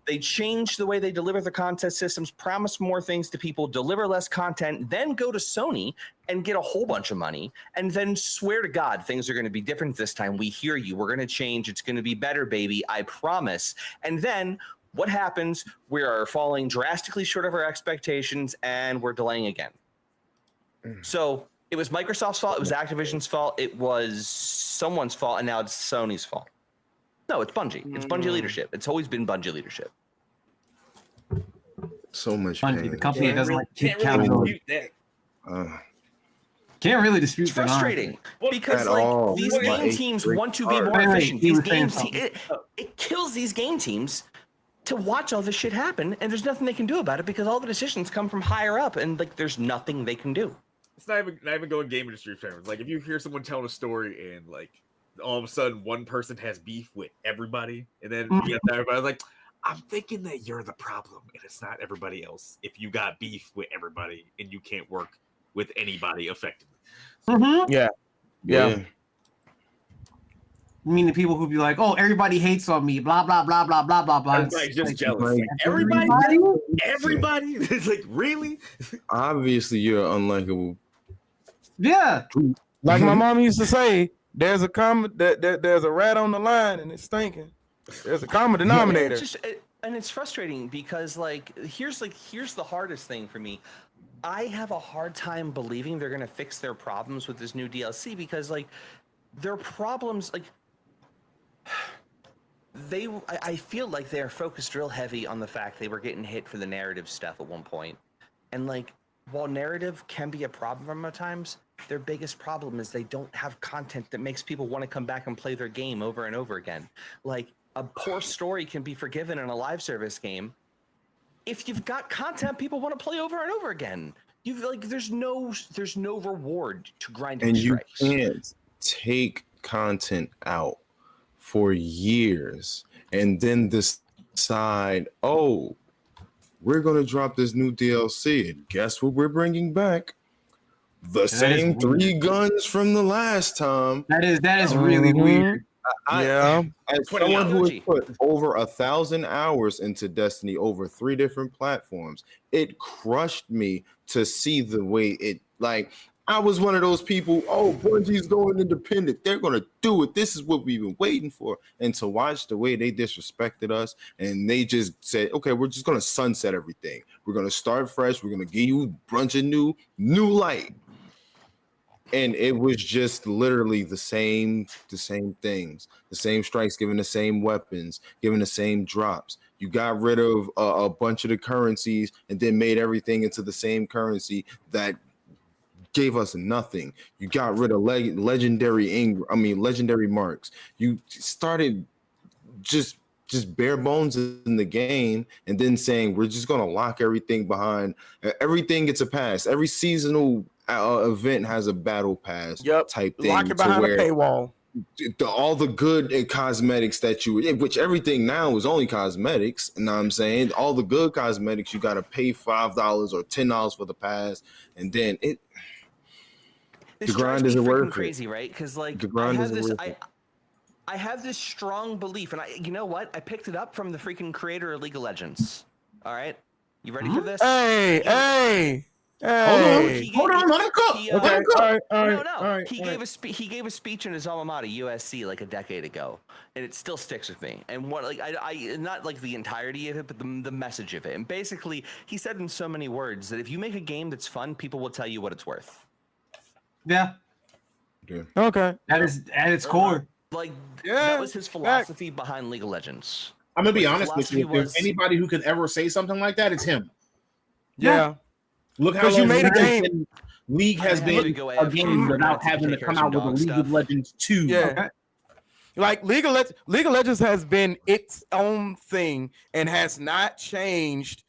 [SPEAKER 6] They change the way they deliver the content systems, promise more things to people, deliver less content, then go to Sony and get a whole bunch of money, and then swear to God things are going to be different this time. We hear you. We're going to change. It's going to be better, baby. I promise. And then what happens? We are falling drastically short of our expectations, and we're delaying again. So it was Microsoft's fault. It was Activision's fault. It was someone's fault, and now it's Sony's fault. No, it's Bungie. It's Bungie leadership. It's always been Bungie leadership.
[SPEAKER 8] So much
[SPEAKER 1] Bungie,
[SPEAKER 8] pain.
[SPEAKER 1] the company that doesn't like take
[SPEAKER 4] Can't really
[SPEAKER 1] accountability.
[SPEAKER 4] dispute that.
[SPEAKER 1] Can't really dispute
[SPEAKER 6] It's
[SPEAKER 1] that,
[SPEAKER 6] frustrating because
[SPEAKER 8] At
[SPEAKER 6] like
[SPEAKER 8] all.
[SPEAKER 6] these
[SPEAKER 4] Well,
[SPEAKER 6] game
[SPEAKER 8] my
[SPEAKER 6] teams
[SPEAKER 8] H3
[SPEAKER 6] want to be
[SPEAKER 8] card.
[SPEAKER 6] more
[SPEAKER 1] Wait,
[SPEAKER 6] efficient.
[SPEAKER 1] he
[SPEAKER 6] These
[SPEAKER 1] was saying
[SPEAKER 6] games,
[SPEAKER 1] something.
[SPEAKER 6] it kills these game teams to watch all this shit happen, and there's nothing they can do about it because all the decisions come from higher up, and like there's nothing they can do.
[SPEAKER 4] It's not even going game industry terms. Like if you hear someone telling a story and like all of a sudden one person has beef with everybody, and then you get everybody's like, I'm thinking that you're the problem, and it's not everybody else. If you got beef with everybody and you can't work with anybody effectively.
[SPEAKER 3] Yeah.
[SPEAKER 8] Yeah.
[SPEAKER 1] I mean, the people who be like, "Oh, everybody hates on me," blah blah blah blah blah blah blah.
[SPEAKER 4] Everybody's just
[SPEAKER 1] Like,
[SPEAKER 4] jealous. Like, everybody? Everybody? It's like, really?
[SPEAKER 8] Obviously, you're unlikable.
[SPEAKER 1] Yeah.
[SPEAKER 3] Like my mom used to say, there's a there's a rat on the line and it's stinking. There's a common denominator.
[SPEAKER 6] And it's frustrating because like here's the hardest thing for me. I have a hard time believing they're gonna fix their problems with this new DLC because like their problems like I feel like they're focused real heavy on the fact they were getting hit for the narrative stuff at one point. And like while narrative can be a problem at times, their biggest problem is they don't have content that makes people want to come back and play their game over and over again. Like a poor story can be forgiven in a live service game. If you've got content people want to play over and over again, you've like there's no reward to grinding
[SPEAKER 8] And you
[SPEAKER 6] strikes.
[SPEAKER 8] can't take content out for years and then decide, oh, we're going to drop this new DLC. And guess what we're bringing back? The same 3 guns from the last time.
[SPEAKER 1] That is really weird.
[SPEAKER 3] Yeah.
[SPEAKER 8] As someone who has put over 1,000 hours into Destiny over 3 different platforms, it crushed me to see the way it, like, I was one of those people, oh, Bungie's going independent. They're going to do it. This is what we've been waiting for. And to watch the way they disrespected us and they just said, okay, we're just going to sunset everything. We're going to start fresh. We're going to give you a bunch of new light. And it was just literally the same things, the same strikes, giving the same weapons, giving the same drops. You got rid of a bunch of the currencies and then made everything into the same currency that gave us nothing. You got rid of legendary marks. You started just bare bones in the game and then saying we're just going to lock everything behind. Everything gets a pass. Every seasonal event has a battle pass type thing.
[SPEAKER 3] Lock it behind a paywall.
[SPEAKER 8] All the good cosmetics that which everything now is only cosmetics. You know what I'm saying? All the good cosmetics, you got to pay $5 or $10 for the pass. And then the grind isn't worth it.
[SPEAKER 6] Crazy, right? Because like
[SPEAKER 8] the grind isn't worth it.
[SPEAKER 6] I have this strong belief, and you know what? I picked it up from the freaking creator of League of Legends. All right, you ready for this?
[SPEAKER 3] Hey, Hey.
[SPEAKER 2] Hold on, let him cook.
[SPEAKER 6] He,
[SPEAKER 2] Let
[SPEAKER 3] Okay.
[SPEAKER 2] him cook.
[SPEAKER 3] All right.
[SPEAKER 6] No,
[SPEAKER 3] All right.
[SPEAKER 6] he gave a speech in his alma mater, USC, like a decade ago, and it still sticks with me. And what, like, I not like the entirety of it, but the message of it. And basically, he said in so many words that if you make a game that's fun, people will tell you what it's worth.
[SPEAKER 1] Yeah,
[SPEAKER 3] Okay.
[SPEAKER 1] that is at its core.
[SPEAKER 6] Like,
[SPEAKER 3] Yeah,
[SPEAKER 6] that was his philosophy behind League of Legends.
[SPEAKER 2] I'm gonna be
[SPEAKER 6] Like,
[SPEAKER 2] honest with you. If
[SPEAKER 6] philosophy
[SPEAKER 2] there's anybody who can ever say something like that, it's him.
[SPEAKER 3] Yeah.
[SPEAKER 2] Look how
[SPEAKER 3] 'Cause you
[SPEAKER 2] long
[SPEAKER 3] made a
[SPEAKER 2] League has
[SPEAKER 3] game.
[SPEAKER 2] been- League has
[SPEAKER 6] I had to
[SPEAKER 2] been
[SPEAKER 6] go
[SPEAKER 2] a
[SPEAKER 6] AFK
[SPEAKER 2] game
[SPEAKER 6] for a
[SPEAKER 2] without
[SPEAKER 6] minute to
[SPEAKER 2] having to
[SPEAKER 6] take care
[SPEAKER 2] come
[SPEAKER 6] of
[SPEAKER 2] out with a
[SPEAKER 6] some
[SPEAKER 2] League
[SPEAKER 6] dog
[SPEAKER 2] of
[SPEAKER 6] stuff.
[SPEAKER 2] Legends 2.
[SPEAKER 3] Yeah.
[SPEAKER 1] Okay.
[SPEAKER 3] Like League of Legends has been its own thing and has not changed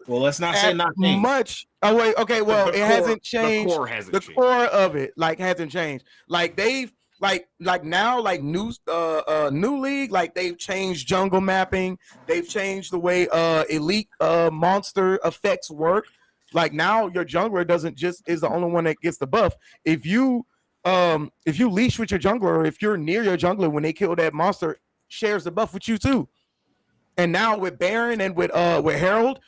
[SPEAKER 2] Well, let's not say
[SPEAKER 3] at
[SPEAKER 2] not changed.
[SPEAKER 3] much. Oh wait, okay. Well,
[SPEAKER 4] The
[SPEAKER 3] it
[SPEAKER 4] core-
[SPEAKER 3] hasn't changed.
[SPEAKER 4] The core hasn't
[SPEAKER 3] The
[SPEAKER 4] changed.
[SPEAKER 3] core of it like hasn't changed. Like they've like now like new league, like they've changed jungle mapping. They've changed the way elite monster effects work. Like now your jungler doesn't just is the only one that gets the buff. If you leash with your jungler, or if you're near your jungler when they kill that monster, shares the buff with you too. And now with Baron and with Herald,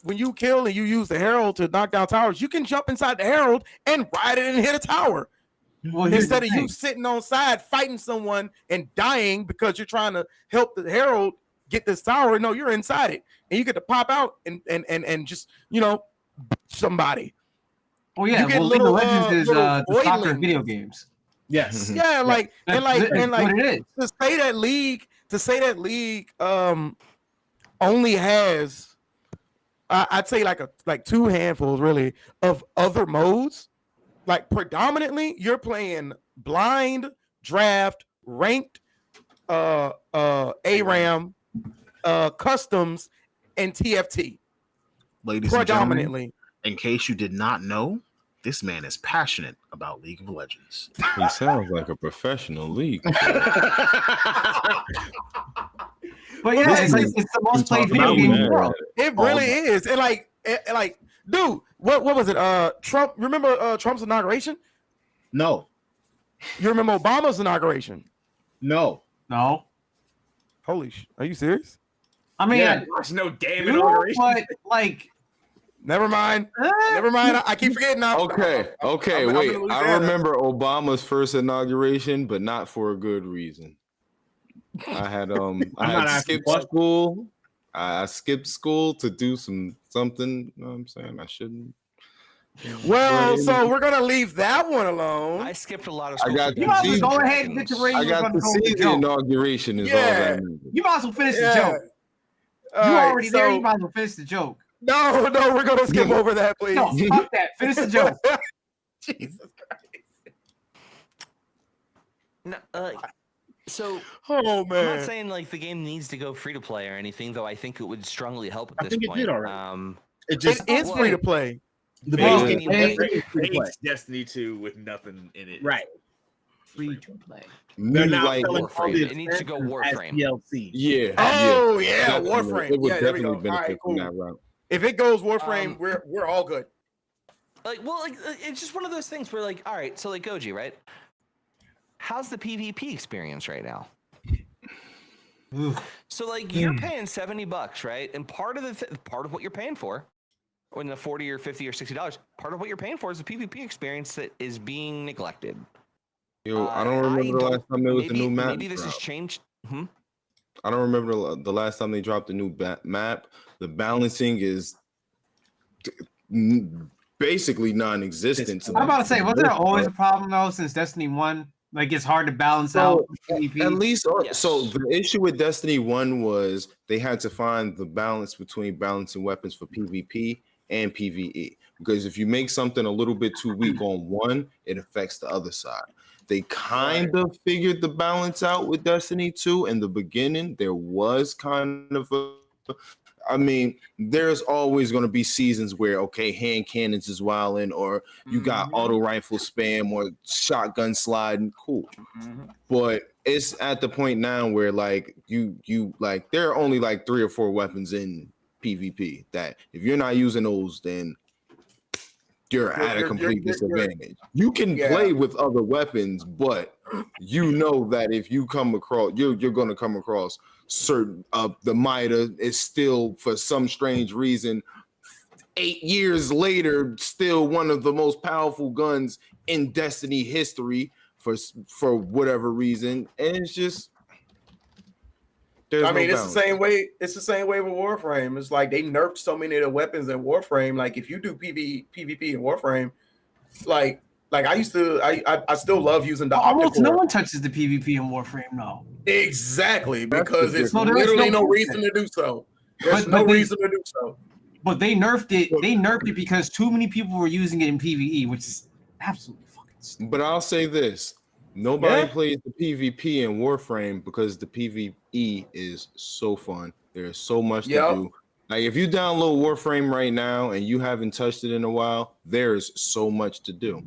[SPEAKER 3] when you kill and you use the Herald to knock down towers, you can jump inside the Herald and ride it and hit a tower.
[SPEAKER 1] Well, here's
[SPEAKER 3] Instead
[SPEAKER 1] the
[SPEAKER 3] of you
[SPEAKER 1] thing.
[SPEAKER 3] sitting on side fighting someone and dying because you're trying to help the Herald get this tower. No, you're inside it. And you get to pop out and just, somebody.
[SPEAKER 1] Well, yeah.
[SPEAKER 3] you get
[SPEAKER 1] Well, League of
[SPEAKER 3] little,
[SPEAKER 1] Legends is
[SPEAKER 3] little
[SPEAKER 1] the soccer
[SPEAKER 3] voidlings.
[SPEAKER 1] video games.
[SPEAKER 2] Yes.
[SPEAKER 3] Yeah, like and like
[SPEAKER 1] That's what it is.
[SPEAKER 3] to say that league only has I'd say like two handfuls really of other modes. Like predominantly you're playing blind, draft, ranked, ARAM, customs, and TFT.
[SPEAKER 2] Ladies and gentlemen,
[SPEAKER 3] Predominantly.
[SPEAKER 2] in case you did not know, this man is passionate about League of Legends.
[SPEAKER 7] He sounds like a professional league.
[SPEAKER 1] But yeah, it's the most played video game in the world.
[SPEAKER 3] It really is. And like dude, what was it? Trump, remember Trump's inauguration?
[SPEAKER 2] No,
[SPEAKER 3] You remember Obama's inauguration?
[SPEAKER 2] no.
[SPEAKER 1] No,
[SPEAKER 3] Holy are you serious?
[SPEAKER 1] I mean,
[SPEAKER 2] Yeah.
[SPEAKER 4] There's no damn
[SPEAKER 1] you,
[SPEAKER 4] inauguration.
[SPEAKER 1] but like,
[SPEAKER 3] Never mind. Never mind. I keep forgetting now.
[SPEAKER 8] Okay,
[SPEAKER 3] I'm
[SPEAKER 8] wait.
[SPEAKER 3] in
[SPEAKER 8] I
[SPEAKER 3] Louisiana.
[SPEAKER 8] remember Obama's first inauguration, but not for a good reason. I had
[SPEAKER 2] not
[SPEAKER 8] I
[SPEAKER 2] asking
[SPEAKER 8] skipped
[SPEAKER 2] what.
[SPEAKER 8] school. I skipped school to do something. You know what I'm saying? I shouldn't.
[SPEAKER 3] Well, so we're gonna leave that one alone.
[SPEAKER 6] I skipped a lot of
[SPEAKER 8] I
[SPEAKER 6] school.
[SPEAKER 8] got
[SPEAKER 6] for
[SPEAKER 1] you might as
[SPEAKER 8] see,
[SPEAKER 1] well go ahead and get your
[SPEAKER 6] Dragons.
[SPEAKER 1] ratings.
[SPEAKER 8] I got to see the inauguration. Is all
[SPEAKER 3] Yeah.
[SPEAKER 8] that matters.
[SPEAKER 1] You might as well finish
[SPEAKER 3] Yeah.
[SPEAKER 1] the joke.
[SPEAKER 3] All
[SPEAKER 1] You
[SPEAKER 3] right,
[SPEAKER 1] already there.
[SPEAKER 3] so-
[SPEAKER 1] You might as well finish the joke.
[SPEAKER 3] No, we're gonna skip over that, please.
[SPEAKER 1] No, fuck that. Finish the joke.
[SPEAKER 3] Jesus Christ.
[SPEAKER 6] No, so
[SPEAKER 3] Oh
[SPEAKER 6] I'm not
[SPEAKER 3] man.
[SPEAKER 6] saying like the game needs to go free to play or anything, though. I think it would strongly help
[SPEAKER 2] I
[SPEAKER 6] at this
[SPEAKER 2] think it
[SPEAKER 6] point.
[SPEAKER 2] did already.
[SPEAKER 3] It
[SPEAKER 2] It just
[SPEAKER 3] is
[SPEAKER 6] well,
[SPEAKER 3] free to play.
[SPEAKER 2] the
[SPEAKER 1] Well,
[SPEAKER 2] base game is free to play.
[SPEAKER 4] It's Destiny 2 with nothing in it.
[SPEAKER 2] Right.
[SPEAKER 1] Free to play.
[SPEAKER 2] They're
[SPEAKER 8] New,
[SPEAKER 2] now
[SPEAKER 8] like,
[SPEAKER 2] selling all the
[SPEAKER 6] It needs to go
[SPEAKER 2] expansions as
[SPEAKER 6] Warframe.
[SPEAKER 2] DLC.
[SPEAKER 8] yeah.
[SPEAKER 3] Oh yeah,
[SPEAKER 8] definitely.
[SPEAKER 3] Warframe.
[SPEAKER 8] It would
[SPEAKER 3] Yeah, there we
[SPEAKER 8] definitely
[SPEAKER 3] go. All right,
[SPEAKER 8] benefit from
[SPEAKER 3] cool.
[SPEAKER 8] that route.
[SPEAKER 3] If it goes Warframe,
[SPEAKER 6] Um,
[SPEAKER 3] we're all good.
[SPEAKER 6] Like, well, like it's just one of those things where, like, all right, so like Goji, right? How's the PvP experience right now? So like you're paying $70, right? And part of what you're paying for, when the $40 or $50 or $60, part of what you're paying for is the PvP experience that is being neglected.
[SPEAKER 8] Yo, I don't remember the last time there was a new map.
[SPEAKER 6] Maybe this has
[SPEAKER 8] drop.
[SPEAKER 6] changed.
[SPEAKER 8] I don't remember the last time they dropped a new map. The balancing is basically non-existent.
[SPEAKER 1] I'm about to say, wasn't there always a problem though since Destiny 1? Like it's hard to balance out PvP.
[SPEAKER 8] At least,
[SPEAKER 6] Yes.
[SPEAKER 8] so the issue with Destiny 1 was they had to find the balance between balancing weapons for PvP and PvE. Because if you make something a little bit too weak on one, it affects the other side. They kind of figured the balance out with Destiny 2 in the beginning. There was kind of I mean, there's always going to be seasons where, okay, hand cannons is wilding, or you got auto rifle spam or shotgun sliding. Cool. But it's at the point now where like you like there are only like 3 or 4 weapons in PvP that if you're not using those, then you're at a complete disadvantage. You can play with other weapons, but you know that if you come across, you're going to come across certain the Mida is still for some strange reason 8 years later, still one of the most powerful guns in Destiny history for whatever reason. And it's just
[SPEAKER 9] I
[SPEAKER 8] no
[SPEAKER 9] mean, it's
[SPEAKER 8] balance.
[SPEAKER 9] the same way. It's the same way with Warframe. It's like they nerfed so many of the weapons in Warframe. Like if you do PvP in Warframe, like I used to, I still love using the
[SPEAKER 1] Almost no
[SPEAKER 9] Opticore.
[SPEAKER 1] one touches the PvP in Warframe, though.
[SPEAKER 9] Exactly, because it's
[SPEAKER 1] No, there's
[SPEAKER 9] literally
[SPEAKER 1] no
[SPEAKER 9] no reason to do so. There's
[SPEAKER 1] But
[SPEAKER 9] no
[SPEAKER 1] they-
[SPEAKER 9] reason to do so.
[SPEAKER 1] But they nerfed it. They nerfed it because too many people were using it in PvE, which is absolutely fucking stupid.
[SPEAKER 8] But I'll say this: nobody
[SPEAKER 9] Yeah.
[SPEAKER 8] plays the PvP in Warframe because the PvE is so fun. There's so much to
[SPEAKER 9] Yep.
[SPEAKER 8] do. Like if you download Warframe right now and you haven't touched it in a while, there's so much to do.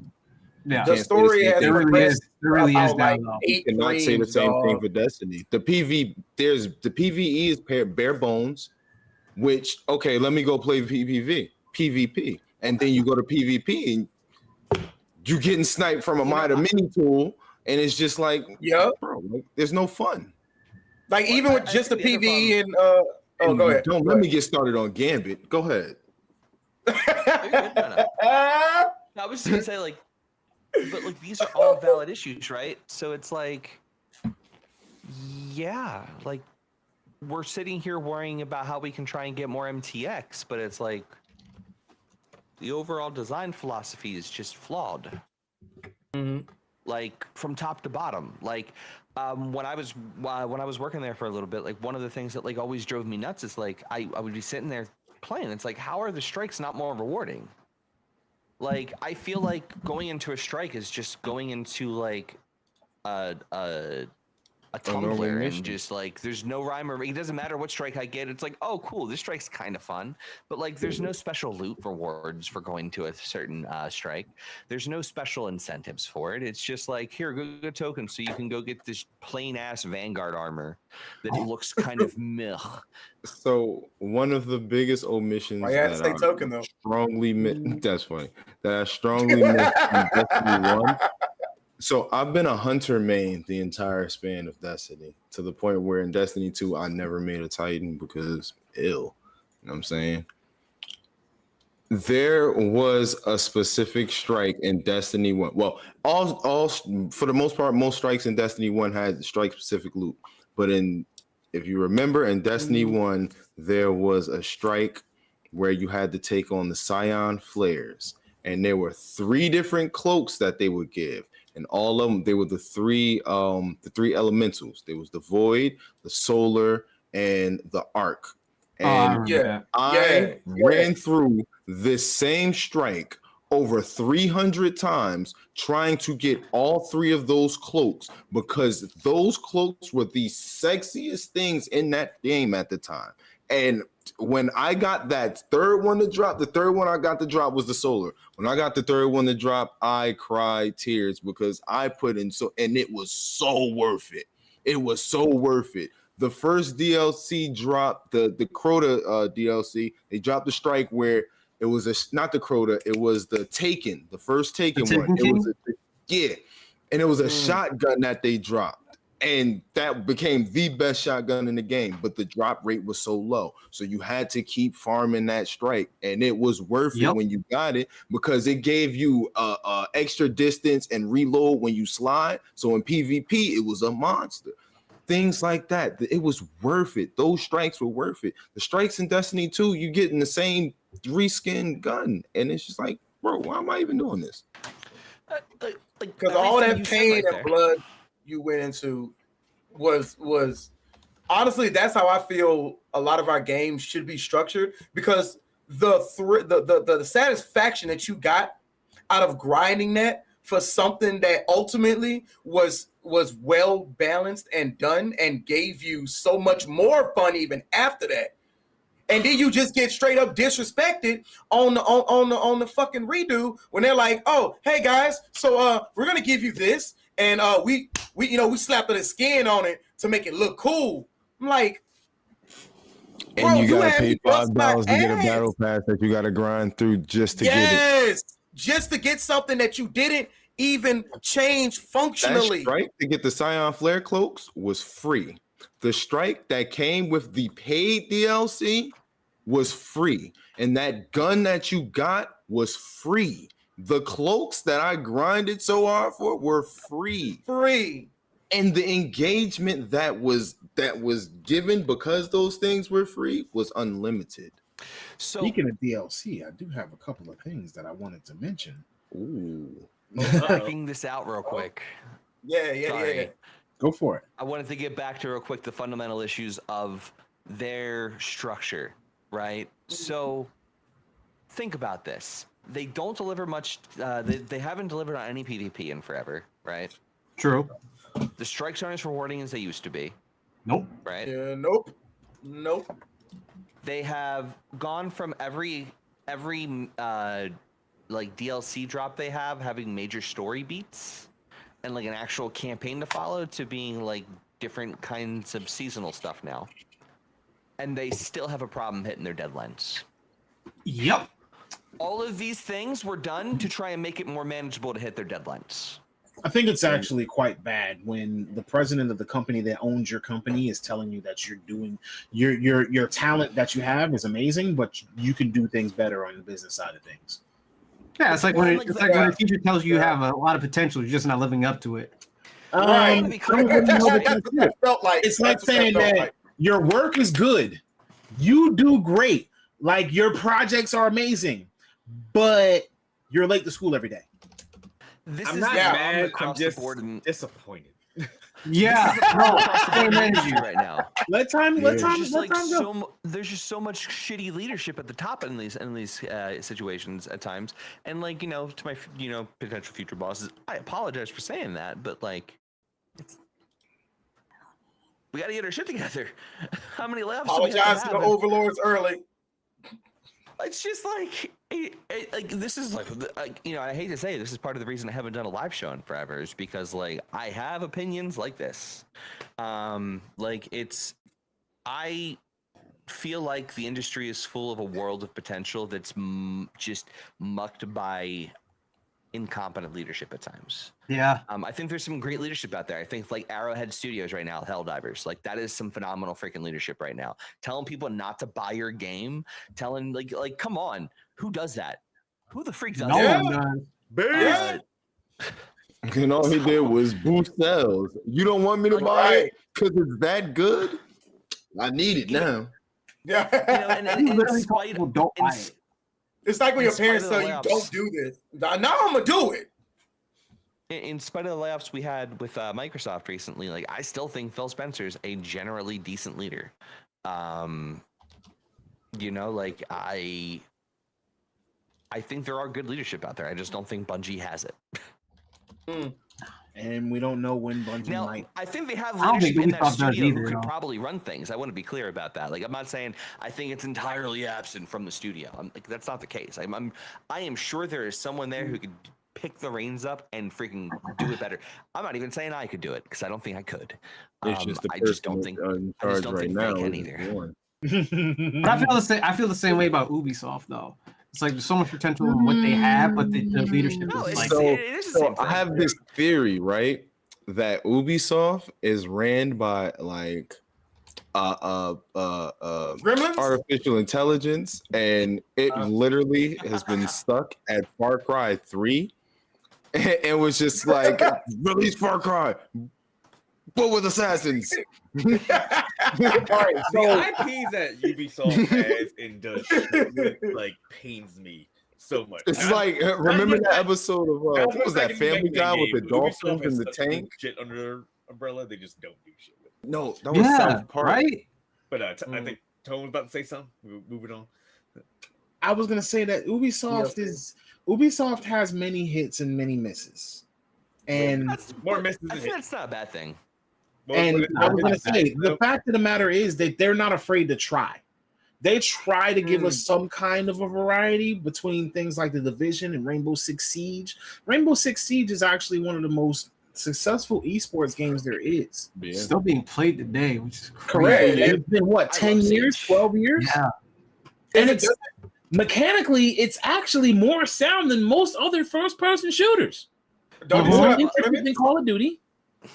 [SPEAKER 1] Yeah,
[SPEAKER 9] The
[SPEAKER 8] Can't say
[SPEAKER 9] story
[SPEAKER 8] the same
[SPEAKER 9] has
[SPEAKER 8] thing.
[SPEAKER 1] There really
[SPEAKER 9] progressed
[SPEAKER 1] is. There really is
[SPEAKER 9] about
[SPEAKER 1] now,
[SPEAKER 9] like
[SPEAKER 1] though.
[SPEAKER 9] 8
[SPEAKER 8] Cannot say the
[SPEAKER 9] frames,
[SPEAKER 8] same thing
[SPEAKER 9] dog.
[SPEAKER 8] for Destiny. The PvE is bare bones. Which okay, let me go play PvP, and then you go to PvP and you getting sniped from a Mida mini tool, and it's just like,
[SPEAKER 9] Yep.
[SPEAKER 8] bro, like, there's no fun.
[SPEAKER 9] Like even with
[SPEAKER 6] I
[SPEAKER 9] just the
[SPEAKER 6] think the other
[SPEAKER 9] PvE and
[SPEAKER 8] And
[SPEAKER 9] go ahead.
[SPEAKER 8] Don't let me get started on Gambit. Go ahead.
[SPEAKER 6] I was just gonna say like, but like these are all valid issues, right? So it's like, yeah, like we're sitting here worrying about how we can try and get more MTX, but it's like the overall design philosophy is just flawed. Like from top to bottom. Like when I was working there for a little bit, like one of the things that like always drove me nuts is like I would be sitting there playing. It's like, how are the strikes not more rewarding? Like I feel like going into a strike is just going into like a tumbler and
[SPEAKER 8] mission.
[SPEAKER 6] just like there's no rhyme or it doesn't matter what strike I get. It's like, oh cool, this strike's kind of fun, but like there's no special loot rewards for going to a certain strike. There's no special incentives for it. It's just like, here, go get tokens so you can go get this plain ass Vanguard armor that looks kind of meh.
[SPEAKER 8] So one of the biggest omissions
[SPEAKER 9] Why you had to
[SPEAKER 8] that
[SPEAKER 9] say
[SPEAKER 8] I
[SPEAKER 9] token though?
[SPEAKER 8] strongly that's funny. That I strongly missed in Destiny 1. So I've been a hunter main the entire span of Destiny, to the point where in Destiny 2 I never made a Titan because ill. You know what I'm saying? There was a specific strike in Destiny 1. Well, all for the most part, most strikes in Destiny 1 had strike specific loot. But if you remember in Destiny 1, there was a strike where you had to take on the Scion Flares. And there were 3 different cloaks that they would give. And all of them, they were the three elementals. There was the Void, the Solar, and the Arc. And I ran through this same strike over 300 times trying to get all 3 of those cloaks, because those cloaks were the sexiest things in that game at the time. And when I got that third one to drop, the third one I got to drop was the Solar. When I got the third one to drop, I cried tears because I put in and it was so worth it. It was so worth it. The first DLC dropped, the Crota DLC, they dropped the strike where it was not the Crota, it was the Taken, the first Taken one. It was and it was a shotgun that they dropped. And that became the best shotgun in the game, but the drop rate was so low. So you had to keep farming that strike. And it was worth it when you got it, because it gave you extra distance and reload when you slide. So in PvP, it was a monster. Things like that. It was worth it. Those strikes were worth it. The strikes in Destiny 2, you getting the same reskin gun. And it's just like, bro, why am I even doing this?
[SPEAKER 9] Because all that pain and blood you went into was honestly, that's how I feel a lot of our games should be structured, because the satisfaction that you got out of grinding that for something that ultimately was well balanced and done and gave you so much more fun even after that. And then you just get straight up disrespected on the fucking redo when they're like, "Oh, hey guys, so we're gonna give you this, and we slapped a skin on it to make it look cool." I'm like, bro,
[SPEAKER 8] and you gotta
[SPEAKER 9] had
[SPEAKER 8] pay
[SPEAKER 9] me bust my
[SPEAKER 8] $5 to get a
[SPEAKER 9] ass.
[SPEAKER 8] battle pass that you gotta grind through just to get it.
[SPEAKER 9] Yes, just to get something that you didn't even change functionally.
[SPEAKER 8] That strike to get the Scion Flare cloaks was free. The strike that came with the paid DLC was free, and that gun that you got was free. The cloaks that I grinded so hard for were free. And the engagement that was given because those things were free was unlimited.
[SPEAKER 6] So
[SPEAKER 2] speaking of DLC, I do have a couple of things that I wanted to mention.
[SPEAKER 8] Ooh.
[SPEAKER 6] checking this out real quick.
[SPEAKER 9] Yeah.
[SPEAKER 2] Go for it.
[SPEAKER 6] I wanted to get back to real quick the fundamental issues of their structure, right? So think about this. They don't deliver much. They haven't delivered on any PvP in forever, right?
[SPEAKER 1] True.
[SPEAKER 6] The strikes aren't as rewarding as they used to be.
[SPEAKER 1] Nope.
[SPEAKER 6] Right?
[SPEAKER 9] Yeah, nope.
[SPEAKER 6] They have gone from every like DLC drop they have having major story beats and like an actual campaign to follow to being like different kinds of seasonal stuff now. And they still have a problem hitting their deadlines.
[SPEAKER 1] Yep.
[SPEAKER 6] All of these things were done to try and make it more manageable to hit their deadlines.
[SPEAKER 2] I think it's actually quite bad when the president of the company that owns your company is telling you that you're doing your talent that you have is amazing, but you can do things better on the business side of things.
[SPEAKER 1] Yeah, it's like when a teacher tells you have a lot of potential, you're just not living up to it.
[SPEAKER 9] Right.
[SPEAKER 2] It's like saying that your work is good, you do great, like your projects are amazing, but you're late to school every day.
[SPEAKER 6] This
[SPEAKER 9] I'm
[SPEAKER 6] is
[SPEAKER 9] not
[SPEAKER 4] mad,
[SPEAKER 6] across
[SPEAKER 4] I'm just
[SPEAKER 6] the board and
[SPEAKER 4] disappointed.
[SPEAKER 1] Yeah, no, same energy.
[SPEAKER 6] right now.
[SPEAKER 2] Let time
[SPEAKER 6] There's just
[SPEAKER 2] go.
[SPEAKER 6] there's just so much shitty leadership at the top in these situations at times, and like to my potential future bosses, I apologize for saying that, but like we got to get our shit together. How many layoffs?
[SPEAKER 9] Apologize to the overlords early.
[SPEAKER 6] It's just like this is like I hate to say it, this is part of the reason I haven't done a live show in forever is because like I have opinions like this. I feel like the industry is full of a world of potential that's just mucked by incompetent leadership at times.
[SPEAKER 1] Yeah.
[SPEAKER 6] I think there's some great leadership out there. I think like Arrowhead Studios right now, Helldivers, like that is some phenomenal freaking leadership right now. Telling people not to buy your game, telling like come on, who does that? Who the freak does
[SPEAKER 1] No
[SPEAKER 6] that?
[SPEAKER 1] one does.
[SPEAKER 8] And all he did was boost sales. You don't want me to buy it because it's that good? I need it now.
[SPEAKER 9] Yeah.
[SPEAKER 6] And in spite of,
[SPEAKER 1] don't buy it.
[SPEAKER 9] It's like when your parents tell you don't do this. Now I'm gonna do it.
[SPEAKER 6] In spite of the layoffs we had with Microsoft recently, like I still think Phil Spencer's a generally decent leader. Like I think there are good leadership out there. I just don't think Bungie has it.
[SPEAKER 2] And we don't know when Bungie
[SPEAKER 6] Now,
[SPEAKER 2] might.
[SPEAKER 6] I think they have
[SPEAKER 1] I don't
[SPEAKER 6] leadership
[SPEAKER 1] think
[SPEAKER 6] in that
[SPEAKER 1] Ubisoft does
[SPEAKER 6] studio
[SPEAKER 1] either,
[SPEAKER 6] who could
[SPEAKER 1] no.
[SPEAKER 6] probably run things. I want to be clear about that. Like, I'm not saying I think it's entirely absent from the studio. That's not the case. I am sure there is someone there who could pick the reins up and freaking do it better. I'm not even saying I could do it because I don't think I could.
[SPEAKER 8] It's just the
[SPEAKER 6] I just don't
[SPEAKER 8] person
[SPEAKER 6] think.
[SPEAKER 8] in
[SPEAKER 6] I just
[SPEAKER 8] charge
[SPEAKER 6] don't
[SPEAKER 8] right
[SPEAKER 6] think
[SPEAKER 8] now
[SPEAKER 6] they can
[SPEAKER 8] is
[SPEAKER 6] either.
[SPEAKER 8] one.
[SPEAKER 1] But I feel the same way about Ubisoft though. It's like there's so much potential in what they have, but the leadership
[SPEAKER 6] No,
[SPEAKER 1] is
[SPEAKER 6] it's,
[SPEAKER 1] like
[SPEAKER 6] it is the same
[SPEAKER 8] I
[SPEAKER 6] thing.
[SPEAKER 8] have this theory, right? That Ubisoft is ran by like
[SPEAKER 9] Gremlins?
[SPEAKER 8] artificial intelligence, and it literally has been stuck at Far Cry 3 and was just like release Far Cry, but with assassins.
[SPEAKER 4] All right, the IPs that Ubisoft has and does like pains me so much.
[SPEAKER 8] It's like remember that episode of what was that Family Guy with the dolphins in the tank?
[SPEAKER 4] Shit under their umbrella, they just don't do shit with it.
[SPEAKER 8] No, that was South Park.
[SPEAKER 1] right?
[SPEAKER 4] But I think Tone was about to say something. Moving on.
[SPEAKER 2] I was gonna say that Ubisoft has many hits and many misses, and
[SPEAKER 4] More misses
[SPEAKER 6] I
[SPEAKER 4] than
[SPEAKER 6] think
[SPEAKER 4] hits.
[SPEAKER 6] that's not a bad thing.
[SPEAKER 2] I was gonna say the fact of the matter is that they're not afraid to try. They try to give us some kind of a variety between things like The Division and Rainbow Six Siege. Rainbow Six Siege is actually one of the most successful esports games there is.
[SPEAKER 8] Yeah.
[SPEAKER 1] Still being played today, which is
[SPEAKER 2] Correct.
[SPEAKER 1] crazy.
[SPEAKER 2] It's been what, 10 years, 12 years?
[SPEAKER 1] Yeah.
[SPEAKER 2] And it's mechanically, it's actually more sound than most other first-person shooters.
[SPEAKER 9] Don't they
[SPEAKER 2] More
[SPEAKER 9] still have
[SPEAKER 2] interesting
[SPEAKER 9] tournaments?
[SPEAKER 2] than Call of Duty,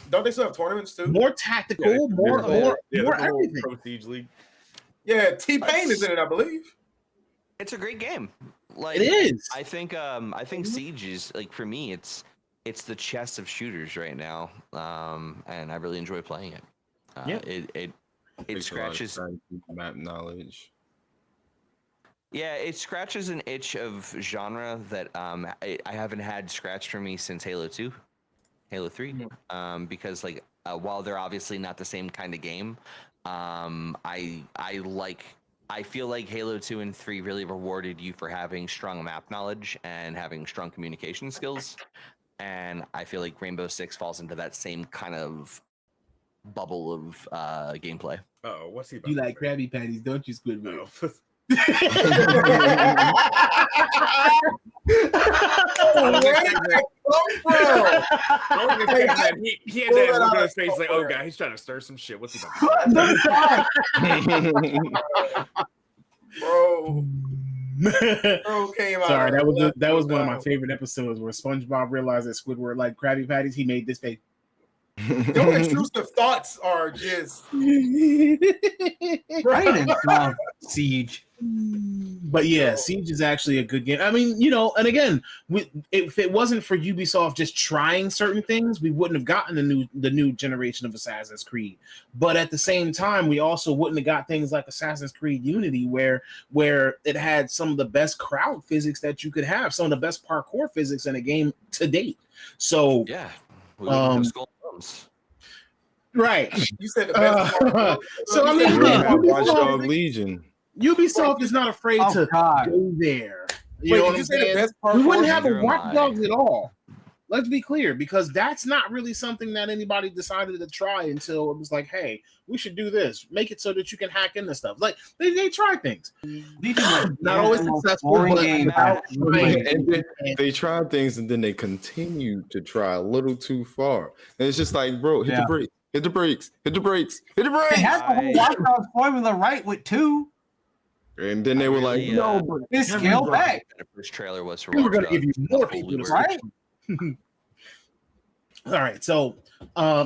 [SPEAKER 9] Don't they still have tournaments too?
[SPEAKER 2] more tactical, more everything.
[SPEAKER 4] Pro Siege League.
[SPEAKER 9] Yeah, T-Pain is in it, I believe.
[SPEAKER 6] It's a great game. Like
[SPEAKER 2] It is.
[SPEAKER 6] I think Siege is like for me it's the chess of shooters right now. And I really enjoy playing it.
[SPEAKER 2] Yeah.
[SPEAKER 6] It scratches
[SPEAKER 8] map knowledge.
[SPEAKER 6] Yeah, it scratches an itch of genre that I haven't had scratched for me since Halo 2, Halo 3. Because like while they're obviously not the same kind of game, I feel like Halo 2 and 3 really rewarded you for having strong map knowledge and having strong communication skills. And I feel like Rainbow Six falls into that same kind of bubble of gameplay.
[SPEAKER 4] Oh, what's he?
[SPEAKER 2] You like Krabby Patties, don't you, Squidward?
[SPEAKER 4] Where did that come from? He had that look on his face like, oh god, he's trying to stir some shit. What's he doing?
[SPEAKER 9] Bro came out.
[SPEAKER 2] Sorry, that was one of my favorite episodes where SpongeBob realized that Squidward liked Krabby Patties. He made this face.
[SPEAKER 9] Your intrusive thoughts are just
[SPEAKER 1] right in Siege.
[SPEAKER 2] But yeah, Siege is actually a good game. I mean, and again, if it wasn't for Ubisoft just trying certain things, we wouldn't have gotten the new generation of Assassin's Creed. But at the same time, we also wouldn't have got things like Assassin's Creed Unity, where it had some of the best crowd physics that you could have, some of the best parkour physics in a game to date. So
[SPEAKER 6] yeah,
[SPEAKER 2] right.
[SPEAKER 9] You said the best.
[SPEAKER 2] So I mean,
[SPEAKER 8] Watch Dog Legion.
[SPEAKER 2] Ubisoft is not afraid to go there. You know what I'm saying? We wouldn't have a Watch Dogs at all. Let's be clear, because that's not really something that anybody decided to try until it was like, hey, we should do this. Make it so that you can hack into stuff. Like they try things. Not always successful, but
[SPEAKER 8] they try things and then they continue to try a little too far. And it's just like, bro, hit the brakes, hit the brakes, hit the brakes, hit the brakes.
[SPEAKER 1] They had the whole Watch Dogs formula right with 2.
[SPEAKER 8] And then they were like, no,
[SPEAKER 1] but it's scaled back.
[SPEAKER 6] The first trailer was for
[SPEAKER 2] we're going to give you more people, right? All right. So,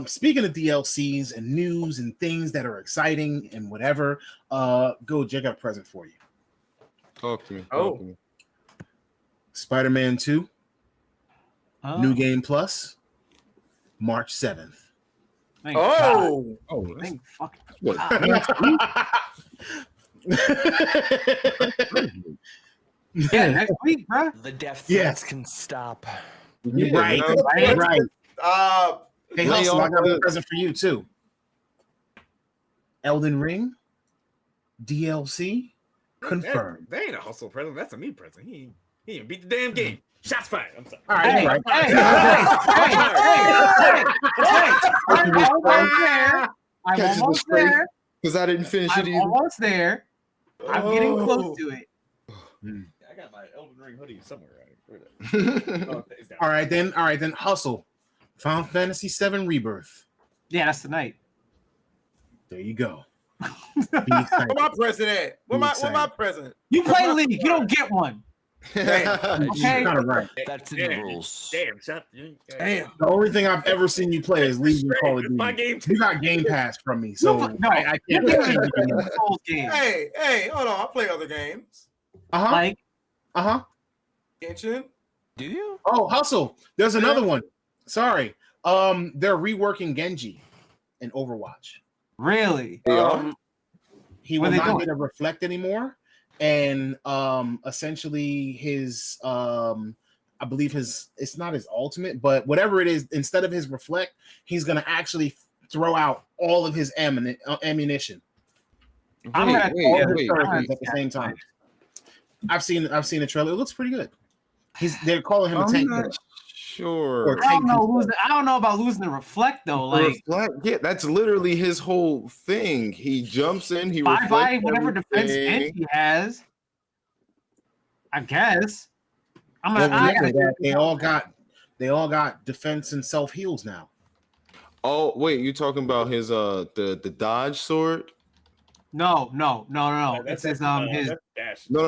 [SPEAKER 2] speaking of DLCs and news and things that are exciting and whatever, go, Jay, I got a present for you.
[SPEAKER 8] Talk to me.
[SPEAKER 2] Spider-Man 2, New Game Plus, March 7th.
[SPEAKER 1] Thank fuck.
[SPEAKER 8] What?
[SPEAKER 1] Yeah, next week, bro.
[SPEAKER 6] The death threats can stop.
[SPEAKER 2] Right. Hey, Hustle, I got a present for you too. Elden Ring DLC confirmed.
[SPEAKER 4] That ain't a Hustle present. That's a me present. He ain't beat the damn game. Shots fired. I'm sorry.
[SPEAKER 2] All right.
[SPEAKER 1] I'm almost there.
[SPEAKER 8] Because I didn't finish it either.
[SPEAKER 1] I'm almost there. I'm getting close to it.
[SPEAKER 4] I got my Elden Ring hoodie somewhere.
[SPEAKER 2] All right, then. Hustle. Final Fantasy VII Rebirth.
[SPEAKER 1] Yeah, that's tonight.
[SPEAKER 2] There you go.
[SPEAKER 9] Where my present at? Where my present?
[SPEAKER 1] You play League. You don't get one.
[SPEAKER 2] Okay. Kind of right.
[SPEAKER 6] That's in the rules.
[SPEAKER 9] Damn.
[SPEAKER 2] The only thing I've ever seen you play is League and Call of Duty.
[SPEAKER 4] My game.
[SPEAKER 2] You got Game Pass from me, so
[SPEAKER 1] No,
[SPEAKER 2] I can't.
[SPEAKER 9] Hey, hold on. I play other games.
[SPEAKER 1] Like,
[SPEAKER 9] Genshin.
[SPEAKER 6] Do you?
[SPEAKER 2] Oh, Hustle. There's another one. Sorry. They're reworking Genji in Overwatch.
[SPEAKER 1] Really?
[SPEAKER 2] He will not get a reflect anymore. And essentially his I believe it's not his ultimate, but whatever it is, instead of his reflect, he's gonna actually throw out all of his ammunition.
[SPEAKER 8] Wait,
[SPEAKER 2] at the same time. I've seen a trailer. It looks pretty good. They're calling him a tank.
[SPEAKER 8] Sure.
[SPEAKER 1] I don't know about losing the reflect though. Like,
[SPEAKER 8] yeah, that's literally his whole thing. He jumps in, he
[SPEAKER 1] bye whatever defense end he has. I guess.
[SPEAKER 2] They all got defense and self heals now.
[SPEAKER 8] Oh wait, you talking about his the dodge sword?
[SPEAKER 1] No. It's his
[SPEAKER 8] No.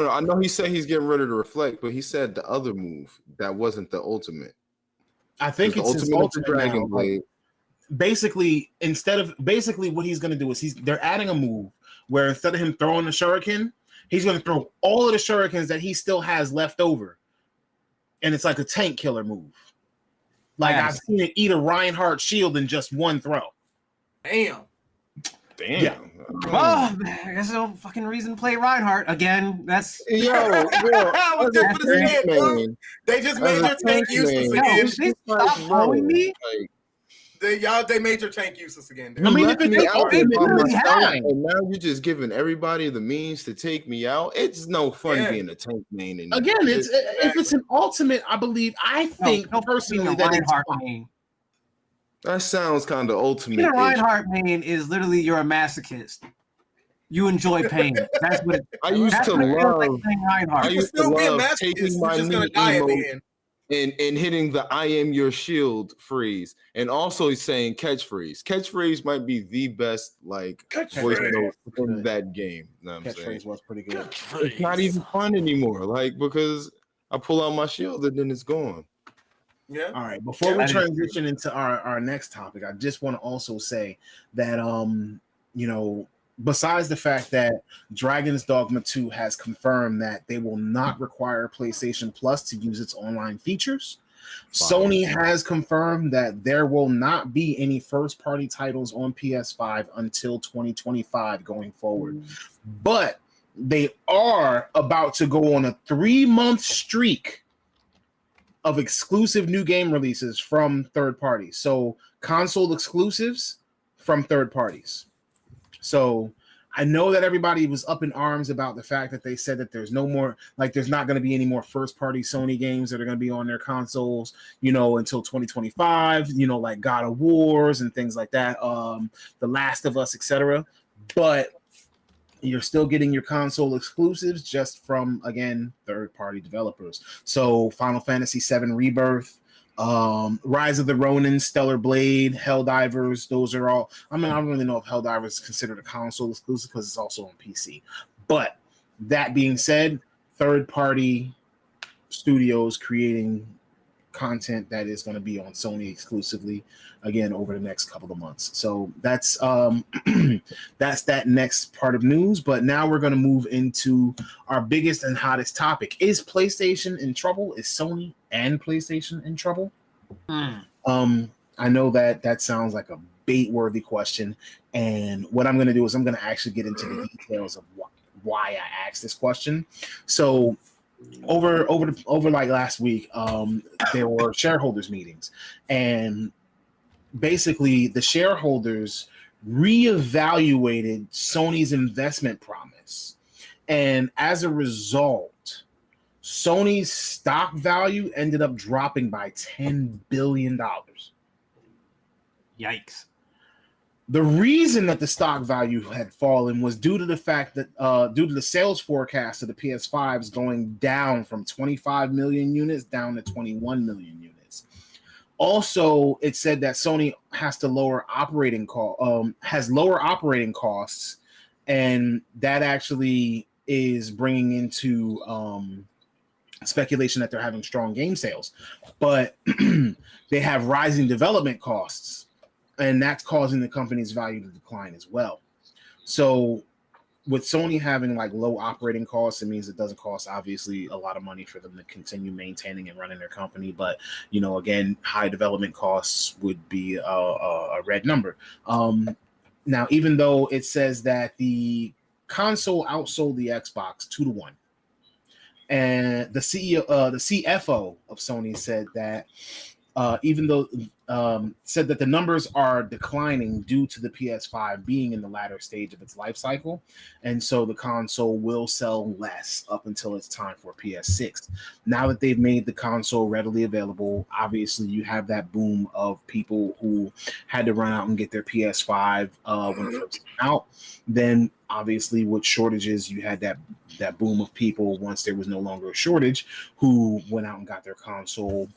[SPEAKER 8] I know he said he's getting rid of the reflect, but he said the other move that wasn't the ultimate.
[SPEAKER 2] I think it's his ultimate
[SPEAKER 8] Dragon Blade.
[SPEAKER 2] basically what he's going to do is they're adding a move where instead of him throwing the shuriken, he's going to throw all of the shurikens that he still has left over, and it's like a tank killer move. Like I've seen it eat a Reinhardt shield in just one throw.
[SPEAKER 9] Damn.
[SPEAKER 2] Yeah.
[SPEAKER 1] Well, I guess no fucking reason to play Reinhardt again. That's
[SPEAKER 8] Yo,
[SPEAKER 9] they just made your tank useless again.
[SPEAKER 1] Stop following me.
[SPEAKER 9] They made your tank useless again.
[SPEAKER 8] You left me out
[SPEAKER 1] they
[SPEAKER 8] by
[SPEAKER 1] literally
[SPEAKER 8] myself,
[SPEAKER 1] have.
[SPEAKER 8] and now you're just giving everybody the means to take me out. It's no fun being a tank main anymore.
[SPEAKER 2] Again, if it's an ultimate, I think personally that it's fine.
[SPEAKER 8] That sounds kind of ultimate.
[SPEAKER 1] Being a Reinhardt main is literally you're a masochist. You enjoy pain. That's what
[SPEAKER 8] I used to love.
[SPEAKER 1] Like Reinhardt.
[SPEAKER 8] I used to love taking my knee emote and hitting the "I am your shield" freeze, and also saying catchphrase. Catchphrase might be the best voice note in that game. You know what I'm saying?
[SPEAKER 2] Catchphrase was pretty good.
[SPEAKER 8] It's not even fun anymore, because I pull out my shield and then it's gone.
[SPEAKER 9] Yeah.
[SPEAKER 2] All right. Before we transition into our next topic, I just want to also say that besides the fact that Dragon's Dogma 2 has confirmed that they will not require PlayStation Plus to use its online features, Sony has confirmed that there will not be any first-party titles on PS5 until 2025 going forward. But they are about to go on a 3-month streak of exclusive new game releases from third parties. So console exclusives from third parties. So I know that everybody was up in arms about the fact that they said that there's no more, there's not going to be any more first party Sony games that are going to be on their consoles, until 2025, like God of Wars and things like that, The Last of Us, etc. But you're still getting your console exclusives just from, again, third-party developers. So Final Fantasy VII Rebirth, Rise of the Ronin, Stellar Blade, Helldivers, those are all... I don't really know if Helldivers is considered a console exclusive because it's also on PC. But that being said, third-party studios creating content that is going to be on Sony exclusively again over the next couple of months. So that's that next part of news. But now we're going to move into our biggest and hottest topic. Is PlayStation in trouble? Is Sony and PlayStation in trouble? I know that sounds like a bait-worthy question, and what I'm going to do is I'm going to actually get into the details of why I asked this question. So over like last week, there were shareholders meetings, and basically the shareholders reevaluated Sony's investment promise, and as a result, Sony's stock value ended up dropping by $10 billion.
[SPEAKER 1] Yikes.
[SPEAKER 2] The reason that the stock value had fallen was due to the fact that due to the sales forecast of the PS5s going down from 25 million units down to 21 million units. Also, it said that Sony has to lower operating costs, and that actually is bringing into speculation that they're having strong game sales, but they have rising development costs. And that's causing the company's value to decline as well. So with Sony having low operating costs, it means it doesn't cost obviously a lot of money for them to continue maintaining and running their company. But, again, high development costs would be a red number. Now, even though it says that the console outsold the Xbox 2-1, and the CFO of Sony said that even though said that the numbers are declining due to the PS5 being in the latter stage of its life cycle, and so the console will sell less up until it's time for PS6. Now that they've made the console readily available, obviously you have that boom of people who had to run out and get their PS5 when it first came out. Then obviously with shortages, you had that boom of people once there was no longer a shortage who went out and got their console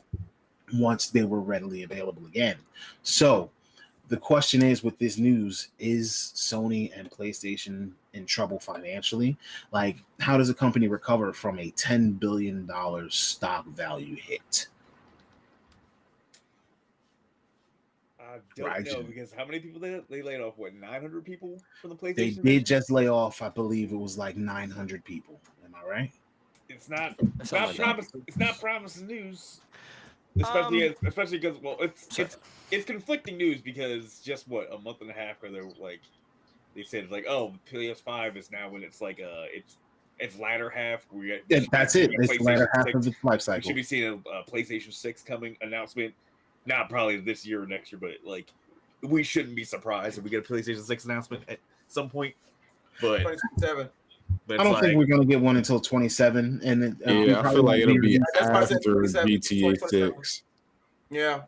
[SPEAKER 2] once they were readily available again. So the question is, with this news, is Sony and PlayStation in trouble financially? How does a company recover from a $10 billion stock value hit?
[SPEAKER 4] I don't know because how many people they laid off? What 900 people from the PlayStation?
[SPEAKER 2] They did just lay off. I believe it was like 900 people. Am I right?
[SPEAKER 4] It's not promising news. Especially because it's conflicting news because just a month and a half ago they said the PS5 is now when it's it's latter half.
[SPEAKER 2] That's it. It's the latter half of its life cycle.
[SPEAKER 4] We should be seeing a PlayStation 6 coming announcement. Not probably this year or next year, but we shouldn't be surprised if we get a PlayStation 6 announcement at some point. But
[SPEAKER 9] 27.
[SPEAKER 2] I don't think we're gonna get one until 27, and
[SPEAKER 7] I feel like it'll be after GTA 6.
[SPEAKER 9] Yeah,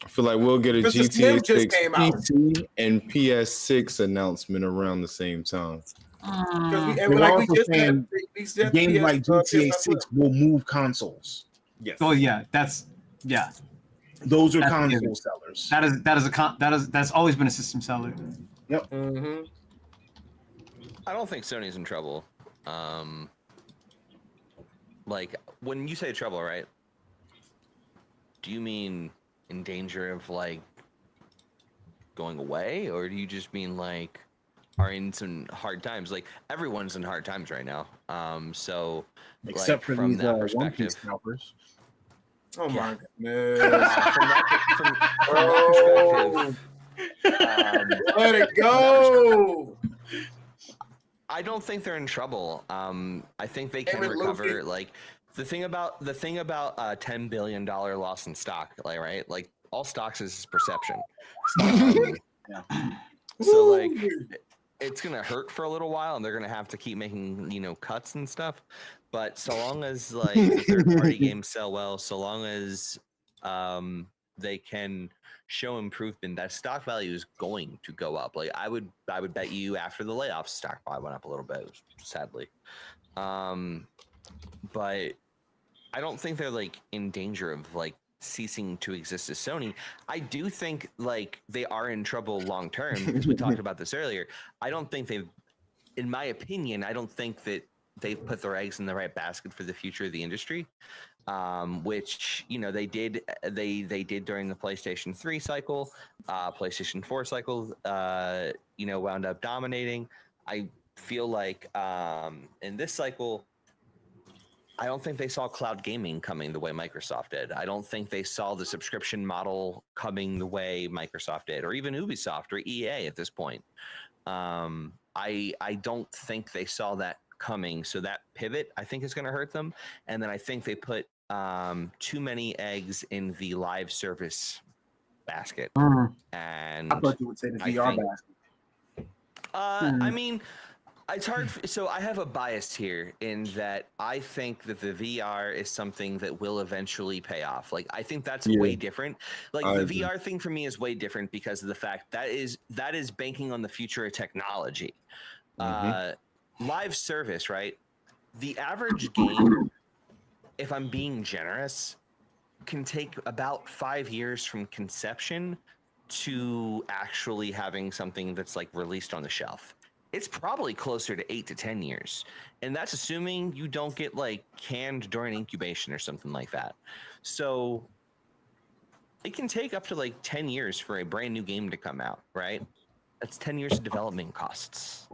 [SPEAKER 7] I feel like we'll get a GTA 6 PC and PS6 announcement around the same time.
[SPEAKER 2] Games like GTA 6 will move consoles.
[SPEAKER 1] Yes. Oh yeah,
[SPEAKER 2] those are console sellers.
[SPEAKER 1] That's always been a system seller.
[SPEAKER 2] Yep.
[SPEAKER 9] Mm-hmm.
[SPEAKER 6] I don't think Sony's in trouble. When you say trouble, right? Do you mean in danger of going away, or do you just mean are in some hard times? Everyone's in hard times right now. So
[SPEAKER 2] except for
[SPEAKER 6] from
[SPEAKER 2] these
[SPEAKER 6] that
[SPEAKER 2] One
[SPEAKER 6] perspective,
[SPEAKER 2] Piece scalpers.
[SPEAKER 9] Oh my
[SPEAKER 6] goodness! From that perspective,
[SPEAKER 9] let it go.
[SPEAKER 6] I don't think they're in trouble. I think they can recover. The thing about $10 billion loss in stock, right? All stocks is perception. So it's gonna hurt for a little while, and they're gonna have to keep making cuts and stuff. But so long as the third-party games sell well, so long as they can show improvement, that stock value is going to go up. I would bet you after the layoffs, stock probably went up a little bit, sadly. But I don't think they're in danger of ceasing to exist as Sony. I do think they are in trouble long term because we talked about this earlier. I don't think in my opinion, I don't think that they've put their eggs in the right basket for the future of the industry. Which they did during the PlayStation 3 cycle, PlayStation 4 cycle. Wound up dominating. I feel in this cycle, I don't think they saw cloud gaming coming the way Microsoft did. I don't think they saw the subscription model coming the way Microsoft did, or even Ubisoft or EA at this point. I don't think they saw that coming. So that pivot, I think, is going to hurt them. And then I think they put too many eggs in the live service basket. And
[SPEAKER 2] I thought you would say the VR basket.
[SPEAKER 6] I mean, it's hard. So I have a bias here in that I think that the VR is something that will eventually pay off. I think that's way different. The VR thing for me is way different because of the fact that is banking on the future of technology. Live service, right? The average game, if I'm being generous, can take about 5 years from conception to actually having something that's released on the shelf. It's probably closer to 8 to 10 years. And that's assuming you don't get canned during incubation or something like that. So it can take up to 10 years for a brand new game to come out, right? That's 10 years of development costs.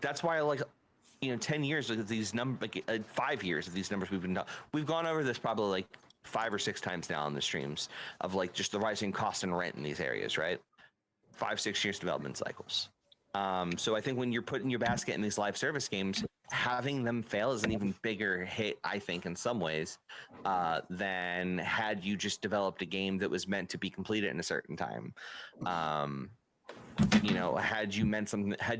[SPEAKER 6] That's why 10 years of these numbers, 5 years of these numbers we've gone over this probably 5 or 6 times now on the streams of just the rising cost and rent in these areas, right? 5-6 years development cycles. So I think when you're putting your basket in these live service games, having them fail is an even bigger hit, I think, in some ways, than had you just developed a game that was meant to be completed in a certain time. Had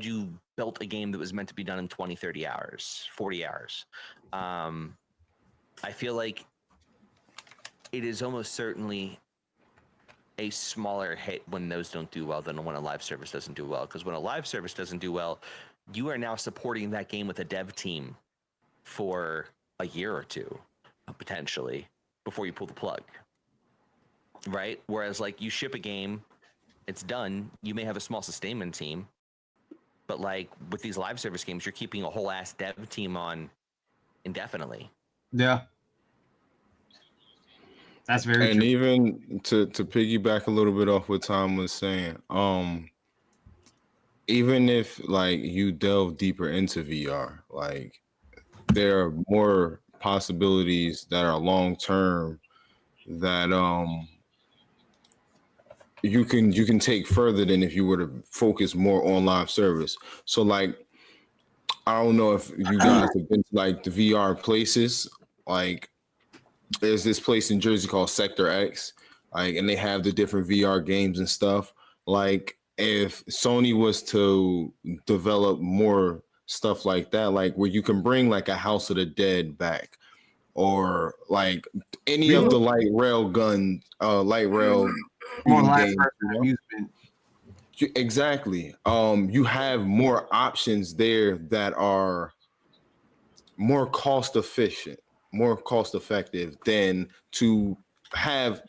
[SPEAKER 6] you built a game that was meant to be done in 20, 30 hours, 40 hours. I feel like it is almost certainly a smaller hit when those don't do well than when a live service doesn't do well. Because when a live service doesn't do well, you are now supporting that game with a dev team for a year or two, potentially, before you pull the plug. Right? Whereas you ship a game, it's done, you may have a small sustainment team, but with these live service games, you're keeping a whole ass dev team on indefinitely.
[SPEAKER 1] Yeah. That's very
[SPEAKER 7] and
[SPEAKER 1] true.
[SPEAKER 7] even to piggyback a little bit off what Tom was saying, even if like you delve deeper into VR, like there are more possibilities that are long term that you can take further than if you were to focus more on live service. So like I don't know if you guys have been to like the VR places. Like there's this place in Jersey called Sector X, like, and they have the different VR games and stuff. Like if Sony was to develop more stuff like that, like where you can bring like a House of the Dead back, or like any of the light rail
[SPEAKER 1] More live
[SPEAKER 7] games,
[SPEAKER 1] amusement.
[SPEAKER 7] exactly. You have more options there that are more cost efficient, more cost effective than to have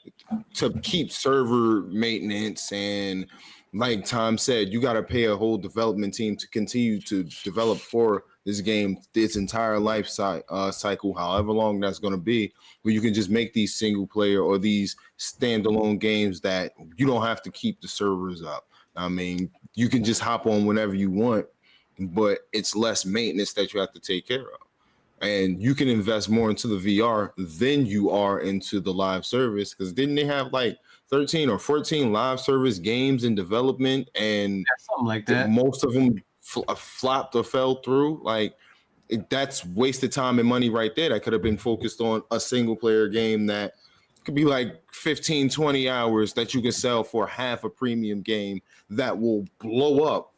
[SPEAKER 7] to keep server maintenance. And like Tom said, you got to pay a whole development team to continue to develop for this game its entire life cycle, however long that's going to be, where you can just make these single player or these standalone games that you don't have to keep the servers up. I mean, you can just hop on whenever you want, but it's less maintenance that you have to take care of. And you can invest more into the VR than you are into the live service, because didn't they have like 13 or 14 live service games in development, and
[SPEAKER 1] something like that.
[SPEAKER 7] Most of them flopped or fell through? Like that's wasted time and money right there. That could have been focused on a single player game that could be like 15, 20 hours that you can sell for half a premium game that will blow up.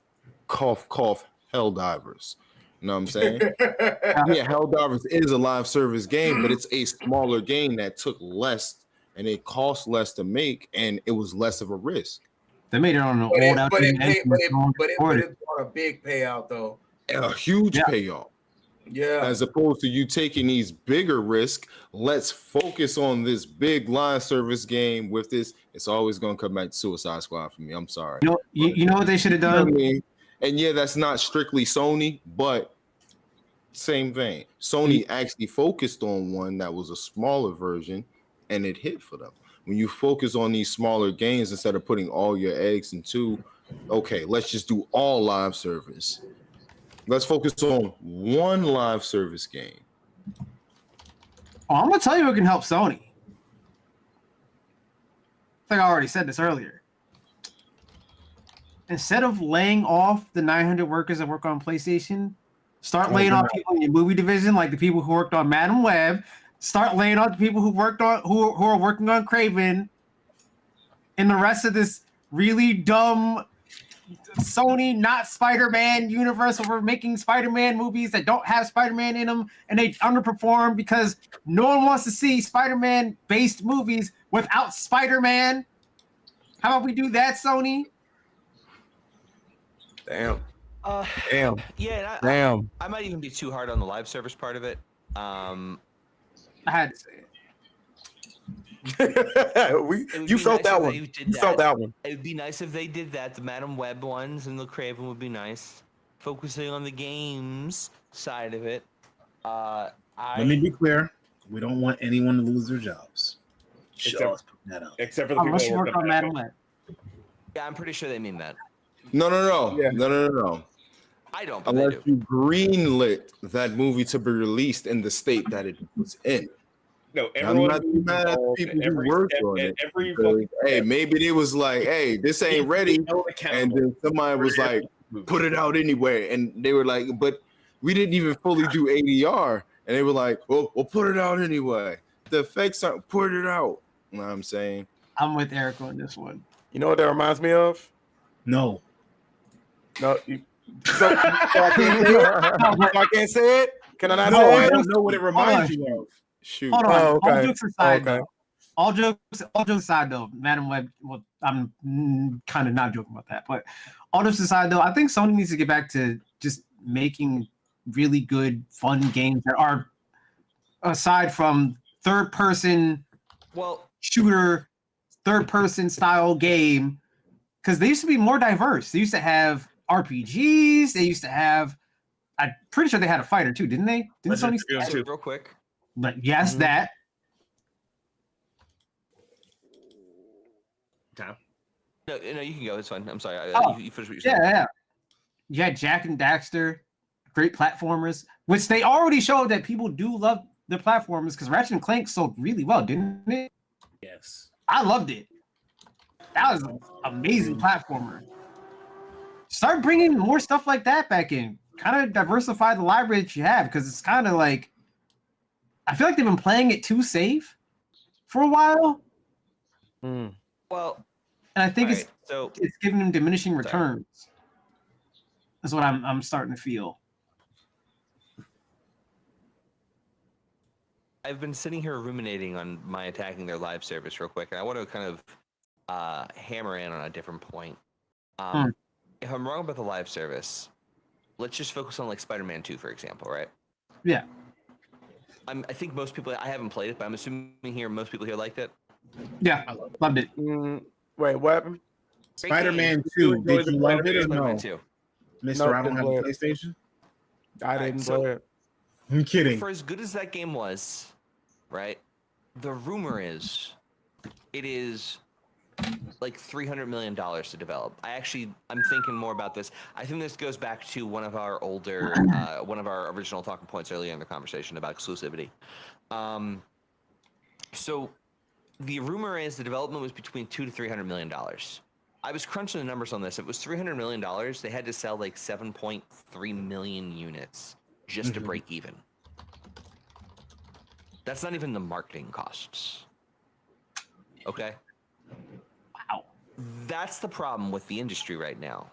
[SPEAKER 7] Cough, cough, Helldivers. You know what I'm saying? Yeah, Helldivers is a live service game, but it's a smaller game that took less and it cost less to make, and it was less of a risk.
[SPEAKER 1] They made it on an old outdated engine.
[SPEAKER 9] But it brought a big payout though.
[SPEAKER 7] A huge payout.
[SPEAKER 9] Yeah.
[SPEAKER 7] As opposed to you taking these bigger risks, let's focus on this big live service game with this. It's always going to come back to Suicide Squad for me. I'm sorry.
[SPEAKER 1] You know what they should have done?
[SPEAKER 7] You know what I mean? And yeah, that's not strictly Sony, but same vein. Sony actually focused on one that was a smaller version, and it hit for them. When you focus on these smaller games instead of putting all your eggs into, okay, let's just do all live service. Let's focus on one live service game.
[SPEAKER 1] Oh, I'm gonna tell you what can help Sony. I think I already said this earlier. Instead of laying off the 900 workers that work on PlayStation, start laying off people in your movie division, like the people who worked on Madam Web. Start laying off the people who worked on who are working on Kraven, and the rest of this really dumb Sony not Spider-Man universe where we're making Spider-Man movies that don't have Spider-Man in them, and they underperform because no one wants to see Spider-Man based movies without Spider-Man. How about we do that, Sony?
[SPEAKER 3] Damn.
[SPEAKER 6] Yeah.
[SPEAKER 3] Damn.
[SPEAKER 6] I might even be too hard on the live service part of it.
[SPEAKER 1] I had to say it.
[SPEAKER 3] You felt that one. You felt that one.
[SPEAKER 6] It would be nice if they did that. The Madam Web ones and the Kraven would be nice. Focusing on the games side of it.
[SPEAKER 2] Let me be clear. We don't want anyone to lose their jobs.
[SPEAKER 4] Except for the people
[SPEAKER 1] Unless you
[SPEAKER 4] who
[SPEAKER 1] work on Madam Web.
[SPEAKER 6] Yeah, I'm pretty sure they mean that.
[SPEAKER 7] No.
[SPEAKER 6] I don't. But
[SPEAKER 7] Unless
[SPEAKER 6] they do.
[SPEAKER 7] you greenlit that movie to be released in the state that it was in.
[SPEAKER 4] No,
[SPEAKER 7] I'm not too mad at the people who worked on it. Hey, maybe they was like, hey, this ain't ready. And then somebody was like, put it out anyway. And they were like, but we didn't even fully do ADR. And they were like, well, we'll put it out anyway. The effects aren't, put it out. You know what I'm saying?
[SPEAKER 1] I'm with Eric on this one.
[SPEAKER 3] You know what that reminds me of?
[SPEAKER 2] No.
[SPEAKER 3] So I can't say it? Can I not say
[SPEAKER 2] I
[SPEAKER 3] it?
[SPEAKER 2] don't know what it reminds you of.
[SPEAKER 7] Shoot.
[SPEAKER 1] Hold on.
[SPEAKER 3] Oh, okay.
[SPEAKER 1] All jokes aside,
[SPEAKER 3] Okay.
[SPEAKER 1] though. All jokes aside, though, Madam Web. Well, I'm kind of not joking about that, but all jokes aside, though, I think Sony needs to get back to just making really good, fun games that are aside from third-person shooter, third-person style game, because they used to be more diverse. They used to have RPGs. They used to have. I'm pretty sure they had a fighter too, didn't they? Didn't Sony?
[SPEAKER 6] Real quick.
[SPEAKER 1] But yes, that.
[SPEAKER 4] Tom?
[SPEAKER 6] No, you can go. It's fine. I'm sorry. You finish what you're saying.
[SPEAKER 1] Yeah. You had Jack and Daxter, great platformers, which they already showed that people do love the platformers because Ratchet and Clank sold really well, didn't it?
[SPEAKER 2] Yes.
[SPEAKER 1] I loved it. That was an amazing platformer. Start bringing more stuff like that back in. Kind of diversify the library that you have because it's kind of like I feel like they've been playing it too safe for a while.
[SPEAKER 6] Well,
[SPEAKER 1] and I think it's giving them diminishing
[SPEAKER 6] Sorry.
[SPEAKER 1] returns. That's what I'm starting to feel.
[SPEAKER 6] I've been sitting here ruminating on my attacking their live service real quick, and I want to kind of hammer in on a different point. If I'm wrong about the live service, let's just focus on like Spider-Man 2, for example, right?
[SPEAKER 1] Yeah.
[SPEAKER 6] I think most people, I haven't played it, but I'm assuming here most people here liked it.
[SPEAKER 1] Yeah, loved it.
[SPEAKER 3] Wait, what happened?
[SPEAKER 2] Spider-Man 2. Did you love it or no?
[SPEAKER 6] Spider-Man 2.
[SPEAKER 2] Mister, I don't have a PlayStation.
[SPEAKER 3] I didn't play it.
[SPEAKER 2] I'm kidding.
[SPEAKER 6] For as good as that game was, right? The rumor is it is like $300 million to develop. I'm thinking more about this. I think this goes back to one of our older, one of our original talking points earlier in the conversation about exclusivity. So the rumor is the development was between $200 to $300 million. I was crunching the numbers on this. It was $300 million. They had to sell like 7.3 million units just to break even. That's not even the marketing costs. Okay?
[SPEAKER 1] Wow.
[SPEAKER 6] That's the problem with the industry right now.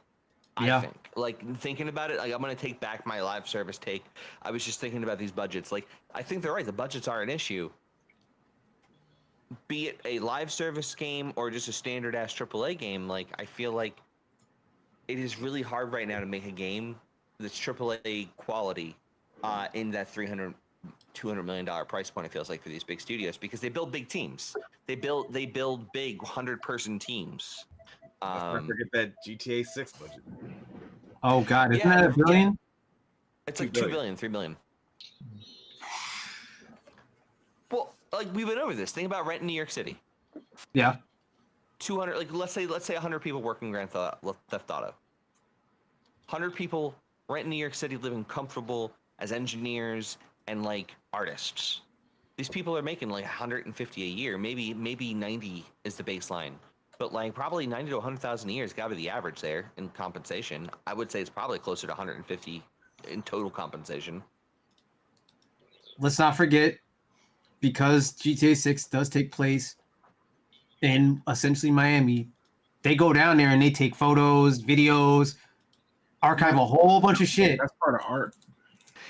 [SPEAKER 1] Yeah.
[SPEAKER 6] I think. Like, thinking about it, like, I'm going to take back my live service take. I was just thinking about these budgets. Like, I think they're right. The budgets are an issue. Be it a live service game or just a standard-ass AAA game, like, I feel like it is really hard right now to make a game that's AAA quality in that $200 million price point, it feels like, for these big studios, because they build big teams. They build big 100-person teams.
[SPEAKER 4] Let's not forget that GTA 6 budget.
[SPEAKER 1] Oh God, isn't that $1 billion?
[SPEAKER 6] Yeah. It's like 2 billion, 3 billion. Well, like, we've been over this. Think about rent in New York City.
[SPEAKER 1] Yeah.
[SPEAKER 6] 200, like, let's say 100 people working Grand Theft Auto. 100 people rent in New York City, living comfortable as engineers and like artists. These people are making like 150 a year, maybe 90 is the baseline, but like probably 90 to 100,000 a year has got to be the average there in compensation. I would say it's probably closer to 150 in total compensation.
[SPEAKER 1] Let's not forget, because GTA 6 does take place in essentially Miami, they go down there and they take photos, videos, archive a whole bunch of shit.
[SPEAKER 2] That's part of art.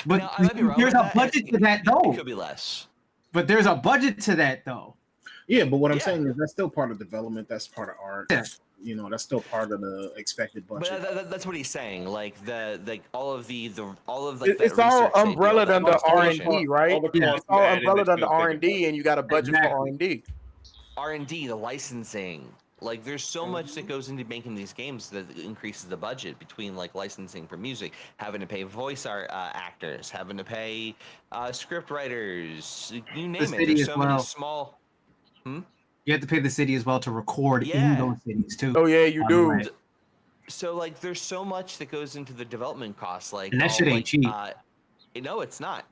[SPEAKER 6] But now, I might be wrong
[SPEAKER 1] there's
[SPEAKER 6] with
[SPEAKER 1] a budget to that, though.
[SPEAKER 6] It could be less.
[SPEAKER 1] But there's a budget to that, though.
[SPEAKER 2] Yeah, but what I'm saying is that's still part of development. That's part of art.
[SPEAKER 1] Yeah.
[SPEAKER 2] You know, that's still part of the expected budget.
[SPEAKER 6] But that's what he's saying. Like all of
[SPEAKER 3] it's
[SPEAKER 6] that
[SPEAKER 3] all
[SPEAKER 6] research they do,
[SPEAKER 3] umbrellaed under
[SPEAKER 6] cost
[SPEAKER 3] R&D, right?
[SPEAKER 1] Yeah.
[SPEAKER 3] It's all umbrellaed under R&D, and you got a budget for R&D.
[SPEAKER 6] R&D, the licensing. Like, there's so much that goes into making these games that increases the budget between, like, licensing for music, having to pay voice actors, having to pay script writers, you name it. There's so many small...
[SPEAKER 1] You have to pay the city as well to record in those cities, too.
[SPEAKER 3] Oh, yeah, you do.
[SPEAKER 1] Right.
[SPEAKER 6] So, like, there's so much that goes into the development costs. Like,
[SPEAKER 1] and that shit ain't cheap.
[SPEAKER 6] No, it's not.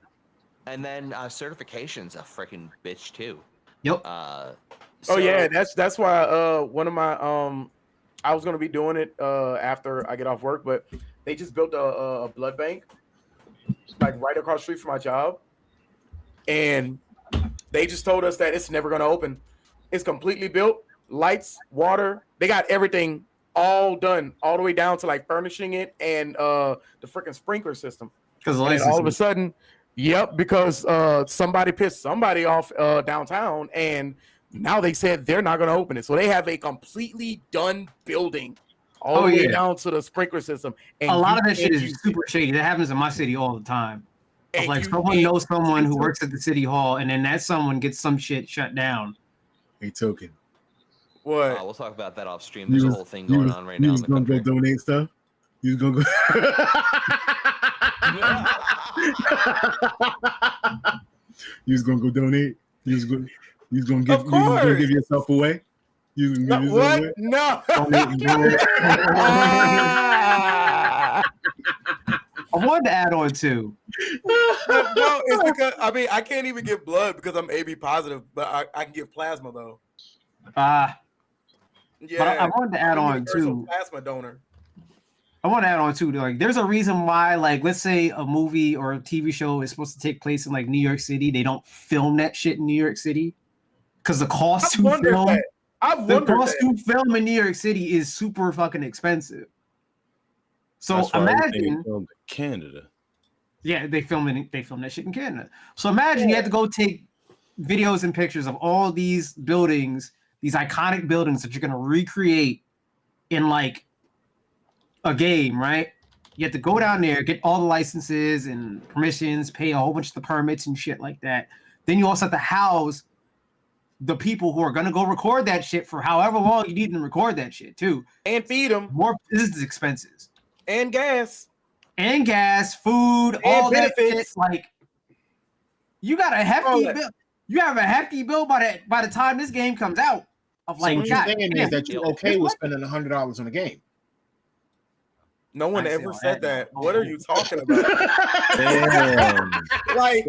[SPEAKER 6] And then certification's a freaking bitch, too.
[SPEAKER 1] Yep.
[SPEAKER 3] Oh yeah, that's why one of my I was gonna be doing it after I get off work, but they just built a blood bank like right across the street from my job, and they just told us that it's never gonna open. It's completely built, lights, water, they got everything all done, all the way down to like furnishing it and the freaking sprinkler system. Because all of a sudden, because somebody pissed somebody off downtown, and now they said they're not going to open it. So they have a completely done building all the way down to the sprinkler system. And
[SPEAKER 1] a lot of that shit is super shady. That happens in my city all the time. Like, someone knows someone who works at the city hall, and then that someone gets some shit shut down.
[SPEAKER 2] Hey, Token.
[SPEAKER 3] What?
[SPEAKER 6] We'll talk about that off stream. There's a whole thing going on right now.
[SPEAKER 2] You going to go donate stuff? You going to go... You was going to go donate? You was going to give yourself away?
[SPEAKER 9] No, what? No.
[SPEAKER 1] I wanted to add on too.
[SPEAKER 3] No, it's because I mean I can't even get blood because I'm AB positive, but I can get plasma though.
[SPEAKER 1] Yeah. But I wanted to add
[SPEAKER 3] I'm a
[SPEAKER 1] on
[SPEAKER 3] universal
[SPEAKER 1] too.
[SPEAKER 3] plasma donor.
[SPEAKER 1] I want to add on too. Like, there's a reason why, like, let's say a movie or a TV show is supposed to take place in like New York City. They don't film that shit in New York City because the cost to film, to film in New York City is super fucking expensive. So
[SPEAKER 7] That's why everything
[SPEAKER 1] imagine
[SPEAKER 7] is filmed in Canada.
[SPEAKER 1] Yeah, they film that shit in Canada. So imagine you had to go take videos and pictures of all these buildings, these iconic buildings that you're gonna recreate in like a game, right? You have to go down there, get all the licenses and permissions, pay a whole bunch of the permits and shit like that. Then you also have to house the people who are gonna go record that shit for however long you need them to record that shit too,
[SPEAKER 3] and feed them.
[SPEAKER 1] More business expenses
[SPEAKER 3] and gas,
[SPEAKER 1] food,
[SPEAKER 3] and
[SPEAKER 1] all
[SPEAKER 3] benefits.
[SPEAKER 1] that shit. Like, you got a hefty bill. You have a hefty bill by the time this game comes out. Of like,
[SPEAKER 2] so what you're saying is that you're okay with spending $100 on a game.
[SPEAKER 3] No one ever said that. What are you talking about?
[SPEAKER 7] Damn.
[SPEAKER 3] Like,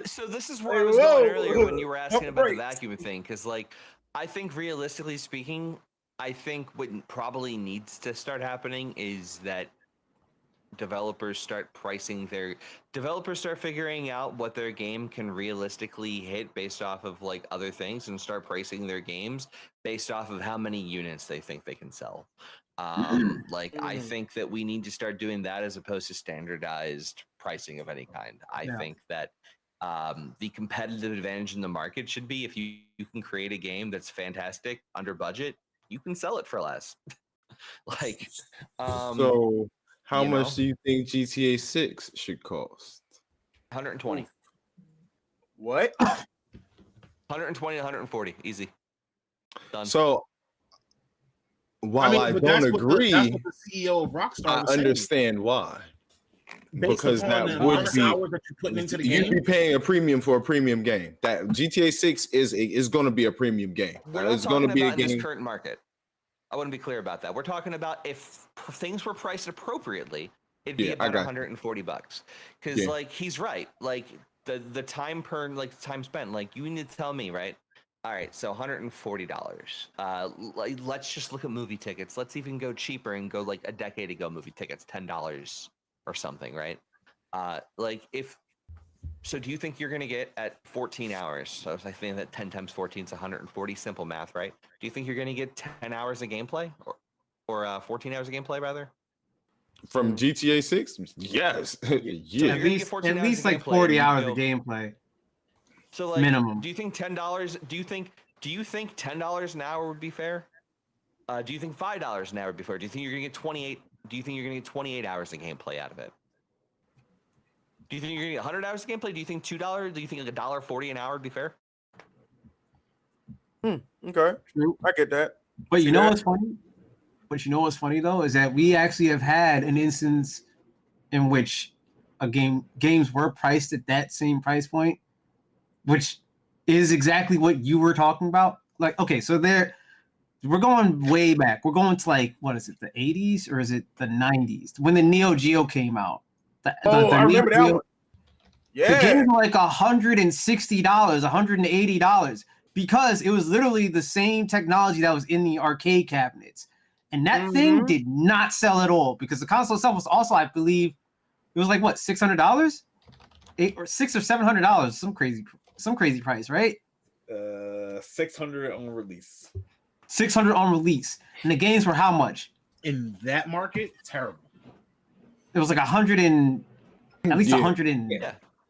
[SPEAKER 6] so this is where I was going earlier when you were asking about the vacuum thing, because like I think realistically speaking, I think what probably needs to start happening is that developers start figuring out what their game can realistically hit based off of like other things, and start pricing their games based off of how many units they think they can sell. I think that we need to start doing that as opposed to standardized pricing of any kind. I think that the competitive advantage in the market should be if you can create a game that's fantastic under budget, you can sell it for less.
[SPEAKER 7] So how much do you think GTA 6 should cost?
[SPEAKER 6] 120.
[SPEAKER 3] What?
[SPEAKER 6] 120 to 140, easy. Done.
[SPEAKER 7] So while I don't agree,
[SPEAKER 2] that's what the CEO of Rockstar was
[SPEAKER 7] I understand why. Because that would be
[SPEAKER 2] hours that you're putting into the
[SPEAKER 7] you'd
[SPEAKER 2] game.
[SPEAKER 7] be paying a premium for a premium game. That GTA 6 is going to be a premium game. It's going to be a game
[SPEAKER 6] in this current market. I want to be clear about that. We're talking about if things were priced appropriately, it'd be about $140. Because like he's right. Like the time time spent. Like you need to tell me, right? All right, so $140. Let's just look at movie tickets. Let's even go cheaper and go like a decade ago movie tickets, $10 or something, right? So do you think you're gonna get at 14 hours? So I think that 10 times 14 is 140, simple math, right? Do you think you're gonna get 10 hours of gameplay or 14 hours of gameplay rather?
[SPEAKER 7] From GTA 6? Yes.
[SPEAKER 1] Yeah. At least like 40 hours of gameplay.
[SPEAKER 6] So like
[SPEAKER 1] minimum.
[SPEAKER 6] Do you think $10 an hour would be fair? Do you think $5 an hour would be fair? Do you think you're gonna get 28? Do you think you're gonna get 28 hours of gameplay out of it? Do you think you're gonna get 100 hours of gameplay? Do you think $2? Do you think like $1.40 an hour would be fair?
[SPEAKER 3] Okay, I get that.
[SPEAKER 1] But you know what's funny? But you know what's funny though is that we actually have had an instance in which games were priced at that same price point, which is exactly what you were talking about. Like, okay, so we're going way back. We're going to like, what is it, the 80s or is it the 90s? When the Neo Geo came out.
[SPEAKER 3] I remember that one. Yeah.
[SPEAKER 1] The game was like $160, $180 because it was literally the same technology that was in the arcade cabinets. And that thing did not sell at all because the console itself was also, I believe, it was like what, $600? $600 or $700, some crazy price, right?
[SPEAKER 4] 600 on release.
[SPEAKER 1] 600 on release, and the games were how much?
[SPEAKER 2] In that market, terrible.
[SPEAKER 1] It was like 100 and at least 100 and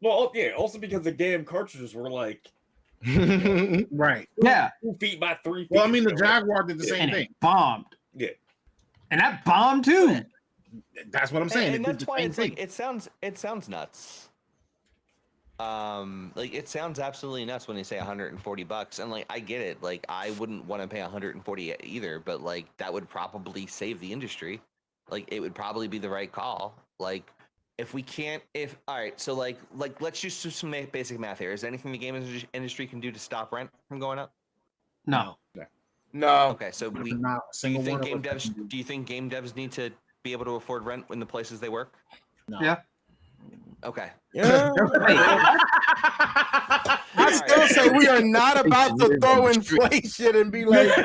[SPEAKER 4] Well, yeah. Also because the game cartridges were like
[SPEAKER 2] right.
[SPEAKER 1] Yeah.
[SPEAKER 4] 2 feet by 3 feet.
[SPEAKER 2] Well, I mean, the Jaguar did the same thing.
[SPEAKER 1] It bombed.
[SPEAKER 4] Yeah.
[SPEAKER 1] And that bombed too.
[SPEAKER 2] That's what I'm saying.
[SPEAKER 6] And that's why it's like it sounds nuts. Like it sounds absolutely nuts when they say $140, and like I get it. Like I wouldn't want to pay 140 either, but like that would probably save the industry. Like it would probably be the right call. Like if we can't, all right, so like let's just do some basic math here. Is there anything the game industry can do to stop rent from going up?
[SPEAKER 1] No.
[SPEAKER 9] No.
[SPEAKER 6] Okay, so
[SPEAKER 2] Not a
[SPEAKER 6] do
[SPEAKER 2] single
[SPEAKER 6] you think
[SPEAKER 2] one
[SPEAKER 6] game
[SPEAKER 2] of us
[SPEAKER 6] devs?
[SPEAKER 2] can
[SPEAKER 6] Do you think game devs need to be able to afford rent in the places they work?
[SPEAKER 2] No.
[SPEAKER 1] Yeah.
[SPEAKER 6] Okay.
[SPEAKER 3] Yeah. I still say we are not about to throw inflation and be like,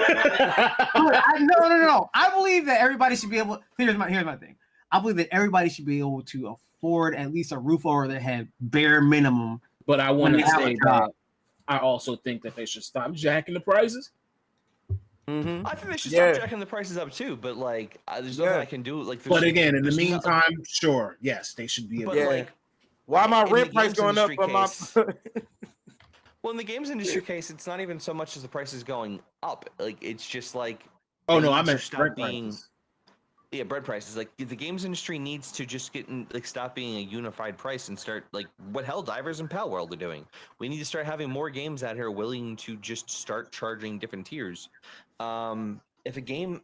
[SPEAKER 1] No. I believe that everybody should be able. Here's my thing. I believe that everybody should be able to afford at least a roof over their head, bare minimum.
[SPEAKER 2] But I want
[SPEAKER 1] When
[SPEAKER 2] to
[SPEAKER 1] they have
[SPEAKER 2] say
[SPEAKER 1] a job.
[SPEAKER 2] that I also think that they should stop jacking the prices.
[SPEAKER 6] I think they should stop jacking the prices up too, but like, there's nothing I can do. Like,
[SPEAKER 2] But again, in the
[SPEAKER 6] there's
[SPEAKER 2] meantime, sure, yes, they should be able.
[SPEAKER 6] But like,
[SPEAKER 3] why my
[SPEAKER 6] in
[SPEAKER 3] rent
[SPEAKER 6] the
[SPEAKER 3] price
[SPEAKER 6] games
[SPEAKER 3] going up?
[SPEAKER 6] industry
[SPEAKER 3] But my
[SPEAKER 6] case- well, in the games industry case, it's not even so much as the price is going up. Like, it's just like,
[SPEAKER 2] Oh
[SPEAKER 6] they
[SPEAKER 2] no, I
[SPEAKER 6] need to
[SPEAKER 2] meant
[SPEAKER 6] stop
[SPEAKER 2] bread
[SPEAKER 6] being.
[SPEAKER 2] prices.
[SPEAKER 6] Yeah, bread prices. Like the games industry needs to just stop being a unified price and start like what Helldivers and Pal World are doing. We need to start having more games out here willing to just start charging different tiers. If a game,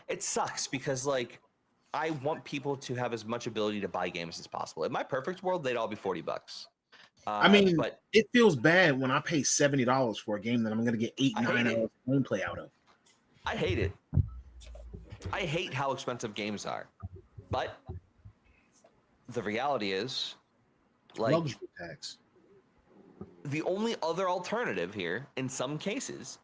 [SPEAKER 6] it sucks because like I want people to have as much ability to buy games as possible. In my perfect world, they'd all be $40.
[SPEAKER 2] I mean,
[SPEAKER 6] but
[SPEAKER 2] it feels bad when I pay $70 for a game that I'm going to get 8-9 hours of gameplay out of.
[SPEAKER 6] I hate it. I hate how expensive games are, but the reality is, like,
[SPEAKER 2] Luxury tax.
[SPEAKER 6] the only other alternative here, in some cases,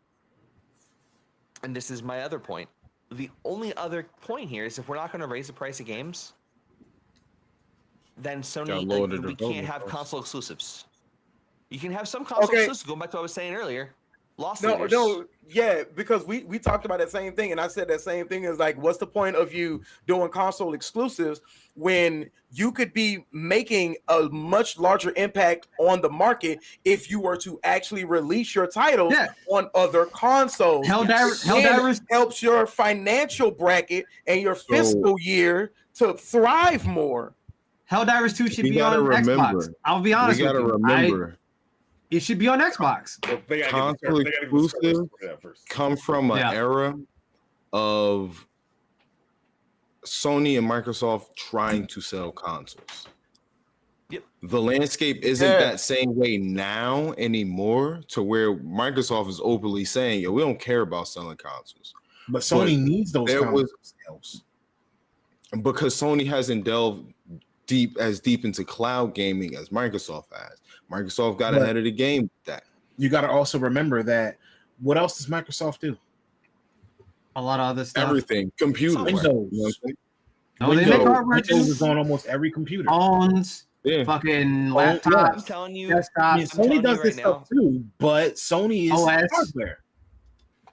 [SPEAKER 6] and this is my other point, the only other point here is if we're not going to raise the price of games, then Sony, like, we can't have console exclusives. You can have some console exclusives. Going back to what I was saying earlier.
[SPEAKER 3] Yeah, because we talked about that same thing, and I said that same thing is like, what's the point of you doing console exclusives when you could be making a much larger impact on the market if you were to actually release your titles on other consoles?
[SPEAKER 1] Helldivers
[SPEAKER 3] helps your financial bracket and your fiscal year to thrive more.
[SPEAKER 1] Helldivers 2 should be on Xbox. I'll be honest with you. It should be on Xbox.
[SPEAKER 7] Console exclusive come from an era of Sony and Microsoft trying to sell consoles.
[SPEAKER 6] Yep.
[SPEAKER 7] The landscape isn't that same way now anymore, to where Microsoft is openly saying, "Yo, we don't care about selling consoles."
[SPEAKER 2] But Sony needs those consoles
[SPEAKER 7] because Sony hasn't delved deep into cloud gaming as Microsoft has. Microsoft got ahead of the game with that.
[SPEAKER 2] You got to also remember that. What else does Microsoft do?
[SPEAKER 1] A lot of other stuff.
[SPEAKER 7] Everything. Computers.
[SPEAKER 2] Windows.
[SPEAKER 1] No, they make hardware too.
[SPEAKER 2] Windows is on almost every computer.
[SPEAKER 1] Phones. Fucking laptops.
[SPEAKER 6] I'm telling you,
[SPEAKER 1] desktops.
[SPEAKER 2] I mean, Sony does this stuff too, but Sony is
[SPEAKER 1] OS.
[SPEAKER 2] hardware.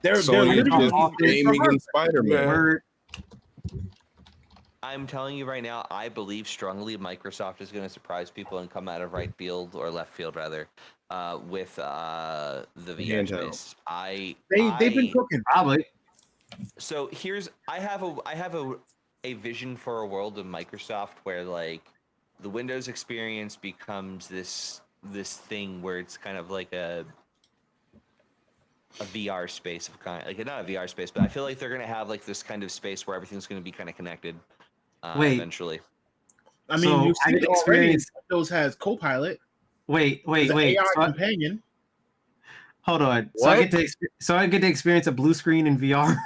[SPEAKER 2] They're
[SPEAKER 7] Sony
[SPEAKER 2] literally
[SPEAKER 7] gaming and Spider-Man.
[SPEAKER 6] I'm telling you right now, I believe strongly Microsoft is going to surprise people and come out of right field or left field rather with the VR space.
[SPEAKER 2] They've been cooking
[SPEAKER 1] probably.
[SPEAKER 6] So I have a vision for a world of Microsoft where like the Windows experience becomes this thing where it's kind of like a VR space of kind, like not a VR space, but I feel like they're going to have like this kind of space where everything's going to be kind of connected. Eventually.
[SPEAKER 2] I mean, you see it already. Windows has Copilot.
[SPEAKER 1] Wait.
[SPEAKER 2] AI companion.
[SPEAKER 1] Hold on. So I get to experience a blue screen in VR.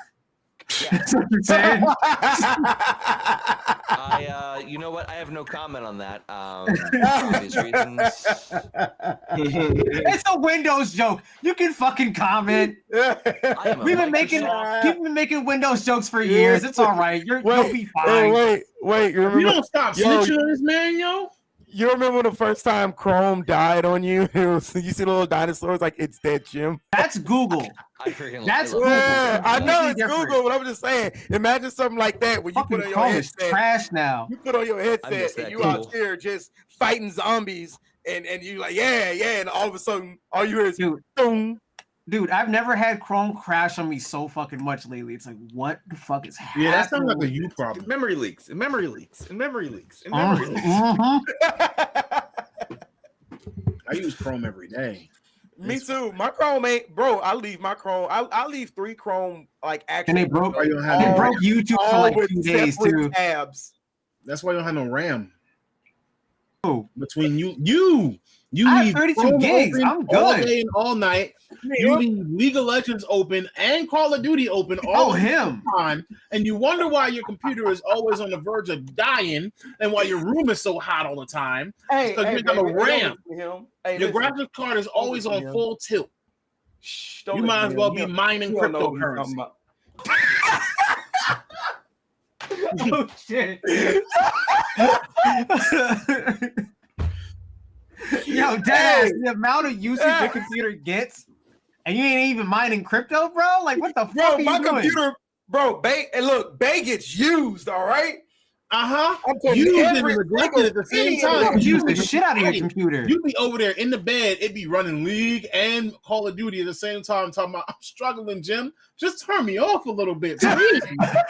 [SPEAKER 1] That's what you're saying.
[SPEAKER 6] You know what? I have no comment on that. For obvious reasons.
[SPEAKER 1] It's a Windows joke. You can fucking comment. We've been making Windows jokes for years. It's all right. You'll be fine.
[SPEAKER 3] Wait. You
[SPEAKER 2] don't stop snitching on this man, yo.
[SPEAKER 3] You remember the first time Chrome died on you? You see the little dinosaurs like it's dead, Jim.
[SPEAKER 1] That's Google.
[SPEAKER 6] That's
[SPEAKER 3] Google. I know it's Google, but I'm just saying. Imagine something like that when you put on your headset.
[SPEAKER 1] Trash now.
[SPEAKER 3] You put on your headset and you out here just fighting zombies, and you like and all of a sudden all you hear is boom.
[SPEAKER 1] Dude, I've never had Chrome crash on me so fucking much lately. It's like, what the fuck is happening?
[SPEAKER 2] Yeah, that sounds like a you problem.
[SPEAKER 4] Memory leaks. I
[SPEAKER 2] use Chrome every day.
[SPEAKER 3] Me too. My Chrome ain't, bro. I leave my Chrome. I leave 3 Chrome like actually.
[SPEAKER 1] And they broke YouTube for like 2 days too.
[SPEAKER 2] Tabs. That's why you don't have no RAM.
[SPEAKER 1] Who?
[SPEAKER 2] Between you
[SPEAKER 1] I
[SPEAKER 2] leave
[SPEAKER 1] have 32
[SPEAKER 2] Chrome
[SPEAKER 1] gigs.
[SPEAKER 2] open
[SPEAKER 1] I'm
[SPEAKER 2] all
[SPEAKER 1] good.
[SPEAKER 2] day and all night. You leave League of Legends open and Call of Duty open all the time, and you wonder why your computer is always on the verge of dying, and why your room is so hot all the time. Because you got a RAM. Your graphics card is always on full tilt. You might as well be mining cryptocurrency.
[SPEAKER 1] Oh shit. Yo, Dad, the amount of usage your computer gets, and you ain't even mining crypto, bro? Like, what the fuck are you doing?
[SPEAKER 3] Computer, bro, Bay gets used, all right?
[SPEAKER 2] I'm
[SPEAKER 3] used
[SPEAKER 2] and neglected at the same time.
[SPEAKER 1] Use the shit out of your computer.
[SPEAKER 2] You'd be over there in the bed, it'd be running League and Call of Duty at the same time, talking about, I'm struggling, Jim. Just turn me off a little bit, please.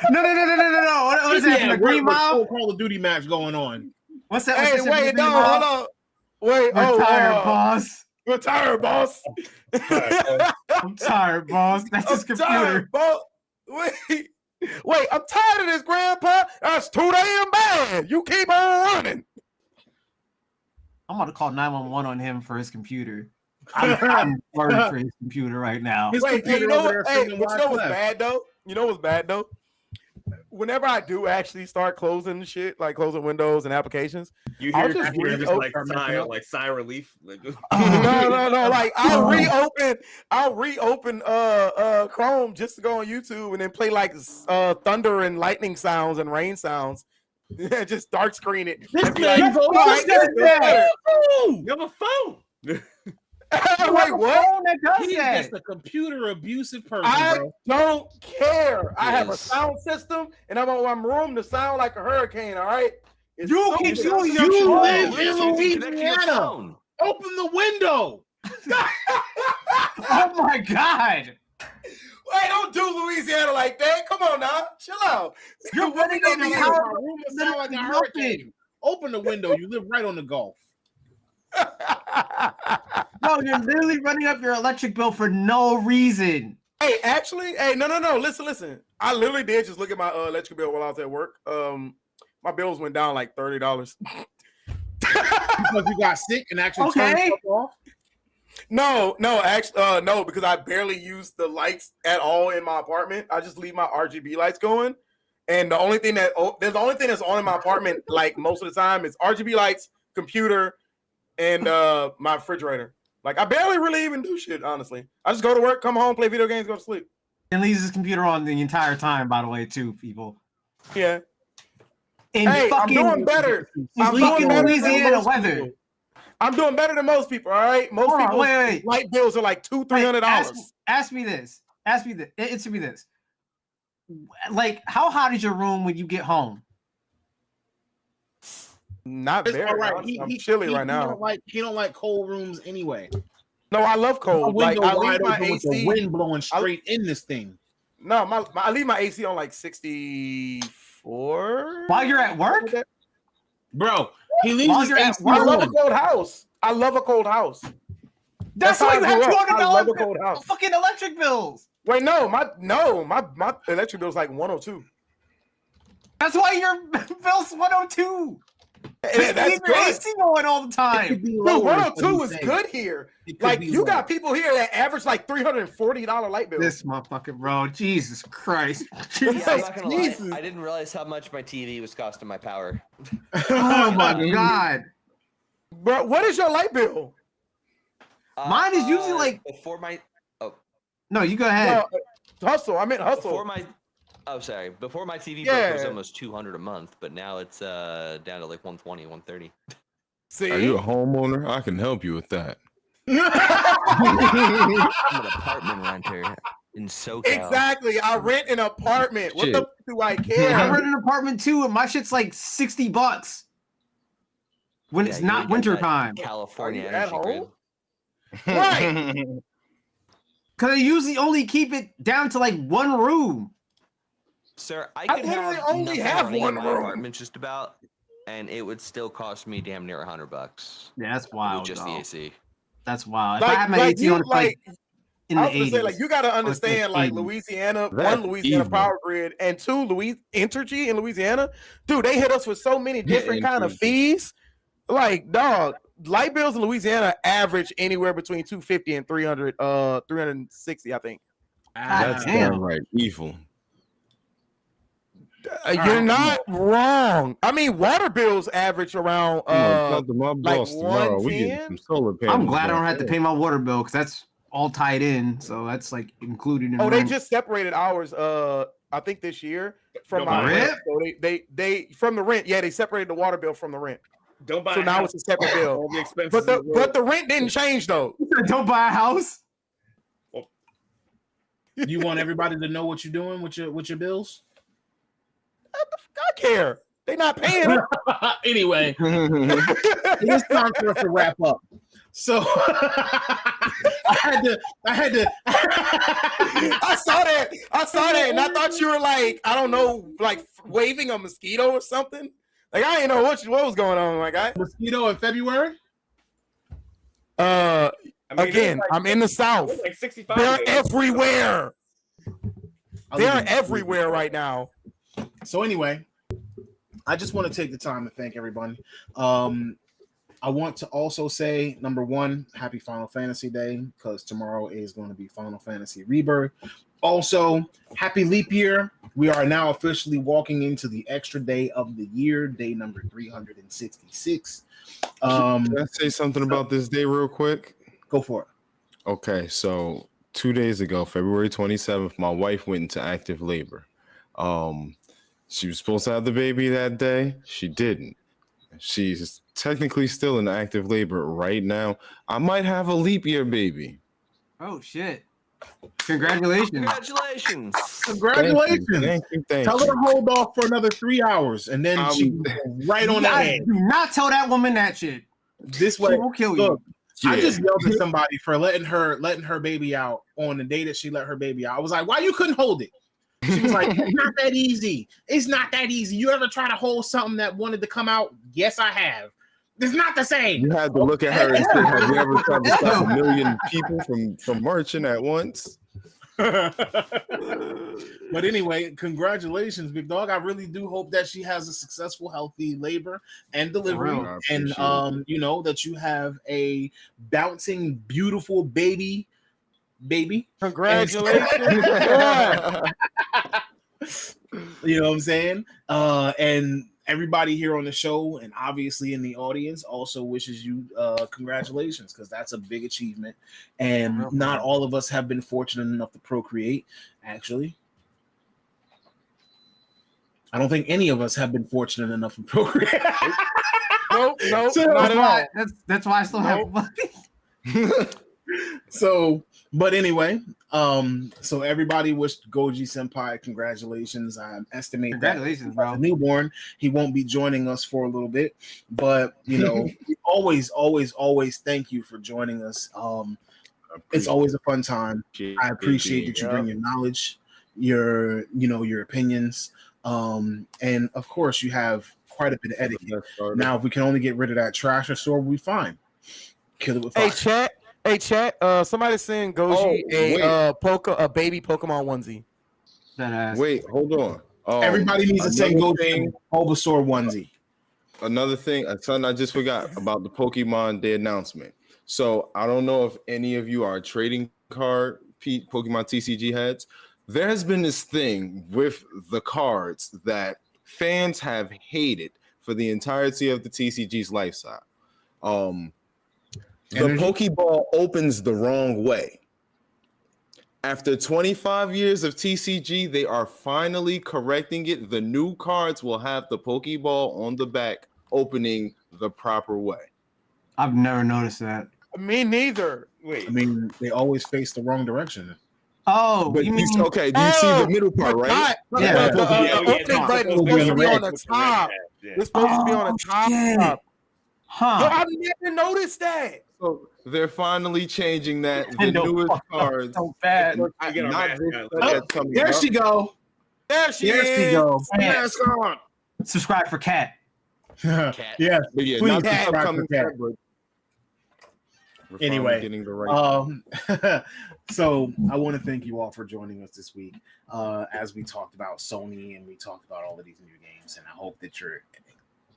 [SPEAKER 1] No. What is that from the Green Mile?
[SPEAKER 2] Call of Duty match going on.
[SPEAKER 1] What's that?
[SPEAKER 3] Hey, wait, no, hold on. Wait,
[SPEAKER 1] Retired, boss.
[SPEAKER 3] Retired, boss.
[SPEAKER 1] I'm tired, boss. That's his computer.
[SPEAKER 3] Tired, boss. Wait, I'm tired of this, Grandpa. That's too damn bad. You keep on running.
[SPEAKER 1] I'm about to call 911 on him for his computer. I'm worried for his computer right now.
[SPEAKER 3] Wait, you know what's bad though? You know what's bad though? Whenever I do actually start closing shit, like closing windows and applications,
[SPEAKER 4] you hear just like sigh relief.
[SPEAKER 3] no. Like I'll reopen Chrome just to go on YouTube and then play like thunder and lightning sounds and rain sounds. Just dark screen it.
[SPEAKER 2] You
[SPEAKER 3] have
[SPEAKER 4] a phone.
[SPEAKER 3] Wait, what?
[SPEAKER 2] He's just a computer abusive person.
[SPEAKER 3] I
[SPEAKER 2] bro.
[SPEAKER 3] don't care. I have a sound system, and I want my room to sound like a hurricane. All right.
[SPEAKER 2] You live in Louisiana. Open the window.
[SPEAKER 1] Oh my God.
[SPEAKER 3] Wait, don't do Louisiana like that. Come on now. Chill out.
[SPEAKER 1] You're running in the house.
[SPEAKER 2] My room will sound like a hurricane. Open the window. You live right on the Gulf.
[SPEAKER 1] No, you're literally running up your electric bill for no reason.
[SPEAKER 3] Hey, actually, no. Listen. I literally did just look at my electric bill while I was at work. My bills went down like $30.
[SPEAKER 2] Because you got sick and actually turned stuff off?
[SPEAKER 3] No, actually, no, because I barely use the lights at all in my apartment. I just leave my RGB lights going, and the only thing that's on in my apartment, like most of the time, is RGB lights, computer, and my refrigerator. Like I barely really even do shit, honestly. I just go to work, come home, play video games, go to sleep.
[SPEAKER 1] And leaves his computer on the entire time, by the way, too, people.
[SPEAKER 3] Yeah.
[SPEAKER 1] And
[SPEAKER 3] hey, I'm doing better. I'm doing better
[SPEAKER 1] Louisiana weather.
[SPEAKER 3] I'm doing better than most people, all right? Most people light bills are like $200-$300.
[SPEAKER 1] Ask me this. Answer me this. Like, how hot is your room when you get home?
[SPEAKER 3] Not very.
[SPEAKER 2] Right.
[SPEAKER 3] I'm chilly right now.
[SPEAKER 2] He don't like cold rooms anyway.
[SPEAKER 3] No, I love cold. Like I leave my AC,
[SPEAKER 2] with the wind blowing straight in this thing.
[SPEAKER 3] No, I leave my AC on like 64.
[SPEAKER 1] While you're at work,
[SPEAKER 2] bro. He leaves his AC.
[SPEAKER 3] I love a cold house.
[SPEAKER 1] That's why you have
[SPEAKER 3] $200
[SPEAKER 1] fucking electric bills.
[SPEAKER 3] Wait, my electric bill is like 102.
[SPEAKER 1] That's why your bill's 102.
[SPEAKER 3] That's
[SPEAKER 1] your AC going all the time.
[SPEAKER 3] Dude, 102 is good here. Like you got people here that average like $340 light bill.
[SPEAKER 1] This motherfucking bro, Jesus Christ.
[SPEAKER 6] I'm not gonna lie, I didn't realize how much my TV was costing my power.
[SPEAKER 1] Oh my God.
[SPEAKER 3] Bro, what is your light bill?
[SPEAKER 1] Mine is usually like
[SPEAKER 6] before my
[SPEAKER 1] No, you go ahead.
[SPEAKER 3] Hustle. I meant hustle.
[SPEAKER 6] Before my TV bill was almost $200 a month, but now it's down to like 120, 130.
[SPEAKER 3] See?
[SPEAKER 7] Are you a homeowner? I can help you with that.
[SPEAKER 6] I'm an apartment renter in SoCal.
[SPEAKER 3] Exactly. I rent an apartment. What the fuck do I care?
[SPEAKER 1] I rent an apartment too, and my shit's like $60 when it's not winter time.
[SPEAKER 6] California energy grid.
[SPEAKER 3] Right.
[SPEAKER 1] Because I usually only keep it down to like one room.
[SPEAKER 6] Sir, I could
[SPEAKER 3] only have one room.
[SPEAKER 6] Apartment just about, and it would still cost me damn near $100.
[SPEAKER 1] Yeah, that's wild.
[SPEAKER 6] Just the AC.
[SPEAKER 1] That's wild.
[SPEAKER 3] Like,
[SPEAKER 1] if I had my AC on like in the 80s,
[SPEAKER 3] say, like you got to understand, like Louisiana, Louisiana power grid, and two, Entergy in Louisiana, dude, they hit us with so many different kind of fees. like dog, light bills in Louisiana average anywhere between 250 and 300, 360, I think.
[SPEAKER 7] That's
[SPEAKER 1] damn.
[SPEAKER 7] downright evil.
[SPEAKER 3] You're not wrong. I mean, water bills average around
[SPEAKER 7] Come to my
[SPEAKER 3] like
[SPEAKER 7] boss tomorrow. We get
[SPEAKER 3] 110.
[SPEAKER 7] some solar panels.
[SPEAKER 1] I'm glad I don't have to pay my water bill because that's all tied in. So that's like included in.
[SPEAKER 3] Oh, they
[SPEAKER 1] rent.
[SPEAKER 3] just separated ours. I think this year from my
[SPEAKER 1] rent?
[SPEAKER 3] rent. So they from the rent. Yeah, they separated the water bill from the rent.
[SPEAKER 4] Don't buy.
[SPEAKER 3] So now it's a separate bill.
[SPEAKER 4] All the expenses.
[SPEAKER 3] But the rent didn't change though.
[SPEAKER 1] Don't buy a house.
[SPEAKER 2] You want everybody to know what you're doing with your bills?
[SPEAKER 3] I care. They not paying it.
[SPEAKER 2] Anyway, it's time for us to wrap up. So I had to.
[SPEAKER 3] I saw that, and I thought you were like, I don't know, like waving a mosquito or something. Like I didn't know what was going on. Like
[SPEAKER 2] mosquito in February.
[SPEAKER 4] I mean,
[SPEAKER 3] again,
[SPEAKER 4] like,
[SPEAKER 3] I'm in the South.
[SPEAKER 4] Like 65.
[SPEAKER 3] They're
[SPEAKER 4] days.
[SPEAKER 3] everywhere. They're everywhere right now.
[SPEAKER 2] So anyway, I just want to take the time to thank everyone. I want to also say, number one, happy Final Fantasy Day, because tomorrow is going to be Final Fantasy Rebirth. Also, happy leap year. We are now officially walking into the extra day of the year, day number 366.
[SPEAKER 7] Can I say something about this day real quick?
[SPEAKER 2] Go for it.
[SPEAKER 7] Okay, so 2 days ago, February 27th, my wife went into active labor. She was supposed to have the baby that day. She didn't. She's technically still in active labor right now. I might have a leap year baby.
[SPEAKER 1] Oh shit! Congratulations!
[SPEAKER 6] Congratulations!
[SPEAKER 2] Congratulations!
[SPEAKER 7] Thank you.
[SPEAKER 2] Tell her to hold off for another 3 hours, and then she can go right on that head.
[SPEAKER 1] Do not tell that woman that shit.
[SPEAKER 2] This way,
[SPEAKER 1] she will kill you.
[SPEAKER 2] I just yelled at somebody for letting her baby out on the day that she let her baby out. I was like, "Why you couldn't hold it?" She was like, "It's not that easy. It's not that easy. You ever try to hold something that wanted to come out?" Yes, I have. It's not the same.
[SPEAKER 7] You had to look at her and say, "Have you ever tried to stop a million people from marching at once?"
[SPEAKER 2] But anyway, congratulations, big dog. I really do hope that she has a successful, healthy labor and delivery, and you know, that you have a bouncing, beautiful baby.
[SPEAKER 3] Congratulations.
[SPEAKER 2] You know what I'm saying? And everybody here on the show and obviously in the audience also wishes you congratulations, because that's a big achievement. And not all of us have been fortunate enough to procreate, actually. I don't think any of us have been fortunate enough to procreate.
[SPEAKER 3] Nope,
[SPEAKER 1] So
[SPEAKER 3] not at all.
[SPEAKER 1] That's why I still have money.
[SPEAKER 2] So, but anyway, so everybody wished Goji Senpai congratulations. I estimate
[SPEAKER 1] Congratulations, bro.
[SPEAKER 2] The newborn, he won't be joining us for a little bit, but you know, always thank you for joining us. It's always a fun time. I appreciate that you bring your knowledge, your opinions, and of course you have quite a bit of etiquette. Now, if we can only get rid of that trash or store, we'll be fine. Kill it with fire.
[SPEAKER 3] Hey chat, somebody send Goji a baby Pokemon onesie.
[SPEAKER 7] Wait, hold on.
[SPEAKER 2] Everybody needs to send Goji Bulbasaur onesie.
[SPEAKER 7] Another thing, something I just forgot about the Pokemon Day announcement. So I don't know if any of you are trading card Pokemon TCG heads. There has been this thing with the cards that fans have hated for the entirety of the TCG's lifestyle. The Pokeball opens the wrong way. After 25 years of TCG, they are finally correcting it. The new cards will have the Pokeball on the back opening the proper way.
[SPEAKER 1] I've never noticed that.
[SPEAKER 3] Me neither.
[SPEAKER 2] Wait, I mean, they always face the wrong direction.
[SPEAKER 1] Oh,
[SPEAKER 7] but you mean okay? Do you see the middle part, right?
[SPEAKER 3] Yeah, the opening button is supposed to be on the top. It's supposed to be on the top.
[SPEAKER 1] Huh?
[SPEAKER 3] Yo, I've never noticed that.
[SPEAKER 7] So they're finally changing that. The newest cards.
[SPEAKER 1] So bad.
[SPEAKER 2] There she go.
[SPEAKER 3] There she is.
[SPEAKER 2] Mask on.
[SPEAKER 1] Subscribe for Cat.
[SPEAKER 2] Yeah.
[SPEAKER 7] But yeah,
[SPEAKER 2] please
[SPEAKER 7] not the
[SPEAKER 2] subscribe
[SPEAKER 7] upcoming
[SPEAKER 2] for Cat.
[SPEAKER 7] Cat, but we're
[SPEAKER 2] Anyway,
[SPEAKER 7] getting the right.
[SPEAKER 2] So I want to thank you all for joining us this week as we talked about Sony and we talked about all of these new games, and I hope that you're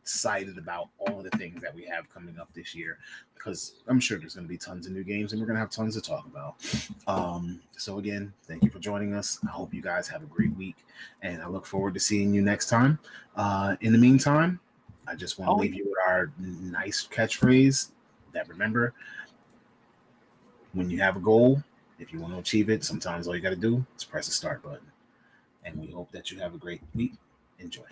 [SPEAKER 2] excited about all of the things that we have coming up this year, because I'm sure there's going to be tons of new games and we're going to have tons to talk about. So again, thank you for joining us. I hope you guys have a great week, and I look forward to seeing you next time. In the meantime, I just want to leave you with our nice catchphrase that, remember, when you have a goal, if you want to achieve it, sometimes all you got to do is press the start button. And we hope that you have a great week. Enjoy.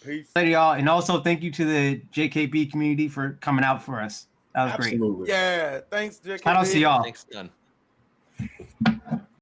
[SPEAKER 4] Peace.
[SPEAKER 1] Later, y'all. And also thank you to the JKB community for coming out for us. That was
[SPEAKER 2] Absolutely.
[SPEAKER 3] Yeah, thanks, JKB.
[SPEAKER 1] great. I don't see y'all.
[SPEAKER 6] Thanks, done.